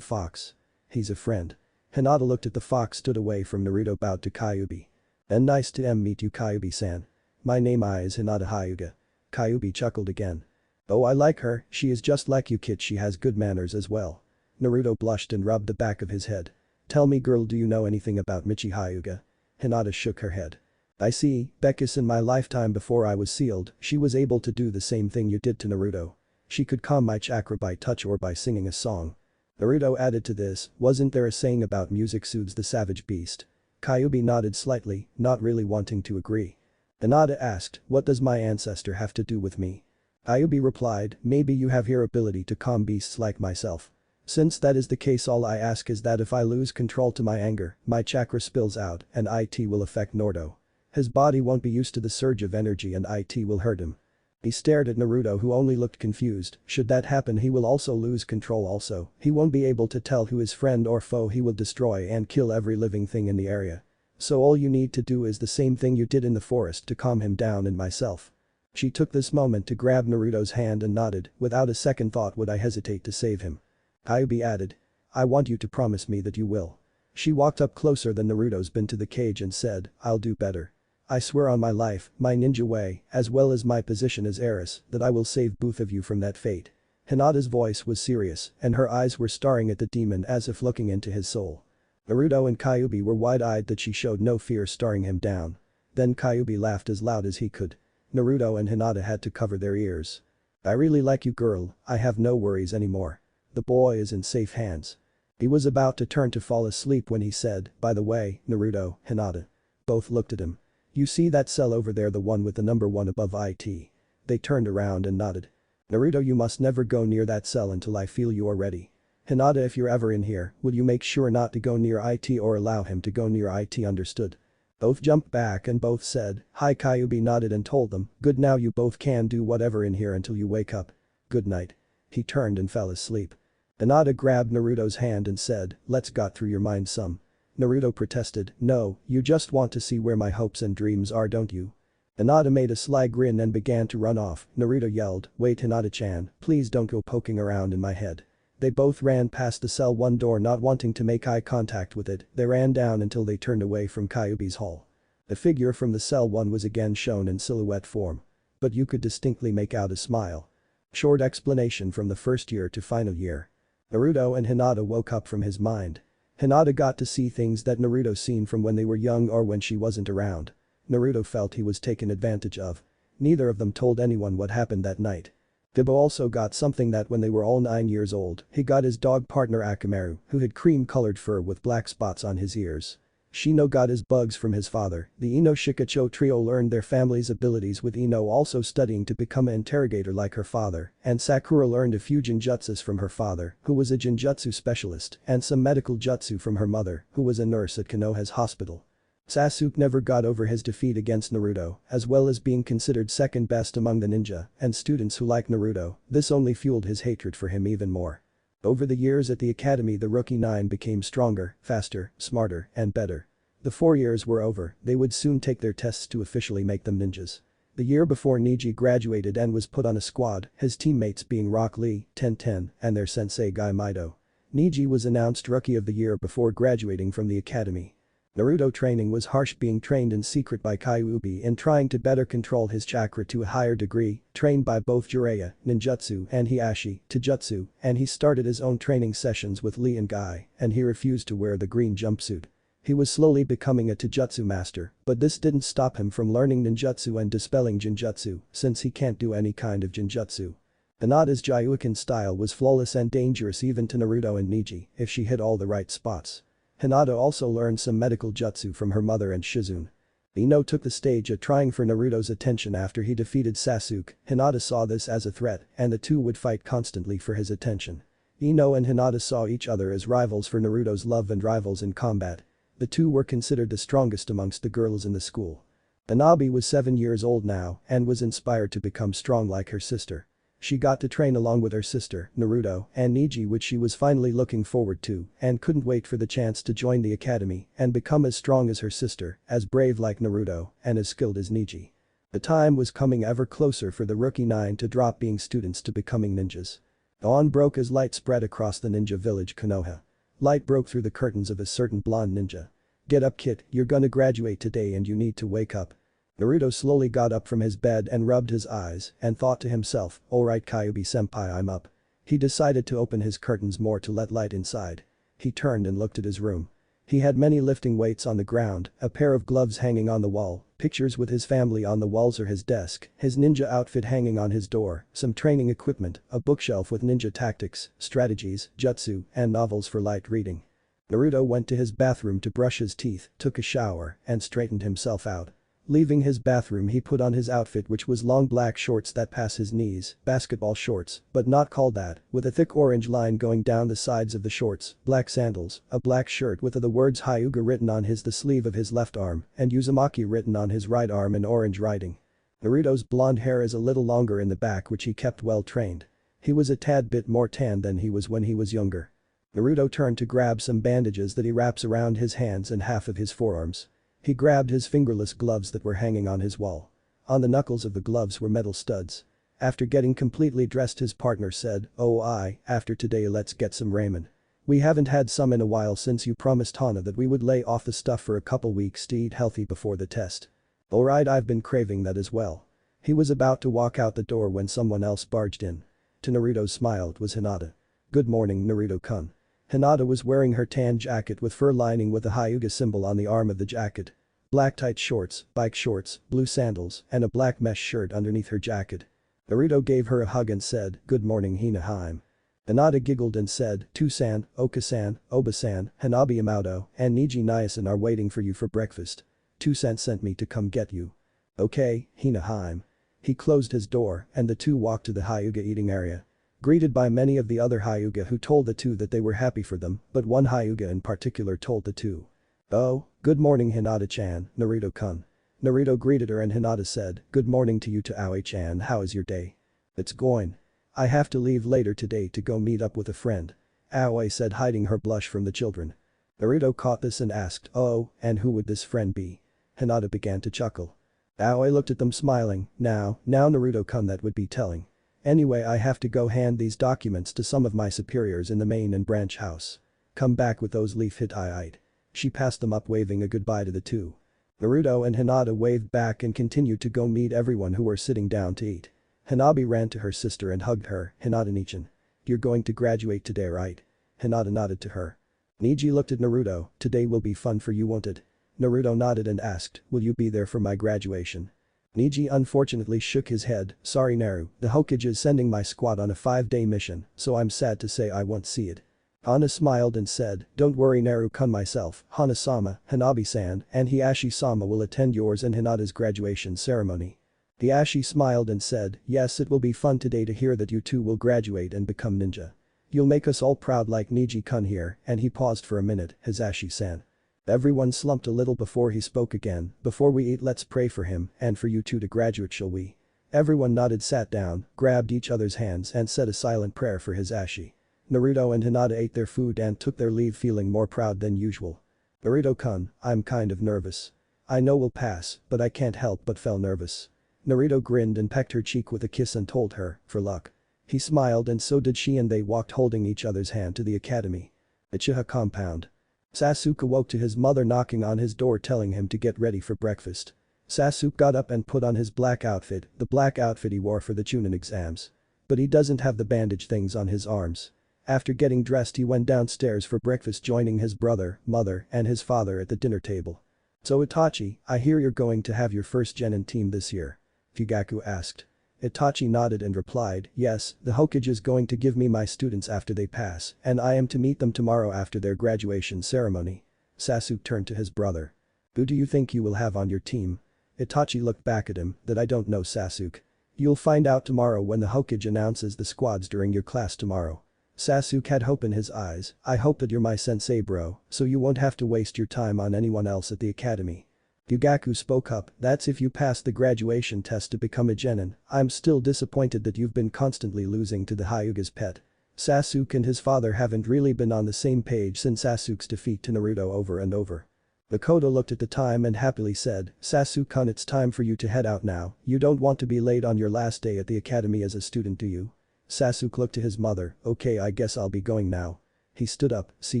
fox. He's a friend. Hinata looked at the fox stood away from Naruto bowed to Kyuubi. And nice to meet you Kyuubi-san. My name is Hinata Hyuga. Kyuubi chuckled again. Oh I like her, she is just like you kid, she has good manners as well. Naruto blushed and rubbed the back of his head. Tell me girl, do you know anything about Michi Hyuga? Hinata shook her head. I see, Beckus, in my lifetime before I was sealed, she was able to do the same thing you did to Naruto. She could calm my chakra by touch or by singing a song. Naruto added to this, wasn't there a saying about music soothes the savage beast? Kyuubi nodded slightly, not really wanting to agree. Hinata asked, what does my ancestor have to do with me? Kyuubi replied, maybe you have your ability to calm beasts like myself. Since that is the case, all I ask is that if I lose control to my anger, my chakra spills out and it will affect Naruto. His body won't be used to the surge of energy and it will hurt him. He stared at Naruto who only looked confused, should that happen he will also lose control also, he won't be able to tell who is friend or foe, he will destroy and kill every living thing in the area. So all you need to do is the same thing you did in the forest to calm him down and myself. She took this moment to grab Naruto's hand and nodded, without a second thought would I hesitate to save him. Kyuubi added. I want you to promise me that you will. She walked up closer than Naruto's been to the cage and said, I'll do better. I swear on my life, my ninja way, as well as my position as heiress, that I will save both of you from that fate. Hinata's voice was serious and her eyes were staring at the demon as if looking into his soul. Naruto and Kyuubi were wide-eyed that she showed no fear staring him down. Then Kyuubi laughed as loud as he could. Naruto and Hinata had to cover their ears. I really like you girl, I have no worries anymore. The boy is in safe hands. He was about to turn to fall asleep when he said, by the way, Naruto, Hinata. Both looked at him. You see that cell over there, the one with the number 1 above it? They turned around and nodded. Naruto, you must never go near that cell until I feel you are ready. Hinata, if you're ever in here, will you make sure not to go near it or allow him to go near it, understood? Both jumped back and both said, hi. Kyuubi nodded and told them, good, now you both can do whatever in here until you wake up. Good night. He turned and fell asleep. Hinata grabbed Naruto's hand and said, let's got through your mind some. Naruto protested, no, you just want to see where my hopes and dreams are, don't you? Hinata made a sly grin and began to run off. Naruto yelled, wait Hinata-chan, please don't go poking around in my head. They both ran past the cell 1 door not wanting to make eye contact with it, they ran down until they turned away from Kyuubi's hall. The figure from the cell 1 was again shown in silhouette form. But you could distinctly make out a smile. Short explanation from the first year to final year. Naruto and Hinata woke up from his mind. Hinata got to see things that Naruto seen from when they were young or when she wasn't around. Naruto felt he was taken advantage of. Neither of them told anyone what happened that night. Debo also got something that when they were all 9 years old, he got his dog partner Akamaru, who had cream-colored fur with black spots on his ears. Shino got his bugs from his father. The Ino Shikacho trio learned their family's abilities with Ino also studying to become an interrogator like her father, and Sakura learned a few jinjutsus from her father, who was a jinjutsu specialist, and some medical jutsu from her mother, who was a nurse at Konoha's hospital. Sasuke never got over his defeat against Naruto, as well as being considered second best among the ninja and students who like Naruto, this only fueled his hatred for him even more. Over the years at the academy, the Rookie 9 became stronger, faster, smarter, and better. The 4 years were over, they would soon take their tests to officially make them ninjas. The year before Niji graduated and was put on a squad, his teammates being Rock Lee, Ten, and their sensei Guy Mido. Niji was announced Rookie of the Year before graduating from the academy. Naruto training was harsh, being trained in secret by Kyuubi and trying to better control his chakra to a higher degree, trained by both Jiraiya, ninjutsu, and Hiashi, taijutsu, and he started his own training sessions with Lee and Guy, and he refused to wear the green jumpsuit. He was slowly becoming a taijutsu master, but this didn't stop him from learning ninjutsu and dispelling genjutsu, since he can't do any kind of genjutsu. Hinata's Gyuukin style was flawless and dangerous even to Naruto and Niji if she hit all the right spots. Hinata also learned some medical jutsu from her mother and Shizune. Ino took the stage at trying for Naruto's attention after he defeated Sasuke. Hinata saw this as a threat and the two would fight constantly for his attention. Ino and Hinata saw each other as rivals for Naruto's love and rivals in combat. The two were considered the strongest amongst the girls in the school. Hanabi was 7 years old now and was inspired to become strong like her sister. She got to train along with her sister, Naruto, and Niji, which she was finally looking forward to and couldn't wait for the chance to join the academy and become as strong as her sister, as brave like Naruto, and as skilled as Niji. The time was coming ever closer for the Rookie 9 to drop being students to becoming ninjas. Dawn broke as light spread across the ninja village Konoha. Light broke through the curtains of a certain blonde ninja. "Get up, kid, you're gonna graduate today and you need to wake up." Naruto slowly got up from his bed and rubbed his eyes and thought to himself, "Alright Kyuubi-senpai, I'm up." He decided to open his curtains more to let light inside. He turned and looked at his room. He had many lifting weights on the ground, a pair of gloves hanging on the wall, pictures with his family on the walls or his desk, his ninja outfit hanging on his door, some training equipment, a bookshelf with ninja tactics, strategies, jutsu, and novels for light reading. Naruto went to his bathroom to brush his teeth, took a shower, and straightened himself out. Leaving his bathroom, he put on his outfit, which was long black shorts that pass his knees, basketball shorts, but not called that, with a thick orange line going down the sides of the shorts, black sandals, a black shirt with the words Hyuga written on the sleeve of his left arm, and Uzumaki written on his right arm in orange writing. Naruto's blonde hair is a little longer in the back, which he kept well trained. He was a tad bit more tan than he was when he was younger. Naruto turned to grab some bandages that he wraps around his hands and half of his forearms. He grabbed his fingerless gloves that were hanging on his wall. On the knuckles of the gloves were metal studs. After getting completely dressed, his partner said, "After today let's get some ramen. We haven't had some in a while since you promised Hana that we would lay off the stuff for a couple weeks to eat healthy before the test." "Alright, I've been craving that as well." He was about to walk out the door when someone else barged in. To Naruto's smile, it was Hinata. "Good morning, Naruto-kun." Hinata was wearing her tan jacket with fur lining with a Hyuga symbol on the arm of the jacket. Black tight shorts, bike shorts, blue sandals, and a black mesh shirt underneath her jacket. Naruto gave her a hug and said, "Good morning, Hina-hime." Hinata giggled and said, "Tu-san, Oka-san, Oba-san, Hanabi Yamato, and Niji Naya-san are waiting for you for breakfast. Tu-san sent me to come get you." "Okay, Hina-hime." He closed his door and the two walked to the Hyuga eating area. Greeted by many of the other Hyuga who told the two that they were happy for them, but one Hyuga in particular told the two. "Oh, good morning Hinata-chan, Naruto-kun." Naruto greeted her and Hinata said, "Good morning to you to Aoi-chan, how is your day?" "It's going. I have to leave later today to go meet up with a friend." Aoi said, hiding her blush from the children. Naruto caught this and asked, "Oh, and who would this friend be?" Hinata began to chuckle. Aoi looked at them smiling, now Naruto-kun, that would be telling. "Anyway, I have to go hand these documents to some of my superiors in the main and branch house. Come back with those leaf hit I-ite." She passed them up, waving a goodbye to the two. Naruto and Hinata waved back and continued to go meet everyone who were sitting down to eat. Hanabi ran to her sister and hugged her. "Hinata-nichan. You're going to graduate today, right?" Hinata nodded to her. Niji looked at Naruto. "Today will be fun for you, won't it?" Naruto nodded and asked, "Will you be there for my graduation?" Niji unfortunately shook his head. "Sorry Naru, the Hokage is sending my squad on a 5-day mission, so I'm sad to say I won't see it." Hana smiled and said, "Don't worry Naru-kun, myself, Hana-sama, Hanabi-san, and Hiashi-sama will attend yours and Hinata's graduation ceremony." Hiashi smiled and said, "Yes, it will be fun today to hear that you two will graduate and become ninja. You'll make us all proud like Niji-kun here," and he paused for a minute, "Hisashi-san." Everyone slumped a little before he spoke again. "Before we eat, let's pray for him and for you two to graduate, shall we?" Everyone nodded, sat down, grabbed each other's hands and said a silent prayer for Hisashi. Naruto and Hinata ate their food and took their leave feeling more proud than usual. Naruto-kun, I'm kind of nervous. I know we'll pass, but I can't help but feel nervous. Naruto grinned and pecked her cheek with a kiss and told her, for luck. He smiled and so did she and they walked holding each other's hand to the academy. Uchiha compound. Sasuke woke to his mother knocking on his door telling him to get ready for breakfast. Sasuke got up and put on his black outfit, the black outfit he wore for the Chunin exams. But he doesn't have the bandage things on his arms. After getting dressed he went downstairs for breakfast joining his brother, mother, and his father at the dinner table. "So Itachi, I hear you're going to have your first Genin team this year?" Fugaku asked. Itachi nodded and replied, "Yes, the Hokage is going to give me my students after they pass, and I am to meet them tomorrow after their graduation ceremony." Sasuke turned to his brother. "Who do you think you will have on your team?" Itachi looked back at him, "That I don't know, Sasuke. You'll find out tomorrow when the Hokage announces the squads during your class tomorrow." Sasuke had hope in his eyes, "I hope that you're my sensei bro, so you won't have to waste your time on anyone else at the academy." Fugaku spoke up, "That's if you pass the graduation test to become a genin. I'm still disappointed that you've been constantly losing to the Hyuga's pet." Sasuke and his father haven't really been on the same page since Sasuke's defeat to Naruto over and over. Makoto looked at the time and happily said, "Sasuke-kun, it's time for you to head out now, you don't want to be late on your last day at the academy as a student do you?" Sasuke looked to his mother, "Okay, I guess I'll be going now." He stood up, "See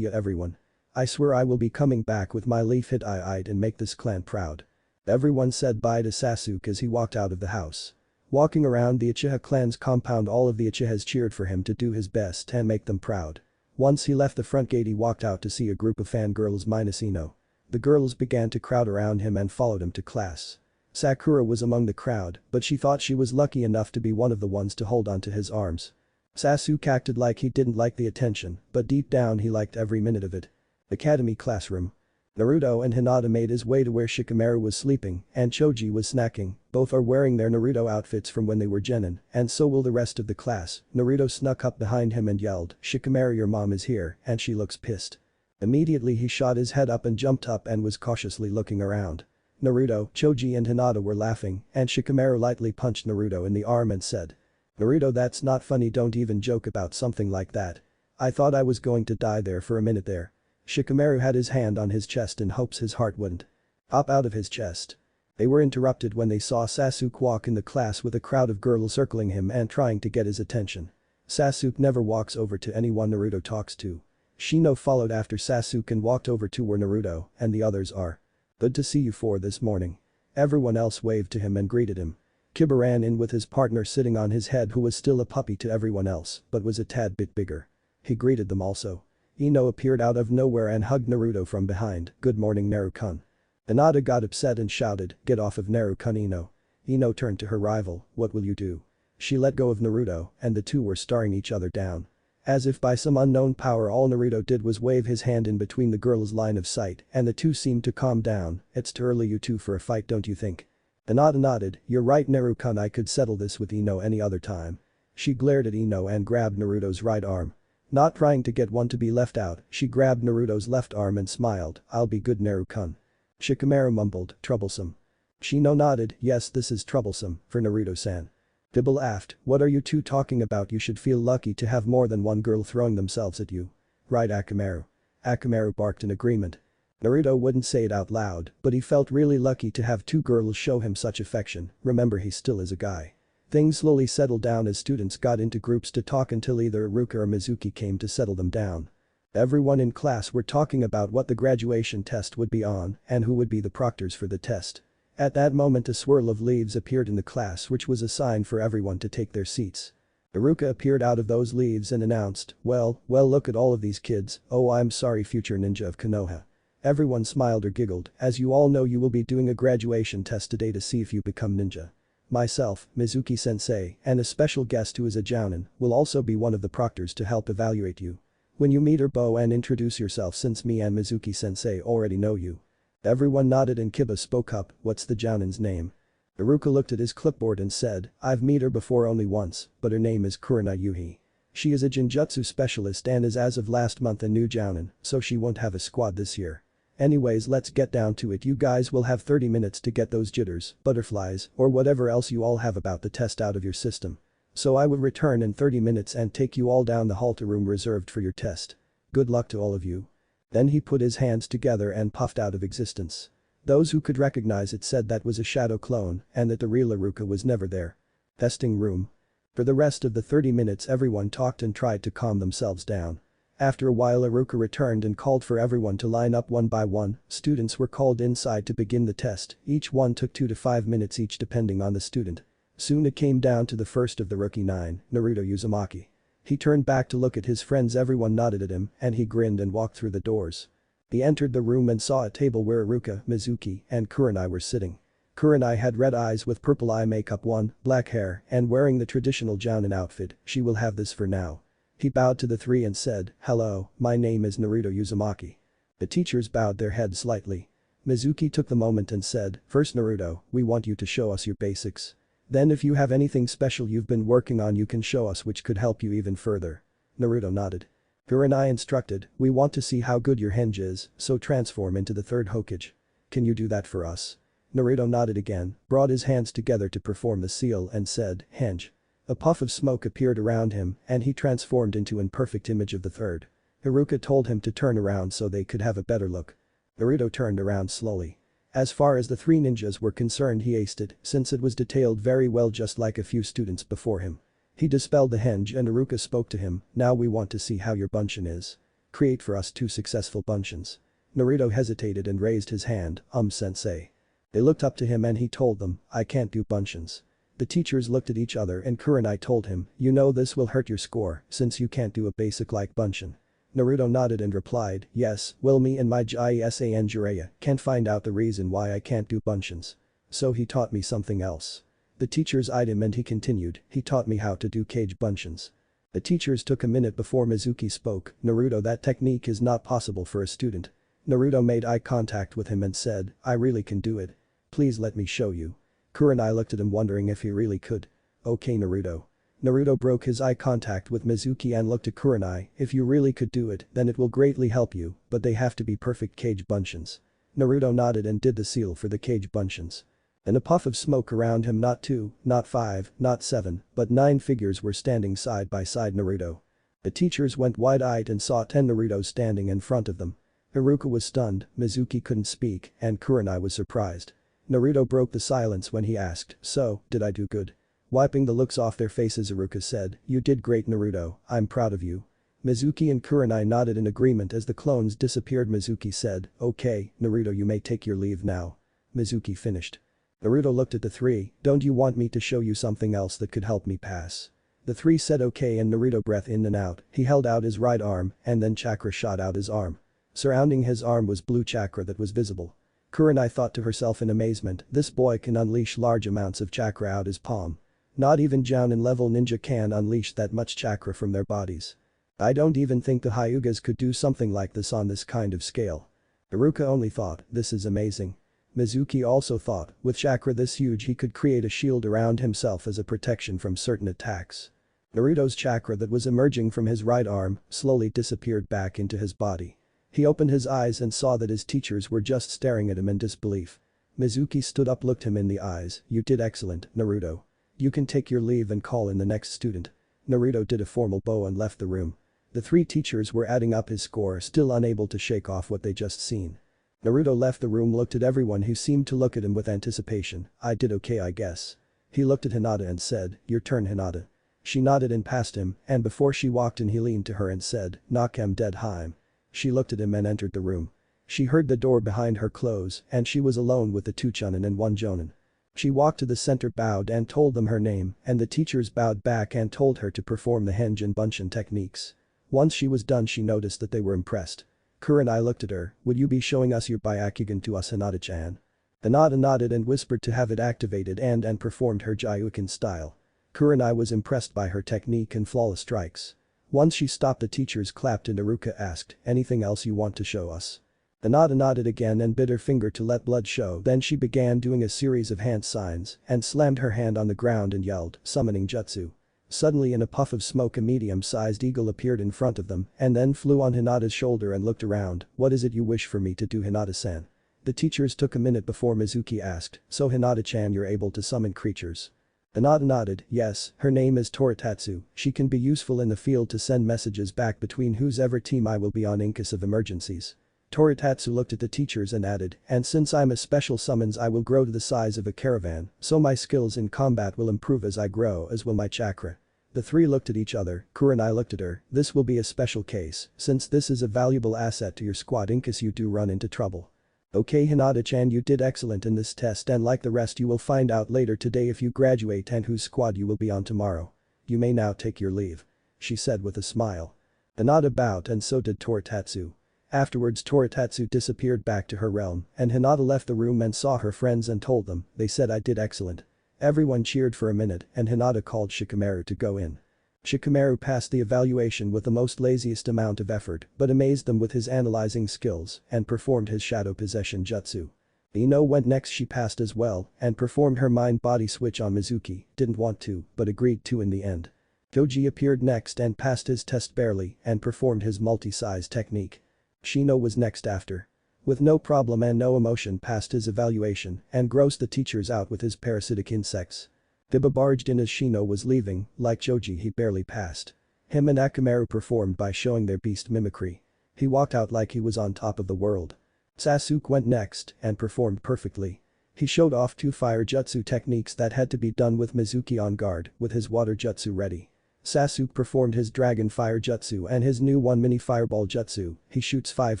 ya everyone. I swear I will be coming back with my leaf hit I-Ite and make this clan proud." Everyone said bye to Sasuke as he walked out of the house. Walking around the Uchiha clan's compound, all of the Uchihas cheered for him to do his best and make them proud. Once he left the front gate he walked out to see a group of fangirls minus Ino. The girls began to crowd around him and followed him to class. Sakura was among the crowd, but she thought she was lucky enough to be one of the ones to hold onto his arms. Sasuke acted like he didn't like the attention, but deep down he liked every minute of it. Academy classroom. Naruto and Hinata made his way to where Shikamaru was sleeping and Choji was snacking, both are wearing their Naruto outfits from when they were genin, and so will the rest of the class. Naruto snuck up behind him and yelled, "Shikamaru, your mom is here and she looks pissed." Immediately he shot his head up and jumped up and was cautiously looking around. Naruto, Choji and Hinata were laughing and Shikamaru lightly punched Naruto in the arm and said, "Naruto, that's not funny, don't even joke about something like that. I thought I was going to die there for a minute there." Shikamaru had his hand on his chest in hopes his heart wouldn't pop out of his chest. They were interrupted when they saw Sasuke walk in the class with a crowd of girls circling him and trying to get his attention. Sasuke never walks over to anyone Naruto talks to. Shino followed after Sasuke and walked over to where Naruto and the others are. "Good to see you four this morning." Everyone else waved to him and greeted him. Kiba ran in with his partner sitting on his head who was still a puppy to everyone else but was a tad bit bigger. He greeted them also. Ino appeared out of nowhere and hugged Naruto from behind, "Good morning Naru-kun." Hinata got upset and shouted, "Get off of Naru-kun Ino." Ino turned to her rival, "What will you do?" She let go of Naruto and the two were staring each other down. As if by some unknown power all Naruto did was wave his hand in between the girls' line of sight and the two seemed to calm down. "It's too early you two for a fight, don't you think?" Hinata nodded, "You're right Naru-kun, I could settle this with Ino any other time." She glared at Ino and grabbed Naruto's right arm. Not trying to get one to be left out, she grabbed Naruto's left arm and smiled, "I'll be good Naru-kun." Shikamaru mumbled, "Troublesome." Shino nodded, "Yes, this is troublesome for Naruto-san." Dibble laughed, "What are you two talking about? You should feel lucky to have more than one girl throwing themselves at you." "Right Akamaru." Akamaru barked in agreement. Naruto wouldn't say it out loud, but he felt really lucky to have two girls show him such affection, remember he still is a guy. Things slowly settled down as students got into groups to talk until either Iruka or Mizuki came to settle them down. Everyone in class were talking about what the graduation test would be on and who would be the proctors for the test. At that moment a swirl of leaves appeared in the class which was a sign for everyone to take their seats. Iruka appeared out of those leaves and announced, well, look at all of these kids, oh I'm sorry future ninja of Konoha." Everyone smiled or giggled, "As you all know you will be doing a graduation test today to see if you become ninja. Myself, Mizuki-sensei, and a special guest who is a jounin, will also be one of the proctors to help evaluate you. When you meet her bow and introduce yourself since me and Mizuki-sensei already know you." Everyone nodded and Kiba spoke up, "What's the jounin's name?" Iruka looked at his clipboard and said, "I've met her before only once, but her name is Kurina Yuhi. She is a Jinjutsu specialist and is as of last month a new jounin, so she won't have a squad this year. Anyways, let's get down to it, you guys will have 30 minutes to get those jitters, butterflies, or whatever else you all have about the test out of your system. So I will return in 30 minutes and take you all down the hall to room reserved for your test. Good luck to all of you." Then he put his hands together and puffed out of existence. Those who could recognize it said that was a shadow clone and that the real Iruka was never there. Testing room. For the rest of the 30 minutes everyone talked and tried to calm themselves down. After a while Iruka returned and called for everyone to line up one by one. Students were called inside to begin the test, each one took 2 to 5 minutes each depending on the student. Soon it came down to the first of the rookie 9, Naruto Uzumaki. He turned back to look at his friends, everyone nodded at him and he grinned and walked through the doors. He entered the room and saw a table where Iruka, Mizuki, and Kurenai were sitting. Kurenai had red eyes with purple eye makeup, black hair, and wearing the traditional jounin outfit. She will have this for now. He bowed to the three and said, "Hello, my name is Naruto Uzumaki." The teachers bowed their heads slightly. Mizuki took the moment and said, "First Naruto, we want you to show us your basics. Then if you have anything special you've been working on you can show us which could help you even further." Naruto nodded. Kurenai instructed, "We want to see how good your henge is, so transform into the third Hokage. Can you do that for us?" Naruto nodded again, brought his hands together to perform the seal and said, "Henge." A puff of smoke appeared around him and he transformed into an perfect image of the third. Iruka told him to turn around so they could have a better look. Naruto turned around slowly. As far as the three ninjas were concerned he aced it since it was detailed very well just like a few students before him. He dispelled the henge and Iruka spoke to him, "Now we want to see how your bunshin is. Create for us 2 successful bunshins." Naruto hesitated and raised his hand, sensei." They looked up to him and he told them, "I can't do bunshins." The teachers looked at each other and Kurenai told him, "You know this will hurt your score since you can't do a basic like bunshin." Naruto nodded and replied, "Yes, well me and my Jisan Jiraiya can't find out the reason why I can't do bunshins. So he taught me something else." The teachers eyed him and he continued, "He taught me how to do cage bunshins." The teachers took a minute before Mizuki spoke, "Naruto, that technique is not possible for a student." Naruto made eye contact with him and said, "I really can do it. Please let me show you." Kurenai looked at him wondering if he really could. "Okay Naruto." Naruto broke his eye contact with Mizuki and looked at Kurenai, "If you really could do it, then it will greatly help you, but they have to be perfect cage bunshins." Naruto nodded and did the seal for the cage bunshins. In a puff of smoke around him not 2, not 5, not 7, but 9 figures were standing side by side Naruto. The teachers went wide-eyed and saw 10 Narutos standing in front of them. Iruka was stunned, Mizuki couldn't speak, and Kurenai was surprised. Naruto broke the silence when he asked, "So, did I do good?" Wiping the looks off their faces Iruka said, "You did great Naruto, I'm proud of you." Mizuki and Kurenai nodded in agreement as the clones disappeared. Mizuki said, "Okay, Naruto, you may take your leave now." Mizuki finished. Naruto looked at the three, "Don't you want me to show you something else that could help me pass?" The three said okay and Naruto breathed in and out, he held out his right arm and then chakra shot out his arm. Surrounding his arm was blue chakra that was visible. Kurenai thought to herself in amazement, this boy can unleash large amounts of chakra out his palm. Not even Jounin level ninja can unleash that much chakra from their bodies. I don't even think the Hyugas could do something like this on this kind of scale. Iruka only thought, this is amazing. Mizuki also thought, with chakra this huge he could create a shield around himself as a protection from certain attacks. Naruto's chakra that was emerging from his right arm slowly disappeared back into his body. He opened his eyes and saw that his teachers were just staring at him in disbelief. Mizuki stood up, looked him in the eyes, "You did excellent, Naruto. You can take your leave and call in the next student." Naruto did a formal bow and left the room. The three teachers were adding up his score, still unable to shake off what they just seen. Naruto left the room, looked at everyone who seemed to look at him with anticipation. "I did okay I guess." He looked at Hinata and said, "Your turn Hinata." She nodded and passed him, and before she walked in he leaned to her and said, "Knock him dead Heim." She looked at him and entered the room. She heard the door behind her close and she was alone with the 2 Chunin and 1 Jonin. She walked to the center, bowed and told them her name and the teachers bowed back and told her to perform the henge and bunshin techniques. Once she was done she noticed that they were impressed. Kurenai looked at her, "Would you be showing us your Byakugan to us Hinata-chan?" Hinata nodded and whispered to have it activated and performed her Gyuukin style. Kurenai was impressed by her technique and flawless strikes. Once she stopped the teachers clapped and Iruka asked, "Anything else you want to show us?" Hinata nodded again and bit her finger to let blood show, then she began doing a series of hand signs and slammed her hand on the ground and yelled, "Summoning Jutsu." Suddenly in a puff of smoke a medium-sized eagle appeared in front of them and then flew on Hinata's shoulder and looked around, "What is it you wish for me to do Hinata-san?" The teachers took a minute before Mizuki asked, "So Hinata-chan, you're able to summon creatures?" Hinata nodded, yes, her name is Toritatsu, she can be useful in the field to send messages back between whosever team I will be on in case of emergencies. Toritatsu looked at the teachers and added, and since I'm a special summons I will grow to the size of a caravan, so my skills in combat will improve as I grow as will my chakra. The three looked at each other, Kurenai looked at her, this will be a special case, since this is a valuable asset to your squad in case you do run into trouble. Okay Hinata-chan, you did excellent in this test and like the rest you will find out later today if you graduate and whose squad you will be on tomorrow. You may now take your leave. She said with a smile. Hinata bowed and so did Toritatsu. Afterwards Toritatsu disappeared back to her realm and Hinata left the room and saw her friends and told them, they said I did excellent. Everyone cheered for a minute and Hinata called Shikamaru to go in. Shikamaru passed the evaluation with the most laziest amount of effort but amazed them with his analyzing skills and performed his shadow possession jutsu. Ino went next, she passed as well and performed her mind-body switch on Mizuki, didn't want to but agreed to in the end. Koji appeared next and passed his test barely and performed his multi-size technique. Shino was next after. With no problem and no emotion passed his evaluation and grossed the teachers out with his parasitic insects. Biba barged in as Shino was leaving, like Choji he barely passed. Him and Akamaru performed by showing their beast mimicry. He walked out like he was on top of the world. Sasuke went next and performed perfectly. He showed off 2 fire jutsu techniques that had to be done with Mizuki on guard with his water jutsu ready. Sasuke performed his dragon fire jutsu and his new 1 mini fireball jutsu, he shoots 5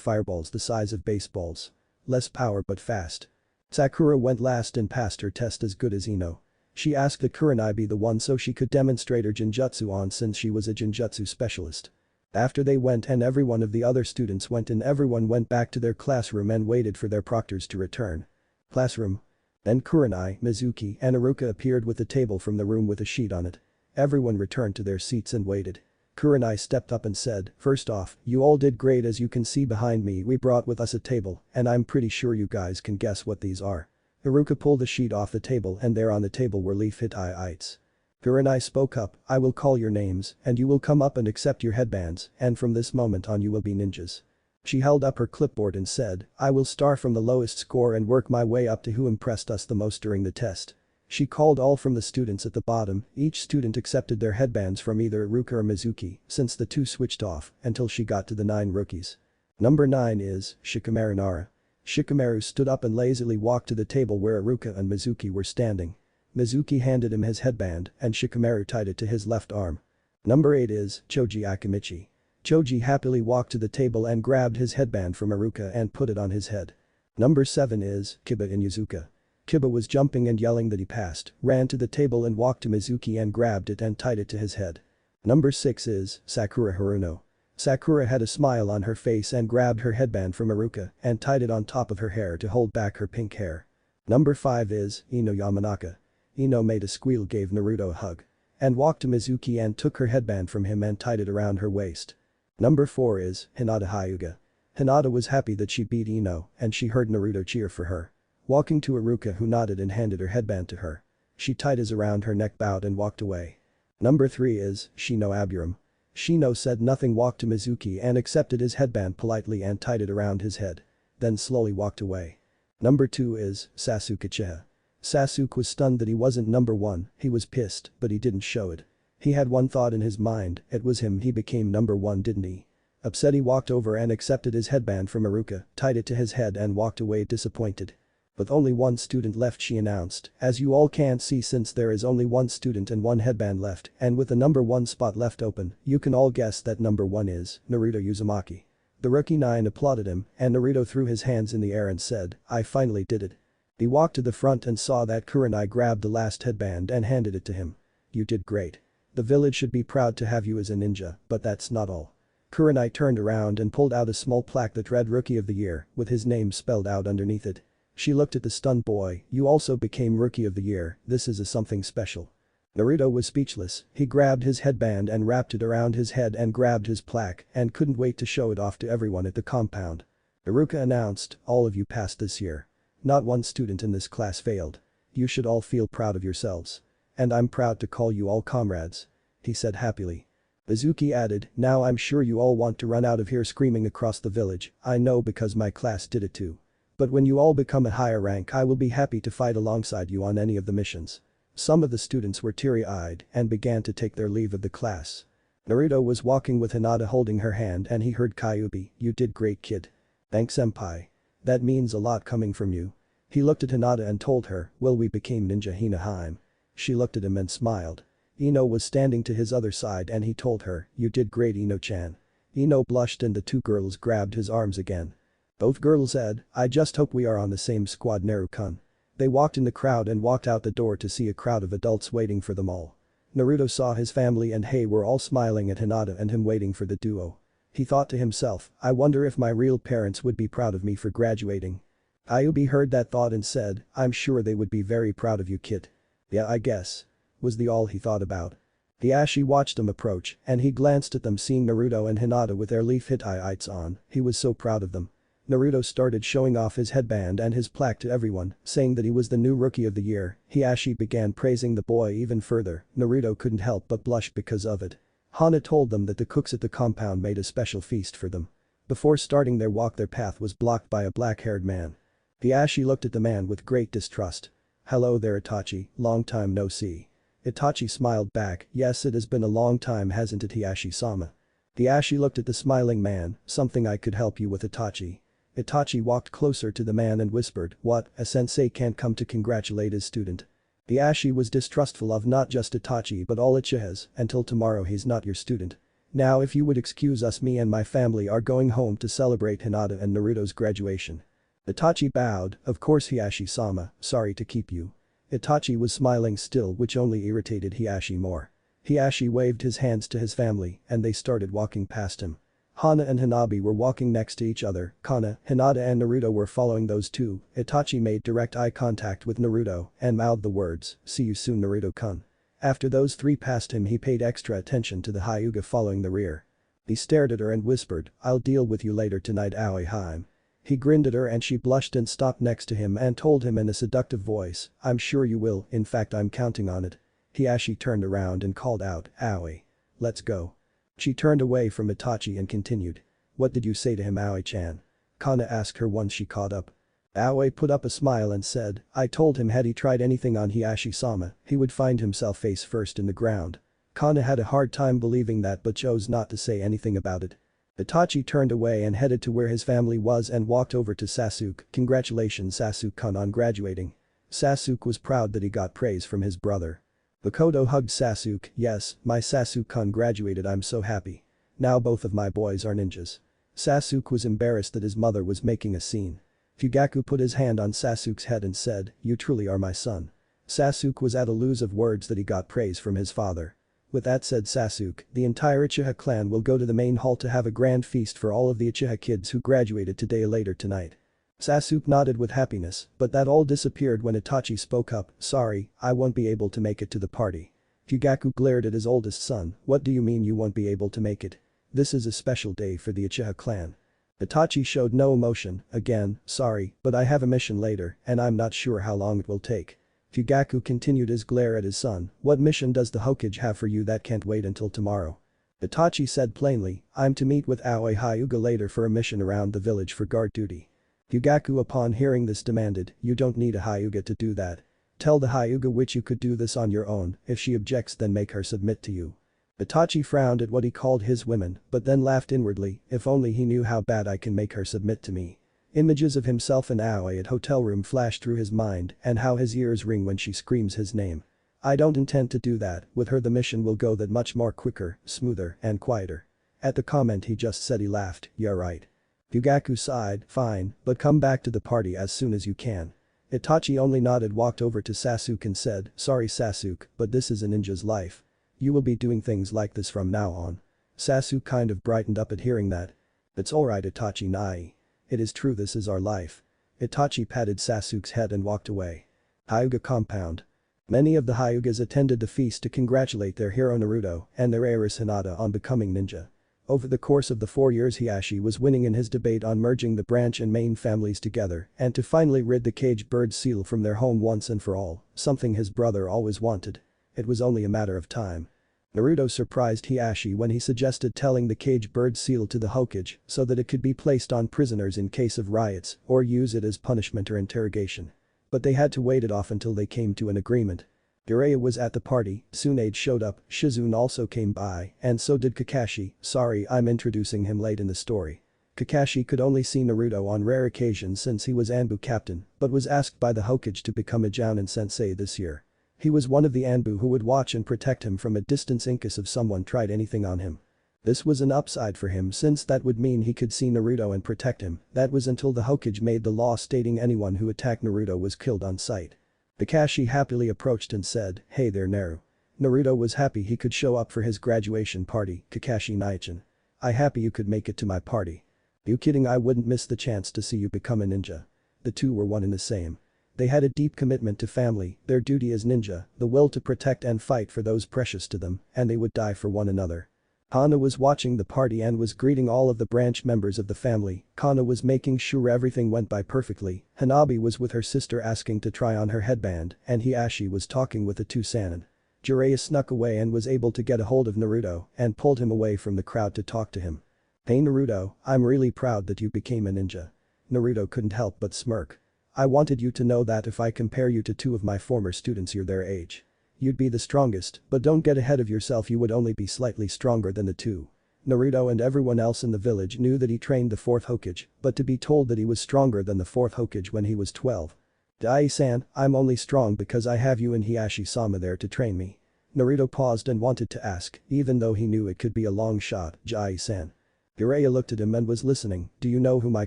fireballs the size of baseballs. Less power but fast. Sakura went last and passed her test as good as Ino. She asked that Kurenai be the one so she could demonstrate her Jinjutsu on since she was a Jinjutsu specialist. After they went and every one of the other students went in, everyone went back to their classroom and waited for their proctors to return. Classroom. Then Kurenai, Mizuki and Iruka appeared with a table from the room with a sheet on it. Everyone returned to their seats and waited. Kurenai stepped up and said, first off, you all did great. As you can see behind me we brought with us a table and I'm pretty sure you guys can guess what these are. Iruka pulled the sheet off the table and there on the table were leaf hit-ites. Kurenai spoke up, I will call your names and you will come up and accept your headbands and from this moment on you will be ninjas. She held up her clipboard and said, I will start from the lowest score and work my way up to who impressed us the most during the test. She called all from the students at the bottom, each student accepted their headbands from either Iruka or Mizuki since the 2 switched off until she got to the 9 rookies. Number 9 is Shikamaru Nara. Shikamaru stood up and lazily walked to the table where Iruka and Mizuki were standing. Mizuki handed him his headband and Shikamaru tied it to his left arm. Number 8 is Choji Akimichi. Choji happily walked to the table and grabbed his headband from Iruka and put it on his head. Number 7 is Kiba Inuzuka. Kiba was jumping and yelling that he passed, ran to the table and walked to Mizuki and grabbed it and tied it to his head. Number 6 is Sakura Haruno. Sakura had a smile on her face and grabbed her headband from Iruka and tied it on top of her hair to hold back her pink hair. Number 5 is Ino Yamanaka. Ino made a squeal, gave Naruto a hug. And walked to Mizuki and took her headband from him and tied it around her waist. Number 4 is Hinata Hyuga. Hinata was happy that she beat Ino and she heard Naruto cheer for her. Walking to Iruka who nodded and handed her headband to her. She tied his around her neck, bowed and walked away. Number 3 is Shino Aburam. Shino said nothing, walked to Mizuki and accepted his headband politely and tied it around his head. Then slowly walked away. Number 2 is Sasuke Uchiha. Sasuke was stunned that he wasn't number 1, he was pissed but he didn't show it. He had one thought in his mind, it was him, he became number 1 didn't he? Upset he walked over and accepted his headband from Iruka, tied it to his head and walked away disappointed. With only 1 student left, she announced, as you all can't see since there is only 1 student and 1 headband left and with the number 1 spot left open, you can all guess that number 1 is Naruto Uzumaki. The rookie 9 applauded him and Naruto threw his hands in the air and said, I finally did it. He walked to the front and saw that Kurenai grabbed the last headband and handed it to him. You did great. The village should be proud to have you as a ninja, but that's not all. Kurenai turned around and pulled out a small plaque that read Rookie of the Year with his name spelled out underneath it. She looked at the stunned boy, you also became Rookie of the Year, this is something special. Naruto was speechless, he grabbed his headband and wrapped it around his head and grabbed his plaque and couldn't wait to show it off to everyone at the compound. Iruka announced, all of you passed this year. Not 1 student in this class failed. You should all feel proud of yourselves. And I'm proud to call you all comrades. He said happily. Mizuki added, now I'm sure you all want to run out of here screaming across the village, I know because my class did it too. But when you all become a higher rank I will be happy to fight alongside you on any of the missions. Some of the students were teary-eyed and began to take their leave of the class. Naruto was walking with Hinata holding her hand and he heard Kyuubi, "You did great kid. Thanks senpai. That means a lot coming from you." He looked at Hinata and told her, "Well, we became ninja Hinaheim." She looked at him and smiled. Ino was standing to his other side and he told her, "You did great Ino-chan." Ino blushed and the two girls grabbed his arms again. Both girls said, "I just hope we are on the same squad Naru-kun." They walked in the crowd and walked out the door to see a crowd of adults waiting for them all. Naruto saw his family and Hei were all smiling at Hinata and him waiting for the duo. He thought to himself, "I wonder if my real parents would be proud of me for graduating." Kyuubi heard that thought and said, "I'm sure they would be very proud of you kid." "Yeah, I guess," was the all he thought about. Hiashi watched them approach and he glanced at them seeing Naruto and Hinata with their leaf Hittites on, he was so proud of them. Naruto started showing off his headband and his plaque to everyone, saying that he was the new rookie of the year. Hiashi began praising the boy even further, Naruto couldn't help but blush because of it. Hana told them that the cooks at the compound made a special feast for them. Before starting their walk their path was blocked by a black-haired man. Hiashi looked at the man with great distrust. "Hello there Itachi, long time no see." Itachi smiled back, "Yes, it has been a long time hasn't it Hiashi-sama." Hiashi looked at the smiling man, "Something I could help you with Itachi." Itachi walked closer to the man and whispered, "What, a sensei can't come to congratulate his student?" Hiashi was distrustful of not just Itachi but all Uchihas, "Until tomorrow he's not your student. Now if you would excuse us, me and my family are going home to celebrate Hinata and Naruto's graduation." Itachi bowed, "Of course Hiashi-sama, sorry to keep you." Itachi was smiling still which only irritated Hiashi more. Hiashi waved his hands to his family and they started walking past him. Hana and Hanabi were walking next to each other, Kana, Hinata and Naruto were following those two. Itachi made direct eye contact with Naruto and mouthed the words, "See you soon Naruto-kun." After those three passed him he paid extra attention to the Hyuga following the rear. He stared at her and whispered, "I'll deal with you later tonight Aoi-heim." He grinned at her and she blushed and stopped next to him and told him in a seductive voice, "I'm sure you will, in fact I'm counting on it." Hiashi turned around and called out, "Aoi. Let's go." She turned away from Itachi and continued. "What did you say to him Aoi-chan?" Kana asked her once she caught up. Aoi put up a smile and said, "I told him had he tried anything on Hiashi-sama, he would find himself face first in the ground." Kana had a hard time believing that but chose not to say anything about it. Itachi turned away and headed to where his family was and walked over to Sasuke, "Congratulations Sasuke-kun on graduating." Sasuke was proud that he got praise from his brother. Makoto hugged Sasuke, "Yes, my Sasuke-kun graduated, I'm so happy. Now both of my boys are ninjas." Sasuke was embarrassed that his mother was making a scene. Fugaku put his hand on Sasuke's head and said, "You truly are my son." Sasuke was at a lose of words that he got praise from his father. With that said Sasuke, the entire Uchiha clan will go to the main hall to have a grand feast for all of the Uchiha kids who graduated today later tonight. Sasuke nodded with happiness, but that all disappeared when Itachi spoke up, "Sorry, I won't be able to make it to the party." Fugaku glared at his oldest son, "What do you mean you won't be able to make it? This is a special day for the Uchiha clan." Itachi showed no emotion, again, "Sorry, but I have a mission later and I'm not sure how long it will take." Fugaku continued his glare at his son, "What mission does the Hokage have for you that can't wait until tomorrow?" Itachi said plainly, "I'm to meet with Aoi Hyuga later for a mission around the village for guard duty." Fugaku upon hearing this demanded, "You don't need a Hyuga to do that. Tell the Hyuga witch you could do this on your own, if she objects then make her submit to you." Itachi frowned at what he called his women, but then laughed inwardly, "If only he knew how bad I can make her submit to me." Images of himself and Aoi at hotel room flashed through his mind and how his ears ring when she screams his name. "I don't intend to do that, with her the mission will go that much more quicker, smoother, and quieter." At the comment he just said he laughed, "Yeah right." Fugaku sighed, "Fine, but come back to the party as soon as you can." Itachi only nodded, walked over to Sasuke and said, "Sorry Sasuke, but this is a ninja's life. You will be doing things like this from now on." Sasuke kind of brightened up at hearing that. "It's alright Itachi Nai. It is true this is our life." Itachi patted Sasuke's head and walked away. Hyuga compound. Many of the Hyugas attended the feast to congratulate their hero Naruto and their heiress Hinata on becoming ninja. Over the course of the 4 years Hiashi was winning in his debate on merging the branch and main families together and to finally rid the caged bird seal from their home once and for all, something his brother always wanted. It was only a matter of time. Naruto surprised Hiashi when he suggested telling the caged bird seal to the Hokage so that it could be placed on prisoners in case of riots or use it as punishment or interrogation. But they had to wait it off until they came to an agreement. Jiraiya was at the party, Tsunade showed up, Shizune also came by, and so did Kakashi. Sorry, I'm introducing him late in the story. Kakashi could only see Naruto on rare occasions since he was Anbu captain, but was asked by the Hokage to become a Jounin sensei this year. He was one of the Anbu who would watch and protect him from a distance in case if someone tried anything on him. This was an upside for him since that would mean he could see Naruto and protect him. That was until the Hokage made the law stating anyone who attacked Naruto was killed on sight. Kakashi happily approached and said, "Hey there Naru." Naruto was happy he could show up for his graduation party. Kakashi Naichin. I happy you could make it to my party. You kidding, I wouldn't miss the chance to see you become a ninja. The two were one and the same. They had a deep commitment to family, their duty as ninja, the will to protect and fight for those precious to them, and they would die for one another. Kana was watching the party and was greeting all of the branch members of the family. Kana was making sure everything went by perfectly. Hanabi was with her sister asking to try on her headband, and Hiashi was talking with the two Sannin. Jiraiya snuck away and was able to get a hold of Naruto and pulled him away from the crowd to talk to him. "Hey Naruto, I'm really proud that you became a ninja." Naruto couldn't help but smirk. "I wanted you to know that if I compare you to two of my former students you're their age. You'd be the strongest, but don't get ahead of yourself, you would only be slightly stronger than the two." Naruto and everyone else in the village knew that he trained the fourth Hokage, but to be told that he was stronger than the fourth Hokage when he was 12. "Dai-san, I'm only strong because I have you and Hiashi-sama there to train me." Naruto paused and wanted to ask, even though he knew it could be a long shot, "Jai-san." Jiraiya looked at him and was listening. "Do you know who my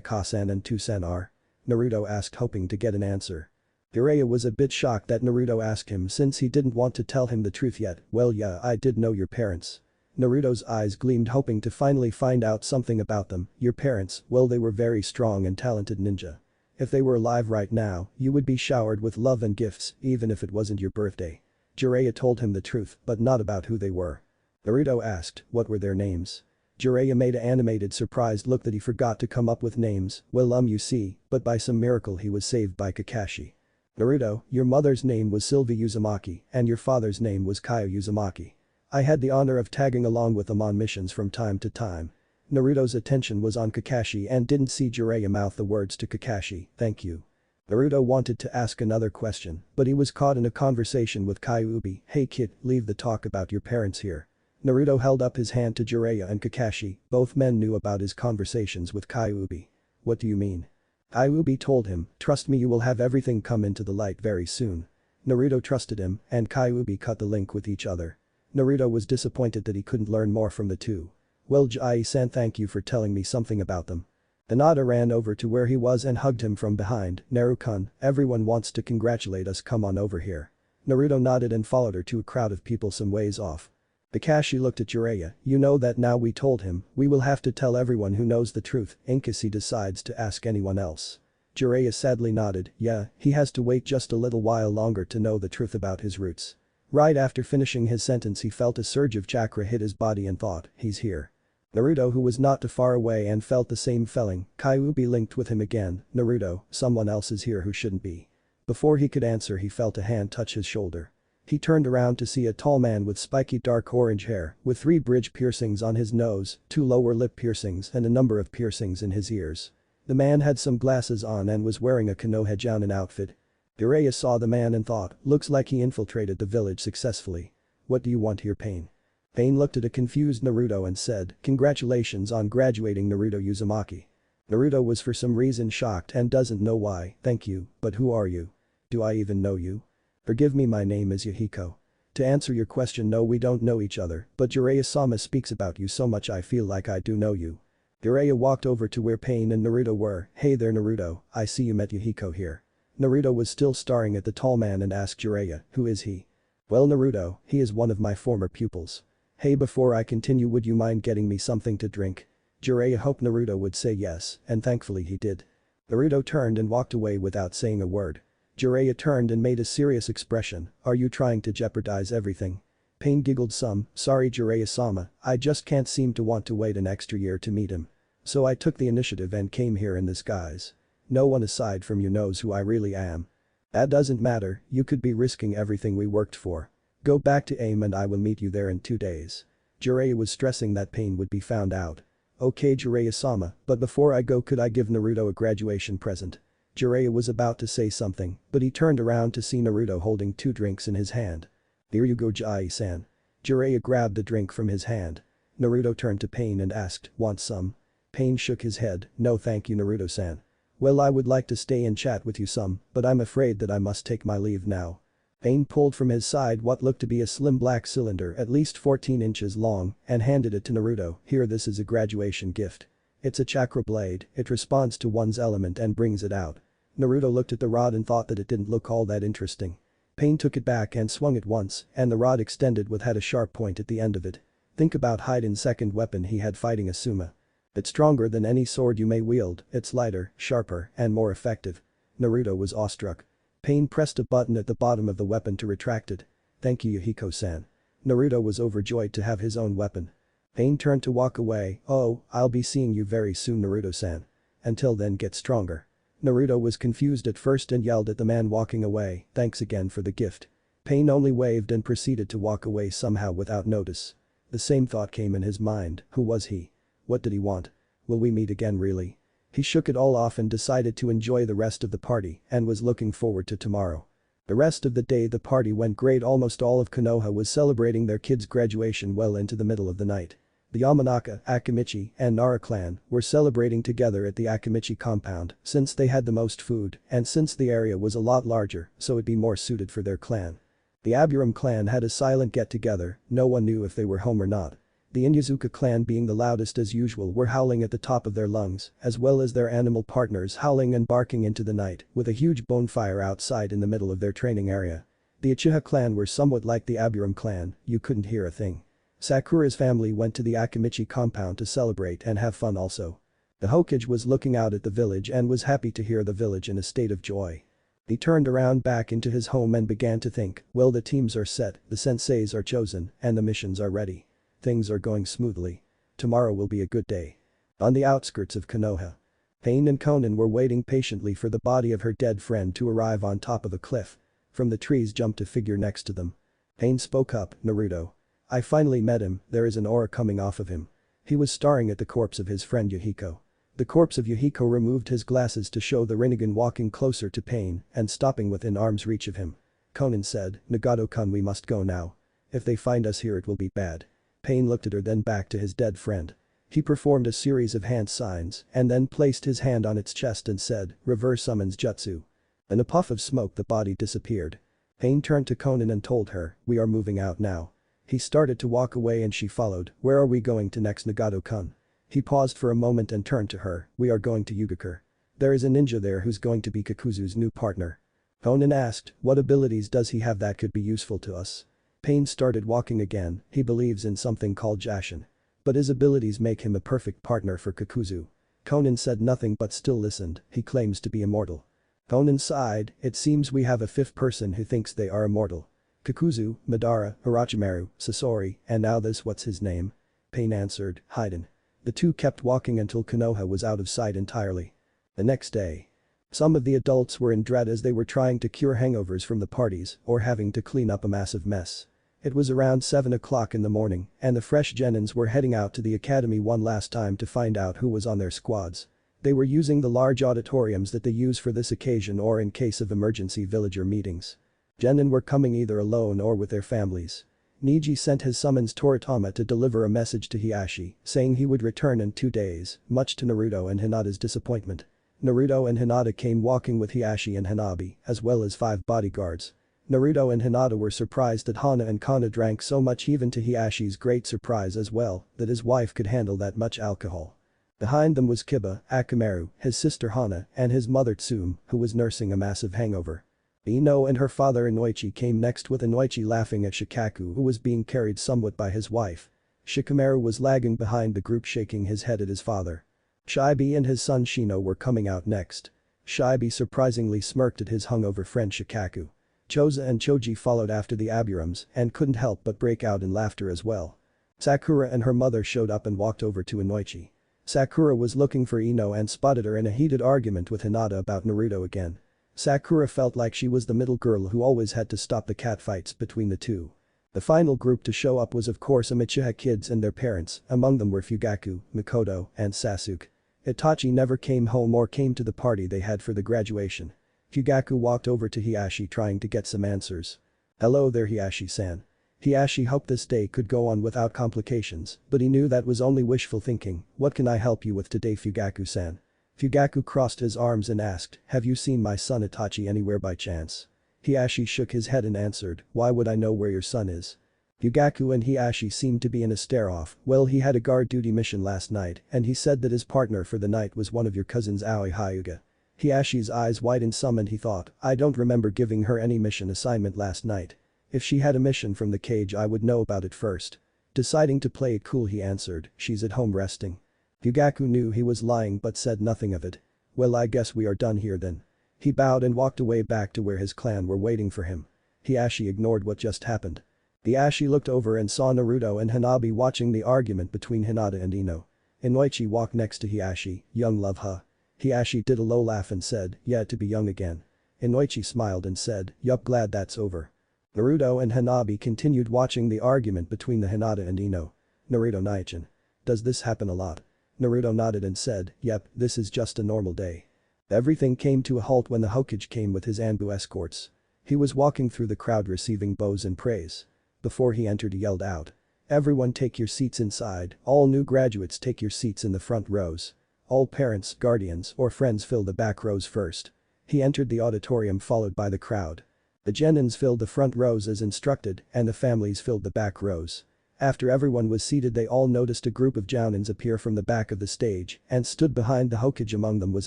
Ka-san and Tu-san are?" Naruto asked, hoping to get an answer. Jiraiya was a bit shocked that Naruto asked him since he didn't want to tell him the truth yet. "Well yeah, I did know your parents." Naruto's eyes gleamed, hoping to finally find out something about them. "Your parents, well they were very strong and talented ninja. If they were alive right now, you would be showered with love and gifts even if it wasn't your birthday." Jiraiya told him the truth, but not about who they were. Naruto asked, "What were their names?" Jiraiya made an animated surprised look that he forgot to come up with names. "Well you see, but by some miracle he was saved by Kakashi." "Naruto, your mother's name was Sylvie Uzumaki and your father's name was Kaido Uzumaki. I had the honor of tagging along with them on missions from time to time." Naruto's attention was on Kakashi and didn't see Jiraiya mouth the words to Kakashi, "Thank you." Naruto wanted to ask another question, but he was caught in a conversation with Kyuubi. "Hey kid, leave the talk about your parents here." Naruto held up his hand to Jiraiya and Kakashi, both men knew about his conversations with Kyuubi. "What do you mean?" Kyuubi told him, "Trust me, you will have everything come into the light very soon." Naruto trusted him, and Kyuubi cut the link with each other. Naruto was disappointed that he couldn't learn more from the two. "Well Jai-san, thank you for telling me something about them." Hinata ran over to where he was and hugged him from behind. "Naru-kun, everyone wants to congratulate us, come on over here." Naruto nodded and followed her to a crowd of people some ways off. Kakashi looked at Jiraiya. "You know that now we told him, we will have to tell everyone who knows the truth in case he decides to ask anyone else." Jiraiya sadly nodded. "Yeah, he has to wait just a little while longer to know the truth about his roots." Right after finishing his sentence he felt a surge of chakra hit his body and thought, "He's here." Naruto, who was not too far away and felt the same feeling, Kyuubi linked with him again. "Naruto, someone else is here who shouldn't be." Before he could answer he felt a hand touch his shoulder. He turned around to see a tall man with spiky dark orange hair, with 3 bridge piercings on his nose, 2 lower lip piercings and a number of piercings in his ears. The man had some glasses on and was wearing a Konoha Jounin outfit. Jiraiya saw the man and thought, looks like he infiltrated the village successfully. "What do you want here, Pain?" Pain looked at a confused Naruto and said, "Congratulations on graduating, Naruto Uzumaki." Naruto was for some reason shocked and doesn't know why. "Thank you, but who are you? Do I even know you?" "Forgive me, my name is Yahiko." "To answer your question, no, we don't know each other, but Jiraiya-sama speaks about you so much I feel like I do know you." Jiraiya walked over to where Pain and Naruto were. "Hey there Naruto, I see you met Yahiko here." Naruto was still staring at the tall man and asked Jiraiya, "Who is he?" "Well Naruto, he is one of my former pupils." "Hey, before I continue, would you mind getting me something to drink?" Jiraiya hoped Naruto would say yes, and thankfully he did. Naruto turned and walked away without saying a word. Jiraiya turned and made a serious expression. "Are you trying to jeopardize everything?" Pain giggled some. "Sorry Jiraiya-sama, I just can't seem to want to wait an extra year to meet him. So I took the initiative and came here in this guise. No one aside from you knows who I really am." "That doesn't matter, you could be risking everything we worked for. Go back to AIM and I will meet you there in 2 days." Jiraiya was stressing that Pain would be found out. "Okay Jiraiya-sama, but before I go could I give Naruto a graduation present?" Jiraiya was about to say something, but he turned around to see Naruto holding 2 drinks in his hand. "Here you go, Jiraiya-san." Jiraiya grabbed the drink from his hand. Naruto turned to Pain and asked, "Want some?" Pain shook his head, "No thank you, Naruto-san. Well, I would like to stay and chat with you some, but I'm afraid that I must take my leave now." Pain pulled from his side what looked to be a slim black cylinder at least 14 inches long and handed it to Naruto. "Here, this is a graduation gift. It's a chakra blade, it responds to one's element and brings it out." Naruto looked at the rod and thought that it didn't look all that interesting. Pain took it back and swung it once, and the rod extended with had a sharp point at the end of it. Think about Haiden's second weapon he had fighting Asuma. It's stronger than any sword you may wield, it's lighter, sharper, and more effective. Naruto was awestruck. Pain pressed a button at the bottom of the weapon to retract it. "Thank you, Yahiko-san." Naruto was overjoyed to have his own weapon. Pain turned to walk away. "Oh, I'll be seeing you very soon, Naruto-san. Until then, get stronger." Naruto was confused at first and yelled at the man walking away, "Thanks again for the gift." Pain only waved and proceeded to walk away somehow without notice. The same thought came in his mind. Who was he? What did he want? Will we meet again really? He shook it all off and decided to enjoy the rest of the party and was looking forward to tomorrow. The rest of the day the party went great. Almost all of Konoha was celebrating their kids' graduation well into the middle of the night. The Yamanaka, Akimichi, and Nara clan were celebrating together at the Akimichi compound since they had the most food and since the area was a lot larger so it'd be more suited for their clan. The Aburam clan had a silent get-together, no one knew if they were home or not. The Inyazuka clan being the loudest as usual were howling at the top of their lungs, as well as their animal partners howling and barking into the night with a huge bonfire outside in the middle of their training area. The Uchiha clan were somewhat like the Aburam clan, you couldn't hear a thing. Sakura's family went to the Akimichi compound to celebrate and have fun also. The Hokage was looking out at the village and was happy to hear the village in a state of joy. He turned around back into his home and began to think, well, the teams are set, the senseis are chosen, and the missions are ready. Things are going smoothly. Tomorrow will be a good day. On the outskirts of Konoha, Pain and Konan were waiting patiently for the body of her dead friend to arrive on top of a cliff. From the trees jumped a figure next to them. Pain spoke up, "Naruto. I finally met him, there is an aura coming off of him." He was staring at the corpse of his friend Yahiko. The corpse of Yahiko removed his glasses to show the Rinnegan walking closer to Pain and stopping within arm's reach of him. Konan said, "Nagato-kun, we must go now. If they find us here it will be bad." Pain looked at her then back to his dead friend. He performed a series of hand signs and then placed his hand on its chest and said, "Reverse summons jutsu." In a puff of smoke the body disappeared. Pain turned to Konan and told her, "We are moving out now." He started to walk away and she followed, "Where are we going to next, Nagato-kun?" He paused for a moment and turned to her, "We are going to Yugakure. There is a ninja there who's going to be Kakuzu's new partner." Konan asked, "What abilities does he have that could be useful to us?" Pain started walking again, he believes in something called Jashin. But his abilities make him a perfect partner for Kakuzu. Konan said nothing but still listened, he claims to be immortal. Konan sighed, "It seems we have a fifth person who thinks they are immortal. Kakuzu, Madara, Orochimaru, Sasori, and now this what's his name?" Pain answered, "Haiden." The two kept walking until Konoha was out of sight entirely. The next day. Some of the adults were in dread as they were trying to cure hangovers from the parties or having to clean up a massive mess. It was around 7 o'clock in the morning and the fresh Genins were heading out to the academy one last time to find out who was on their squads. They were using the large auditoriums that they use for this occasion or in case of emergency villager meetings. Genin were coming either alone or with their families. Niji sent his summons Toritama to deliver a message to Hiashi saying he would return in 2 days, much to Naruto and Hinata's disappointment. Naruto and Hinata came walking with Hiashi and Hanabi, as well as 5 bodyguards. Naruto and Hinata were surprised that Hana and Kana drank so much, even to Hiashi's great surprise as well, that his wife could handle that much alcohol. Behind them was Kiba, Akamaru, his sister Hana, and his mother Tsume, who was nursing a massive hangover. Ino and her father Inoichi came next with Inoichi laughing at Shikaku who was being carried somewhat by his wife. Shikamaru was lagging behind the group shaking his head at his father. Shibi and his son Shino were coming out next. Shibi surprisingly smirked at his hungover friend Shikaku. Choza and Choji followed after the Aburams and couldn't help but break out in laughter as well. Sakura and her mother showed up and walked over to Inoichi. Sakura was looking for Ino and spotted her in a heated argument with Hinata about Naruto again. Sakura felt like she was the middle girl who always had to stop the catfights between the two. The final group to show up was of course Uchiha kids and their parents, among them were Fugaku, Mikoto, and Sasuke. Itachi never came home or came to the party they had for the graduation. Fugaku walked over to Hiashi trying to get some answers. "Hello there Hiashi-san." Hiashi hoped this day could go on without complications, but he knew that was only wishful thinking. "What can I help you with today Fugaku-san?" Fugaku crossed his arms and asked, "Have you seen my son Itachi anywhere by chance?" Hiashi shook his head and answered, "Why would I know where your son is?" Fugaku and Hiashi seemed to be in a stare-off. "Well, he had a guard duty mission last night and he said that his partner for the night was one of your cousins Aoi Hyuga." Hiashi's eyes widened some and he thought, "I don't remember giving her any mission assignment last night. If she had a mission from the cage I would know about it first." Deciding to play it cool he answered, "She's at home resting." Fugaku knew he was lying but said nothing of it. "Well, I guess we are done here then." He bowed and walked away back to where his clan were waiting for him. Hiashi ignored what just happened. Hiashi looked over and saw Naruto and Hanabi watching the argument between Hinata and Ino. Inoichi walked next to Hiashi, "Young love huh?" Hiashi did a low laugh and said, "Yeah, to be young again." Inoichi smiled and said, "Yup, glad that's over." Naruto and Hanabi continued watching the argument between the Hinata and Ino. Naruto Naichin. "Does this happen a lot?" Naruto nodded and said, "Yep, this is just a normal day." Everything came to a halt when the Hokage came with his Anbu escorts. He was walking through the crowd receiving bows and praise. Before he entered he yelled out, "Everyone take your seats inside, all new graduates take your seats in the front rows. All parents, guardians, or friends fill the back rows first." He entered the auditorium followed by the crowd. The genins filled the front rows as instructed and the families filled the back rows. After everyone was seated they all noticed a group of jounins appear from the back of the stage and stood behind the Hokage. Among them was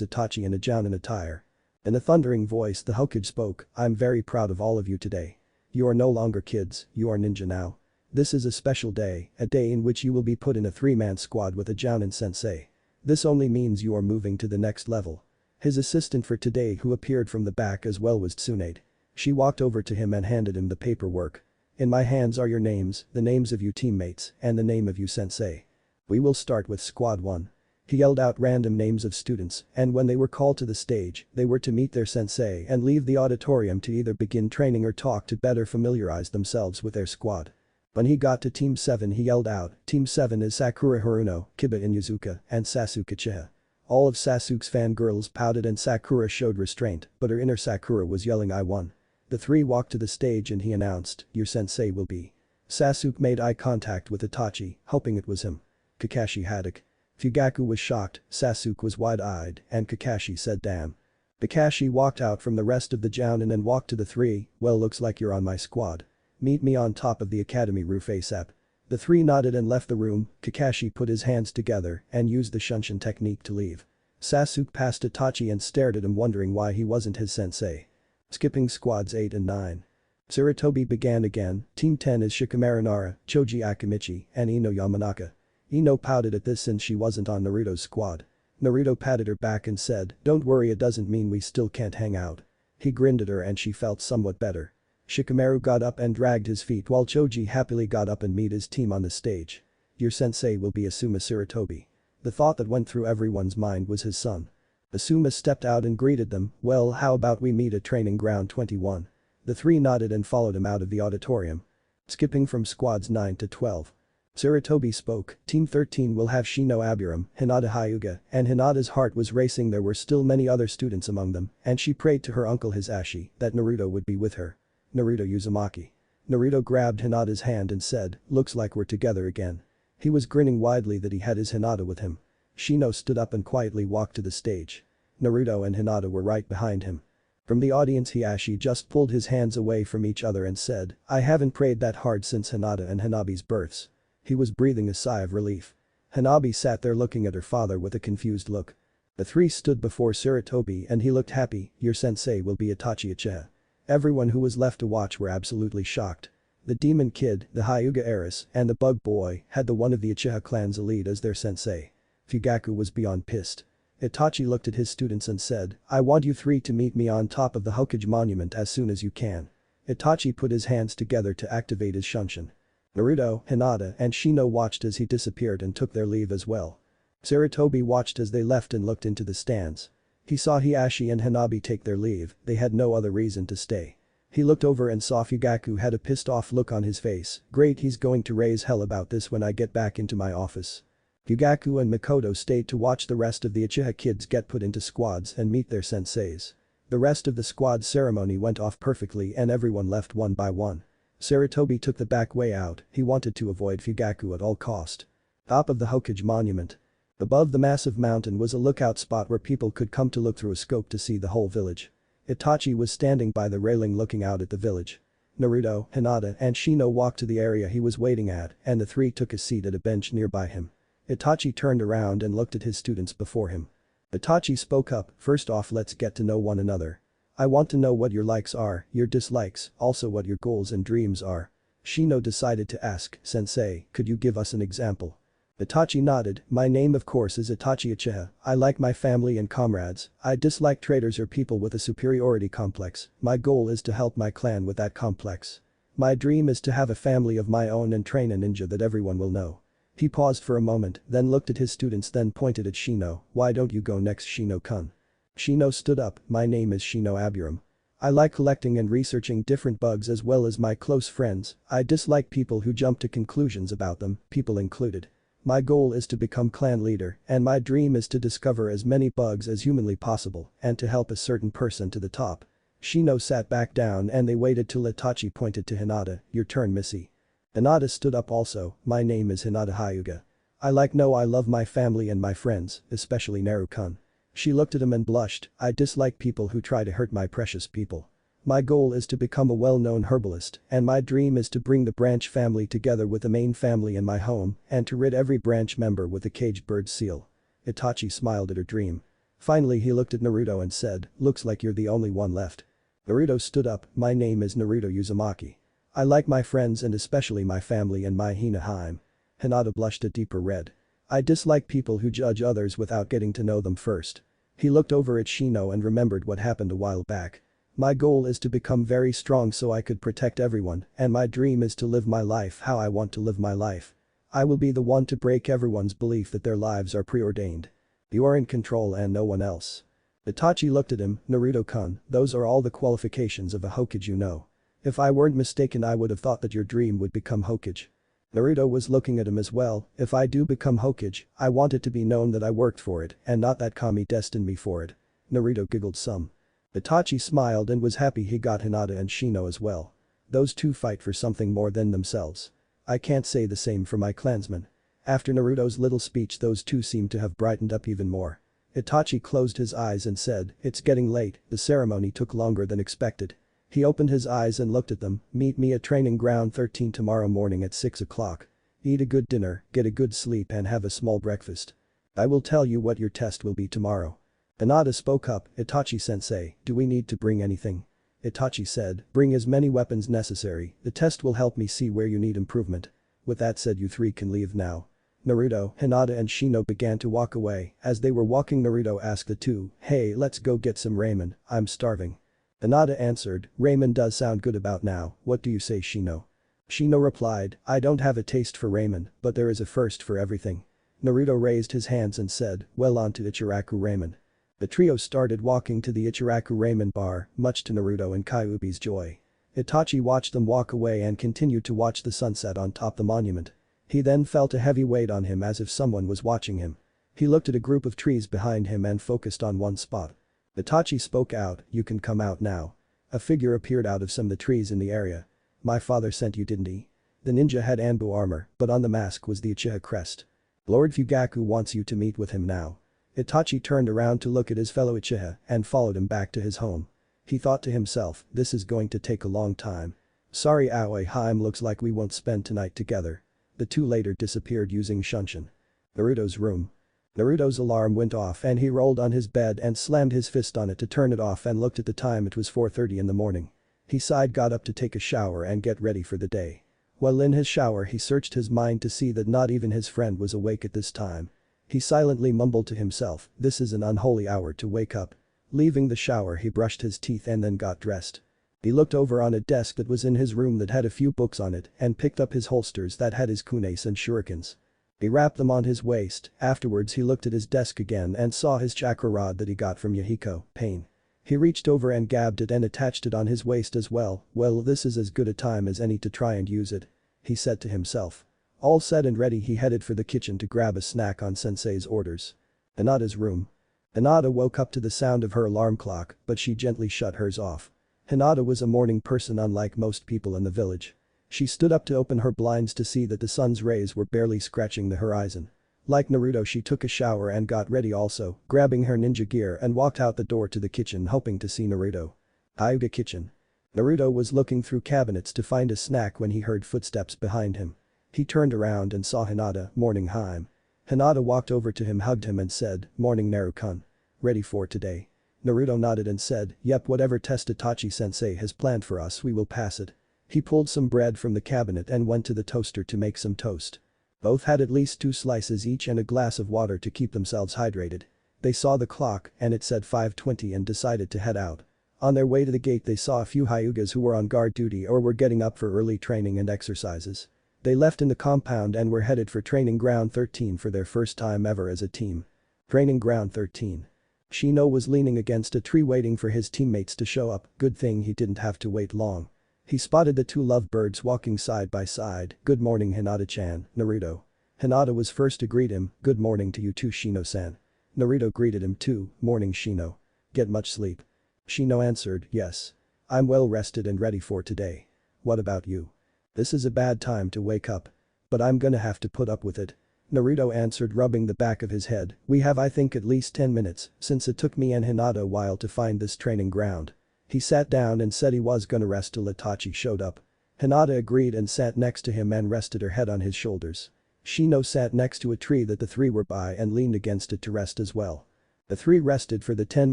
Itachi in a jounin attire. In a thundering voice the Hokage spoke, "I'm very proud of all of you today. You are no longer kids, you are ninja now. This is a special day, a day in which you will be put in a 3-man squad with a jounin sensei. This only means you are moving to the next level." His assistant for today who appeared from the back as well was Tsunade. She walked over to him and handed him the paperwork. "In my hands are your names, the names of you teammates, and the name of you sensei. We will start with squad 1. He yelled out random names of students and when they were called to the stage, they were to meet their sensei and leave the auditorium to either begin training or talk to better familiarize themselves with their squad. When he got to Team 7 he yelled out, "Team 7 is Sakura Haruno, Kiba Inuzuka, and Sasuke Uchiha." All of Sasuke's fangirls pouted and Sakura showed restraint, but her inner Sakura was yelling "I won." The three walked to the stage and he announced, "Your sensei will be." Sasuke made eye contact with Itachi, hoping it was him. Kakashi Haddock. Fugaku was shocked, Sasuke was wide-eyed, and Kakashi said damn. Kakashi walked out from the rest of the jounin and walked to the three, "Well, looks like you're on my squad. Meet me on top of the academy roof ASAP." The three nodded and left the room. Kakashi put his hands together and used the Shunshin technique to leave. Sasuke passed Itachi and stared at him wondering why he wasn't his sensei. Skipping squads 8 and 9. Sarutobi began again. Team 10 is Shikamaru Nara, Choji Akimichi, and Ino Yamanaka. Ino pouted at this since she wasn't on Naruto's squad. Naruto patted her back and said, "Don't worry, it doesn't mean we still can't hang out." He grinned at her and she felt somewhat better. Shikamaru got up and dragged his feet while Choji happily got up and met his team on the stage. "Your sensei will be Asuma Sarutobi." The thought that went through everyone's mind was his son. Asuma stepped out and greeted them, "Well, how about we meet at training ground 21. The three nodded and followed him out of the auditorium. Skipping from squads 9 to 12. Sarutobi spoke, "Team 13 will have Shino Aburam, Hinata Hyuga," and Hinata's heart was racing. There were still many other students among them, and she prayed to her uncle Hisashi that Naruto would be with her. Naruto Uzumaki. Naruto grabbed Hinata's hand and said, "Looks like we're together again." He was grinning widely that he had his Hinata with him. Shino stood up and quietly walked to the stage. Naruto and Hinata were right behind him. From the audience Hiashi just pulled his hands away from each other and said, "I haven't prayed that hard since Hinata and Hanabi's births." He was breathing a sigh of relief. Hanabi sat there looking at her father with a confused look. The three stood before Sarutobi and he looked happy, "Your sensei will be Itachi Uchiha." Everyone who was left to watch were absolutely shocked. The demon kid, the Hyuga heiress, and the bug boy had the one of the Uchiha clan's elite as their sensei. Fugaku was beyond pissed. Itachi looked at his students and said, "I want you three to meet me on top of the Hokage monument as soon as you can." Itachi put his hands together to activate his Shunshin. Naruto, Hinata, and Shino watched as he disappeared and took their leave as well. Sarutobi watched as they left and looked into the stands. He saw Hiashi and Hanabi take their leave, they had no other reason to stay. He looked over and saw Fugaku had a pissed off look on his face. "Great, he's going to raise hell about this when I get back into my office." Fugaku and Mikoto stayed to watch the rest of the Uchiha kids get put into squads and meet their senseis. The rest of the squad ceremony went off perfectly and everyone left one by one. Sarutobi took the back way out, he wanted to avoid Fugaku at all cost. Top of the Hokage monument. Above the massive mountain was a lookout spot where people could come to look through a scope to see the whole village. Itachi was standing by the railing looking out at the village. Naruto, Hinata and Shino walked to the area he was waiting at and the three took a seat at a bench nearby him. Itachi turned around and looked at his students before him. Itachi spoke up, first off let's get to know one another. I want to know what your likes are, your dislikes, also what your goals and dreams are. Shino decided to ask, Sensei, could you give us an example? Itachi nodded, my name of course is Itachi Uchiha, I like my family and comrades, I dislike traitors or people with a superiority complex, my goal is to help my clan with that complex. My dream is to have a family of my own and train a ninja that everyone will know. He paused for a moment, then looked at his students then pointed at Shino, why don't you go next Shino-kun? Shino stood up, my name is Shino Aburam. I like collecting and researching different bugs as well as my close friends, I dislike people who jump to conclusions about them, people included. My goal is to become clan leader and my dream is to discover as many bugs as humanly possible and to help a certain person to the top. Shino sat back down and they waited till Itachi pointed to Hinata, your turn Missy. Hinata stood up also, my name is Hinata Hyuga. I love my family and my friends, especially Naru-kun. She looked at him and blushed, I dislike people who try to hurt my precious people. My goal is to become a well-known herbalist and my dream is to bring the branch family together with the main family in my home and to rid every branch member with a caged bird seal. Itachi smiled at her dream. Finally he looked at Naruto and said, looks like you're the only one left. Naruto stood up, my name is Naruto Uzumaki. I like my friends and especially my family and my Hina-hime. Hinata blushed a deeper red. I dislike people who judge others without getting to know them first. He looked over at Shino and remembered what happened a while back. My goal is to become very strong so I could protect everyone and my dream is to live my life how I want to live my life. I will be the one to break everyone's belief that their lives are preordained. You are in control and no one else. Itachi looked at him, Naruto-kun, those are all the qualifications of a Hokage you know. If I weren't mistaken I would have thought that your dream would become Hokage. Naruto was looking at him as well, if I do become Hokage, I want it to be known that I worked for it and not that Kami destined me for it. Naruto giggled some. Itachi smiled and was happy he got Hinata and Shino as well. Those two fight for something more than themselves. I can't say the same for my clansmen. After Naruto's little speech those two seemed to have brightened up even more. Itachi closed his eyes and said, it's getting late, the ceremony took longer than expected. He opened his eyes and looked at them, meet me at training ground 13 tomorrow morning at 6 o'clock. Eat a good dinner, get a good sleep and have a small breakfast. I will tell you what your test will be tomorrow. Hinata spoke up, Itachi-sensei, do we need to bring anything? Itachi said, bring as many weapons necessary, the test will help me see where you need improvement. With that said you three can leave now. Naruto, Hinata and Shino began to walk away, as they were walking Naruto asked the two, hey let's go get some ramen, I'm starving. Hinata answered, ramen does sound good about now, what do you say Shino? Shino replied, I don't have a taste for ramen, but there is a first for everything. Naruto raised his hands and said, well on to Ichiraku ramen. The trio started walking to the Ichiraku ramen bar, much to Naruto and Kyuubi's joy. Itachi watched them walk away and continued to watch the sunset on top the monument. He then felt a heavy weight on him as if someone was watching him. He looked at a group of trees behind him and focused on one spot. Itachi spoke out, you can come out now. A figure appeared out of some of the trees in the area. My father sent you didn't he? The ninja had Anbu armor, but on the mask was the Uchiha crest. Lord Fugaku wants you to meet with him now. Itachi turned around to look at his fellow Uchiha and followed him back to his home. He thought to himself, this is going to take a long time. Sorry Aoi Haim looks like we won't spend tonight together. The two later disappeared using Shunshin. Naruto's room. Naruto's alarm went off and he rolled on his bed and slammed his fist on it to turn it off and looked at the time it was 4:30 in the morning. He sighed got up to take a shower and get ready for the day. While in his shower he searched his mind to see that not even his friend was awake at this time. He silently mumbled to himself, this is an unholy hour to wake up. Leaving the shower he brushed his teeth and then got dressed. He looked over on a desk that was in his room that had a few books on it and picked up his holsters that had his kunes and shurikens. He wrapped them on his waist, afterwards he looked at his desk again and saw his chakra rod that he got from Yahiko, Pain. He reached over and grabbed it and attached it on his waist as well, well this is as good a time as any to try and use it. He said to himself. All set and ready, he headed for the kitchen to grab a snack on sensei's orders. Hinata's room. Hinata woke up to the sound of her alarm clock, but she gently shut hers off. Hinata was a morning person unlike most people in the village. She stood up to open her blinds to see that the sun's rays were barely scratching the horizon. Like Naruto, she took a shower and got ready also, grabbing her ninja gear and walked out the door to the kitchen hoping to see Naruto. Hyuga kitchen. Naruto was looking through cabinets to find a snack when he heard footsteps behind him. He turned around and saw Hinata. Morning Haim. Hinata walked over to him, hugged him and said, morning Naruto-kun. Ready for today? Naruto nodded and said, yep, whatever test Itachi-sensei has planned for us we will pass it. He pulled some bread from the cabinet and went to the toaster to make some toast. Both had at least 2 slices each and a glass of water to keep themselves hydrated. They saw the clock and it said 5:20 and decided to head out. On their way to the gate they saw a few Hyugas who were on guard duty or were getting up for early training and exercises. They left in the compound and were headed for Training Ground 13 for their first time ever as a team. Training Ground 13. Shino was leaning against a tree waiting for his teammates to show up, good thing he didn't have to wait long. He spotted the 2 lovebirds walking side by side. Good morning Hinata-chan, Naruto. Hinata was first to greet him, good morning to you too Shino-san. Naruto greeted him too, morning Shino. Get much sleep? Shino answered, yes. I'm well rested and ready for today. What about you? This is a bad time to wake up. But I'm gonna have to put up with it. Naruto answered, rubbing the back of his head, we have I think at least 10 minutes, since it took me and Hinata a while to find this training ground. He sat down and said he was gonna rest till Itachi showed up. Hinata agreed and sat next to him and rested her head on his shoulders. Shino sat next to a tree that the 3 were by and leaned against it to rest as well. The 3 rested for the 10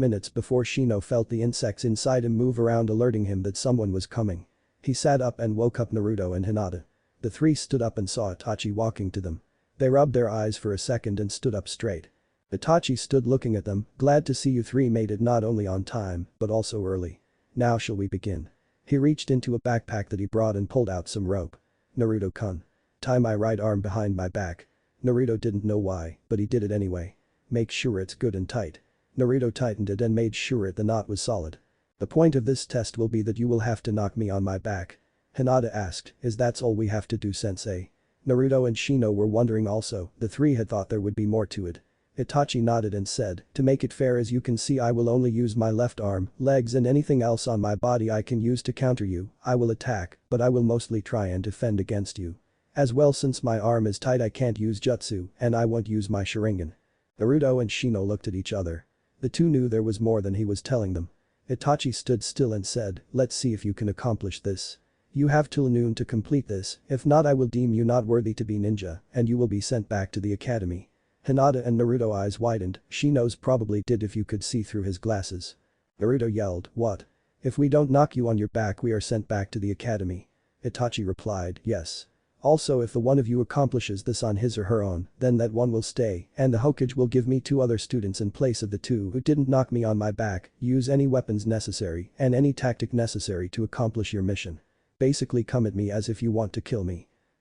minutes before Shino felt the insects inside him move around, alerting him that someone was coming. He sat up and woke up Naruto and Hinata. The 3 stood up and saw Itachi walking to them. They rubbed their eyes for a second and stood up straight. Itachi stood looking at them, glad to see you 3 made it not only on time, but also early. Now shall we begin? He reached into a backpack that he brought and pulled out some rope. Naruto-kun. Tie my right arm behind my back. Naruto didn't know why, but he did it anyway. Make sure it's good and tight. Naruto tightened it and made sure the knot was solid. The point of this test will be that you will have to knock me on my back. Hinata asked, is that all we have to do sensei? Naruto and Shino were wondering also, the 3 had thought there would be more to it. Itachi nodded and said, to make it fair, as you can see I will only use my left arm, legs and anything else on my body I can use to counter you. I will attack, but I will mostly try and defend against you. As well, since my arm is tight I can't use jutsu and I won't use my Sharingan. Naruto and Shino looked at each other. The 2 knew there was more than he was telling them. Itachi stood still and said, let's see if you can accomplish this. You have till noon to complete this, if not I will deem you not worthy to be ninja and you will be sent back to the academy. Hinata and Naruto eyes widened, Shino's probably did if you could see through his glasses. Naruto yelled, what? If we don't knock you on your back we are sent back to the academy. Itachi replied, yes. Also if the one of you accomplishes this on his or her own, then that one will stay and the Hokage will give me 2 other students in place of the 2 who didn't knock me on my back. Use any weapons necessary and any tactic necessary to accomplish your mission. Basically come at me as if you want to kill me.